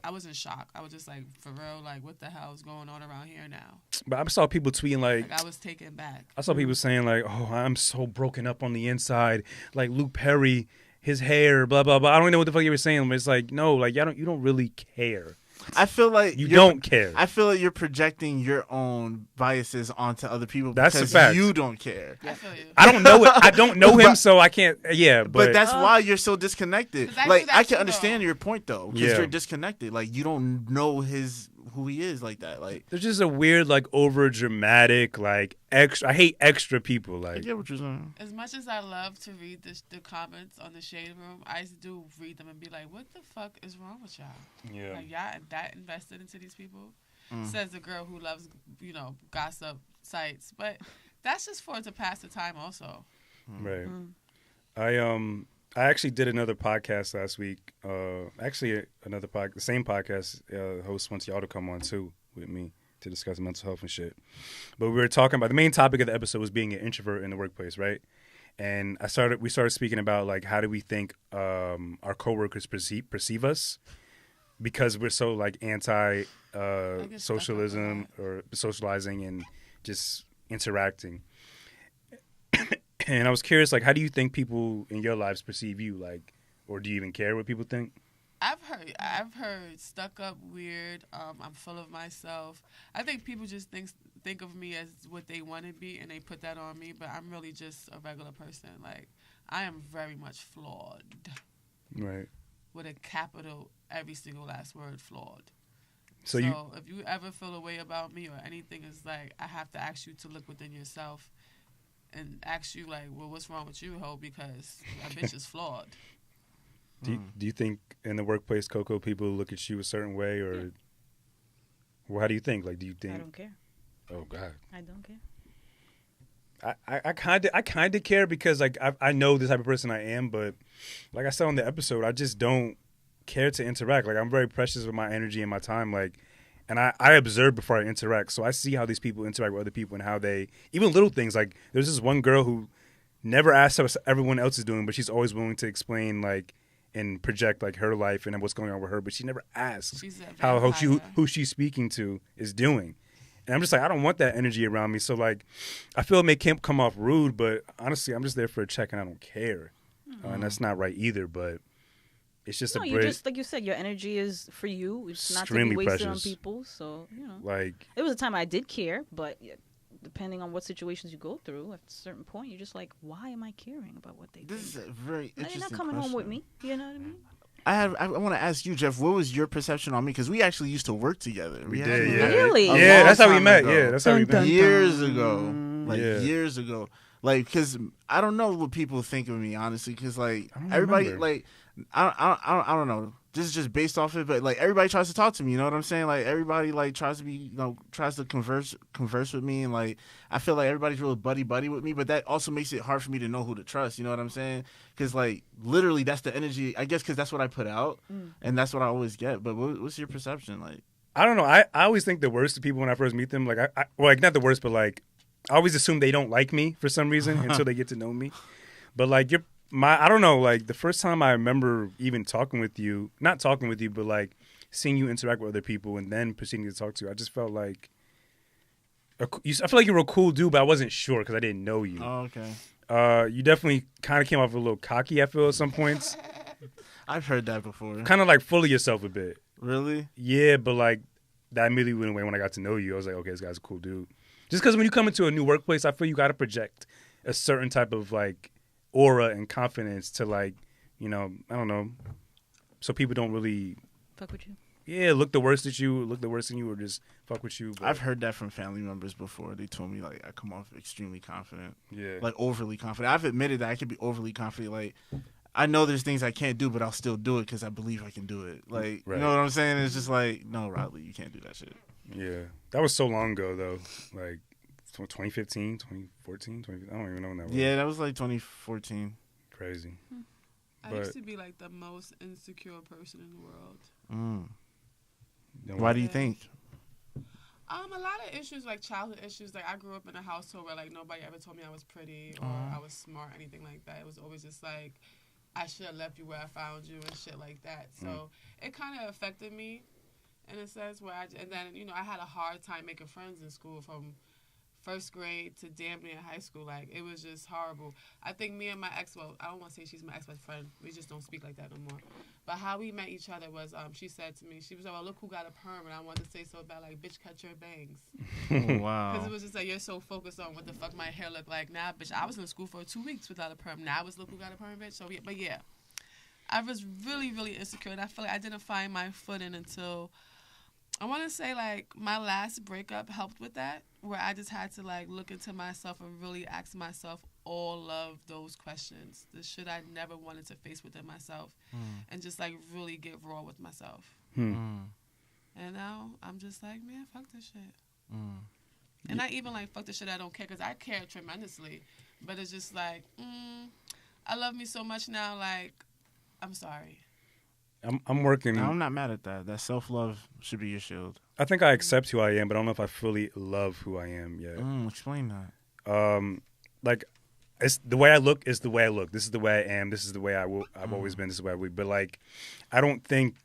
I was in shock. I was just like, for real, like what the hell is going on around here now? But I saw people tweeting like. Like I was taken back. I saw people saying like, "Oh, I'm so broken up on the inside." Like Luke Perry, his hair, blah blah blah. I don't even know what the fuck you were saying, but it's like, no, like you don't really care. I feel like You you're- don't care. I feel like you're projecting your own biases onto other people That's a because fact. you don't care. I feel you. I don't know it. I don't know him, But- so I can't. Yeah, But that's why you're so disconnected. 'Cause I Like do that I can too, understand though. your point though, because Yeah. you're disconnected. Like you don't know who he is like that. Like there's just a weird, like, over dramatic, like extra. I hate extra people. I Like, get what you're saying. As much as I love to read the comments on the Shade Room, I do read them and be like, what the fuck is wrong with y'all? yeah, Like, y'all that invested into these people? Says the girl who loves, gossip sites. But that's just for it to pass the time also. right. I actually did another podcast last week. Another podcast, the same podcast. Host wants y'all to come on too with me to discuss mental health and shit. But we were talking about the main topic of the episode was being an introvert in the workplace, right? And we started speaking about like how do we think our coworkers perceive us because we're so like anti get stuck up socialism on or socializing and just interacting. And I was curious, like, how do you think people in your lives perceive you, like, or do you even care what people think? I've heard stuck up, weird. I'm full of myself. I think people just think of me as what they want to be, and they put that on me. But I'm really just a regular person. Like I am very much flawed, Right. with a capital every single last word, flawed. So if you ever feel a way about me or anything, is like I have to ask you to look within yourself and ask you like, well, what's wrong with you, ho? Because that bitch is flawed. do you think in the workplace, Coco, people look at you a certain way, or well, how do you think? Like, do you think? I don't care. Oh God. I don't care. I kind of care because like I know the type of person I am, but like I said on the episode, I just don't care to interact. Like I'm very precious with my energy and my time. Like, and I observe before I interact, so I see how these people interact with other people and how they even little things. Like there's this one girl who never asks how everyone else is doing, but she's always willing to explain like and project like her life and what's going on with her, but she never asks She's a how vampire. who she's speaking to is doing. And I'm just like, I don't want that energy around me. So, like, I feel it may come off rude, but honestly, I'm just there for a check and I don't care. And that's not right either, but it's just No, a you bridge. just like you said, your energy is for you. It's not to Extremely be wasted precious. on people. So Like, there was a time I did care, but depending on what situations you go through, at a certain point, you're just like, why am I caring about what they think? This is a very interesting You're not coming home with me. You know what I mean? I want to ask you, Jeff, what was your perception on me? Because we actually used to work together. We did, yeah. Really? Yeah, that's how we met. Ago. Yeah, that's how we met. Years ago. Like, Yeah. years ago. Like, because I don't know what people think of me, honestly. Because, like, I don't everybody, remember. like, I don't know. This is just based off it, but, like, everybody tries to talk to me. You know what I'm saying? Like, everybody, like, tries to be, you know, tries to converse with me. And, like, I feel like everybody's real buddy with me. But that also makes it hard for me to know who to trust. You know what I'm saying? Because, like, literally, that's the energy. I guess because that's what I put out. And that's what I always get. But what's your perception? Like, I don't know. I always think the worst of people when I first meet them. Like, well, like, not the worst, but, like, I always assume they don't like me for some reason until they get to know me. But, like, I don't know, like, the first time I remember even not talking with you, but, like, seeing you interact with other people and then proceeding to talk to you, I just felt like, I feel like you were a cool dude, but I wasn't sure because I didn't know you. oh, okay. You definitely kind of came off a little cocky, I feel, at some points. I've heard that before. Kind of, like, full of yourself a bit. Really? Yeah, but, like, that immediately went away when I got to know you. I was like, okay, this guy's a cool dude. Just because when you come into a new workplace, I feel you got to project a certain type of, like, aura and confidence to, like, you know, I don't know, so people don't really Fuck with you. Yeah, look the worst in you, or just fuck with you. But I've heard that from family members before. They told me, like, I come off extremely confident. Yeah. Like, overly confident. I've admitted that I can be overly confident. Like, I know there's things I can't do, but I'll still do it because I believe I can do it. Like, Right. You know what I'm saying? It's just like, no, Rodley, you can't do that shit. Yeah. That was so long ago, though. Like, 2015, 2014, 2015. I don't even know when that was. Yeah, that was like 2014. Crazy. I used to be like the most insecure person in the world. Why do you think? A lot of issues, like childhood issues. Like, I grew up in a household where, like, nobody ever told me I was pretty or I was smart, anything like that. It was always just like, I should have left you where I found you and shit like that. So it kind of affected me in a sense where and then, you know, I had a hard time making friends in school from first grade to damn near high school. Like, it was just horrible. I think me and my ex, well, I don't want to say she's my ex-best friend. We just don't speak like that no more. But how we met each other was, she said to me, she was like, well, look who got a perm. And I wanted to say so bad, like, bitch, cut your bangs. Wow. Because it was just like, you're so focused on what the fuck my hair looked like. Nah, bitch, I was in school for 2 weeks without a perm. Now it's look who got a perm, bitch. So, yeah, but yeah. I was really, really insecure. And I feel like I didn't find my footing until, I want to say, like, my last breakup helped with that, where I just had to, like, look into myself and really ask myself all of those questions, the shit I never wanted to face within myself, and just, like, really get raw with myself. And now I'm just like, man, fuck this shit. And not even, like, fuck the shit I don't care, because I care tremendously. But it's just like, I love me so much now, like, I'm sorry. I'm working. I'm not mad at that. That self-love should be your shield. I think I accept who I am, but I don't know if I fully love who I am yet. Explain that. Like, it's the way I look is the way I look. This is the way I am. This is the way I've always been. This is the way I will be. But, like, I don't think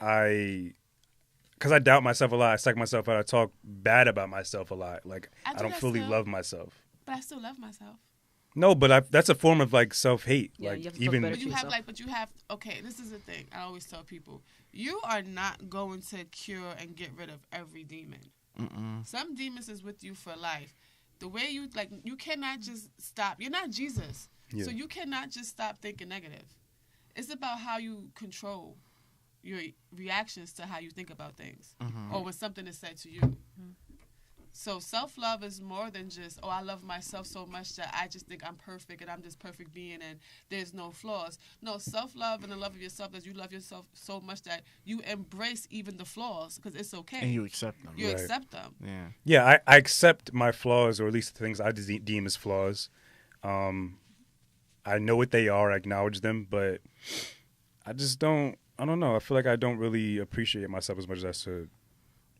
because I doubt myself a lot. I psych myself out. I talk bad about myself a lot. Like, I don't fully love myself. But I still love myself. No, but that's a form of, like, self-hate. Yeah, like, you have to talk even better But to you have, yourself. like, okay, this is the thing. I always tell people, you are not going to cure and get rid of every demon. Some demons is with you for life. The way you, like, you cannot just stop. You're not Jesus. Yeah. So you cannot just stop thinking negative. It's about how you control your reactions to how you think about things or when something is said to you. So self-love is more than just, I love myself so much that I just think I'm perfect and I'm this perfect being and there's no flaws. No, self-love and the love of yourself is you love yourself so much that you embrace even the flaws because it's okay. And you accept them. You accept them. Yeah. Yeah, I accept my flaws, or at least the things I deem as flaws. I know what they are, I acknowledge them, but I just don't, I don't know. I feel like I don't really appreciate myself as much as I should,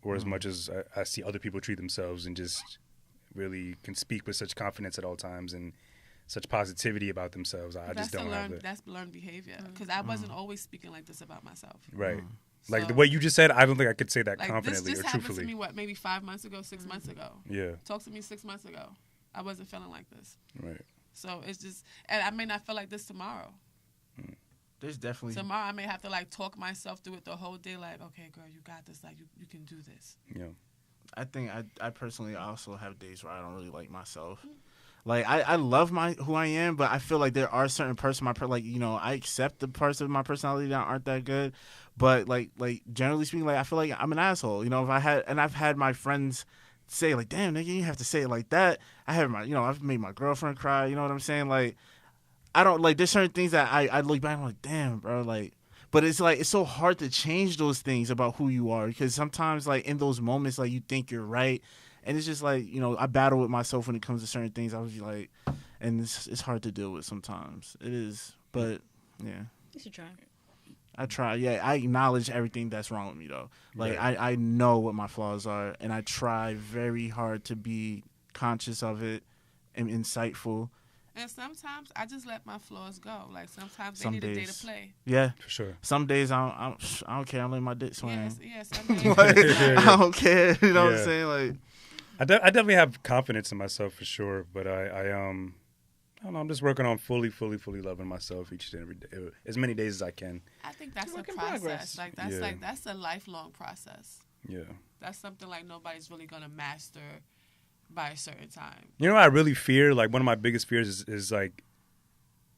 or as much as I see other people treat themselves, and just really can speak with such confidence at all times and such positivity about themselves. I just don't have it. That's learned behavior because I wasn't always speaking like this about myself. Right. Like So- the way you just said, I don't think I could say that Like confidently this or happened truthfully. to me, maybe 5 months ago, 6 months ago. Yeah. Talk to me 6 months ago. I wasn't feeling like this. Right. So it's just, and I may not feel like this tomorrow. There's definitely. Tomorrow I may have to, like, talk myself through it the whole day. Like, okay, girl, you got this. Like, you can do this. Yeah. I think I personally also have days where I don't really like myself. Like I love who I am, but I feel like there are certain parts of like I accept the parts of my personality that aren't that good, but like generally speaking, like I feel like I'm an asshole. I've had my friends say like, damn nigga, you have to say it like that. I've made my girlfriend cry. You know what I'm saying? Like I don't like there's certain things that I look back and I'm like, damn bro, like. But it's like it's so hard to change those things about who you are because sometimes like in those moments like you think you're right. And it's just like, I battle with myself when it comes to certain things. I was like, and it's hard to deal with sometimes. It is. But, yeah. You should try. I try. Yeah, I acknowledge everything that's wrong with me, though. Like, Right. I know what my flaws are, and I try very hard to be conscious of it and insightful. And sometimes I just let my flaws go. Like sometimes Some they need a day days. to play. Yeah. For sure. Some days I don't care. I'm letting my dick swing. Yes, some days. Like, Yeah. I don't care. You know what Yeah. I'm saying? Like, I definitely have confidence in myself for sure, but I don't know. I'm just working on fully loving myself each and every day, as many days as I can. I think that's a Work in process. progress. That's a lifelong process. Yeah. That's something like nobody's really gonna master by a certain time. You know what I really fear? Like one of my biggest fears is like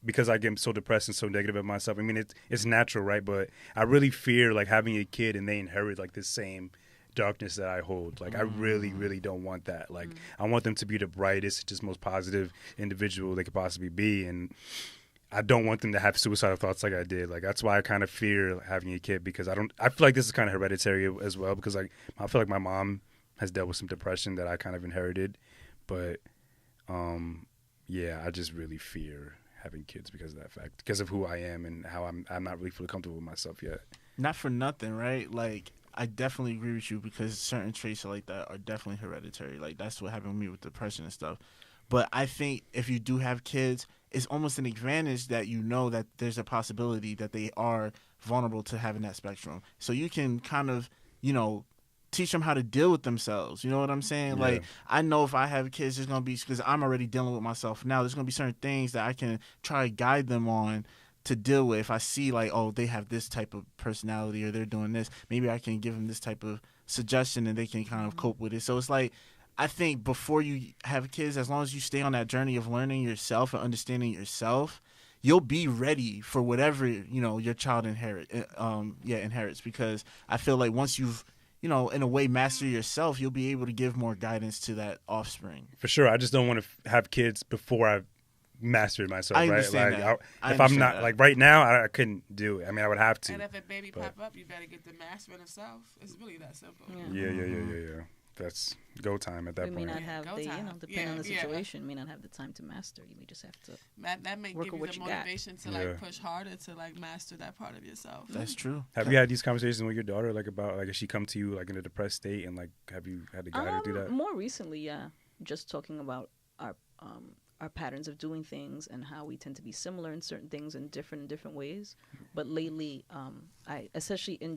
because I get so depressed and so negative about myself. I mean, it's natural, right? But I really fear like having a kid and they inherit like the same darkness that I hold. Like I really don't want that. Like I want them to be the brightest, just most positive individual they could possibly be, and I don't want them to have suicidal thoughts like I did. Like that's why I kind of fear having a kid because I feel like this is kind of hereditary as well because like I feel like my mom has dealt with some depression that I kind of inherited, but yeah, I just really fear having kids because of that fact, because of who I am and how I'm not really fully comfortable with myself yet. not for nothing, right? Like, I definitely agree with you because certain traits like that are definitely hereditary. Like, that's what happened with me with depression and stuff. But I think if you do have kids, it's almost an advantage that you know that there's a possibility that they are vulnerable to having that spectrum. So you can kind of, teach them how to deal with themselves. You know what I'm saying? Yeah. Like, I know if I have kids, there's going to be, because I'm already dealing with myself now, there's going to be certain things that I can try to guide them on to deal with. If I see like, oh, they have this type of personality or they're doing this, maybe I can give them this type of suggestion and they can kind of cope with it. So it's like, I think before you have kids, as long as you stay on that journey of learning yourself and understanding yourself, you'll be ready for whatever, your child inherits. Because I feel like once you've, in a way, master yourself, you'll be able to give more guidance to that offspring. For sure. I just don't want to have kids before I've mastered myself, I right? understand Like, that. I if I'm understand not, that. like, right now, I couldn't do it. I mean, I would have to. And if a baby but- pop up, you better get the mastering of self. It's really that simple. Yeah. That's go time at that We may point. not have Go the, time. depending on the Yeah. situation, may not have the time to master. You may just have to. That may Work give with you what the you got. motivation to Yeah. like push harder to like master that part of yourself. That's true. Have you had these conversations with your daughter, like about, like, has she come to you like in a depressed state, and like, have you had to guide her through that? More recently, yeah, just talking about our patterns of doing things and how we tend to be similar in certain things and different in different ways. But lately, I especially in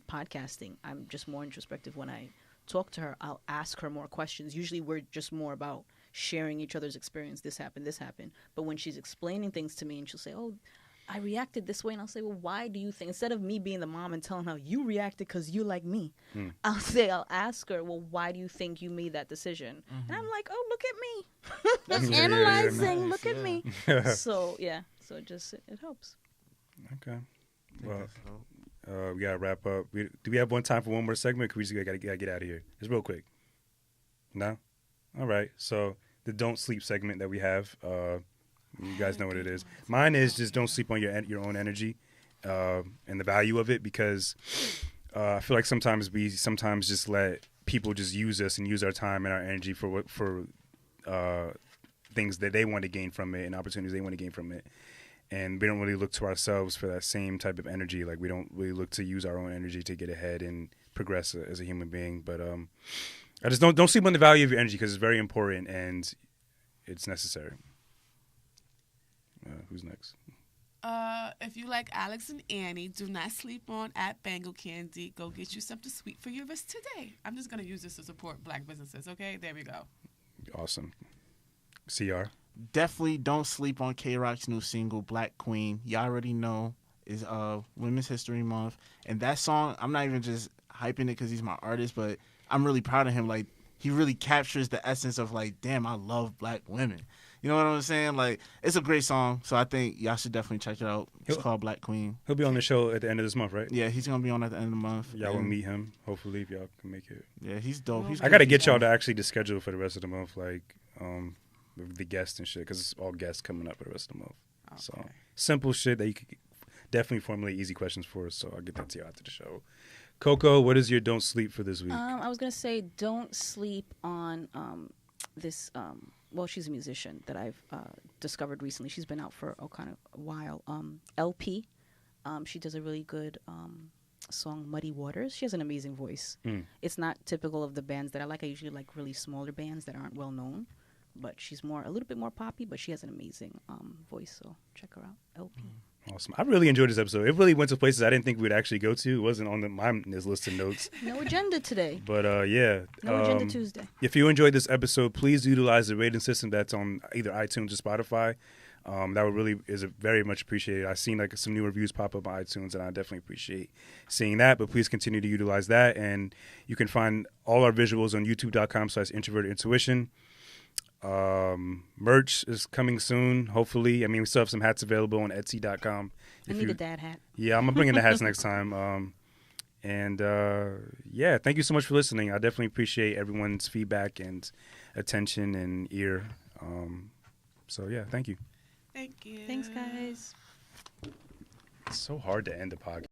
podcasting, I'm just more introspective. When I talk to her, I'll ask her more questions. Usually, we're just more about sharing each other's experience. This happened. But when she's explaining things to me, and she'll say, "Oh, I reacted this way," and I'll say, "Well, why do you think?" Instead of me being the mom and telling her you reacted because you like me, I'll ask her, "Well, why do you think you made that decision?" And I'm like, "Oh, look at me, I'm Yeah, analyzing. nice, Look at yeah. me." So it helps. Okay. Well, we gotta wrap up. Do we have time for one more segment? Cause we just gotta get out of here. It's real quick. No? All right. So the don't sleep segment that we have, you guys know what it is. Mine is just don't sleep on your own energy, and the value of it, because I feel like sometimes we just let people just use us and use our time and our energy for things that they want to gain from it and opportunities they want to gain from it. And we don't really look to ourselves for that same type of energy. Like, we don't really look to use our own energy to get ahead and progress as a human being. But I just don't sleep on the value of your energy, because it's very important and it's necessary. Who's next? If you like Alex and Annie, do not sleep on at Bangle Candy. Go get you something sweet for your wrist today. I'm just going to use this to support black businesses, okay? There we go. Awesome. CR? Definitely don't sleep on K-Rock's new single, Black Queen. Y'all already know is Women's History Month. And that song, I'm not even just hyping it because he's my artist, but I'm really proud of him. Like, he really captures the essence of like, damn, I love black women. You know what I'm saying? Like, it's a great song, so I think y'all should definitely check it out. It's called Black Queen. He'll be on the show at the end of this month, right? Yeah, he's gonna be on at the end of the month. Y'all will meet him, hopefully, if y'all can make it. Yeah, he's dope. He's I gotta get y'all to actually the schedule for the rest of the month, like with the guests and shit, because it's all guests coming up for the rest of the month. Okay. So simple shit that you could definitely formulate easy questions for. So I'll get that to you after the show. Coco, what is your don't sleep for this week? I was gonna say don't sleep on this. Well, she's a musician that I've discovered recently. She's been out for kind of a while. LP. She does a really good song, Muddy Waters. She has an amazing voice. It's not typical of the bands that I like. I usually like really smaller bands that aren't well known. But she's a little bit more poppy, but she has an amazing voice. So check her out, LP. Awesome. I really enjoyed this episode. It really went to places I didn't think we'd actually go to. It wasn't on my list of notes. No agenda today. But yeah. No agenda Tuesday. If you enjoyed this episode, please utilize the rating system that's on either iTunes or Spotify. That would really is very much appreciated. I've seen like some new reviews pop up on iTunes, and I definitely appreciate seeing that. But please continue to utilize that. And you can find all our visuals on youtube.com/introvertedintuition. Merch is coming soon, hopefully. I mean, we still have some hats available on etsy.com. I need a dad hat. Yeah, I'm gonna bring in the hats next time. Yeah, thank you so much for listening. I definitely appreciate everyone's feedback and attention and ear. So yeah, thank you. Thank you. Thanks, guys. It's so hard to end the podcast.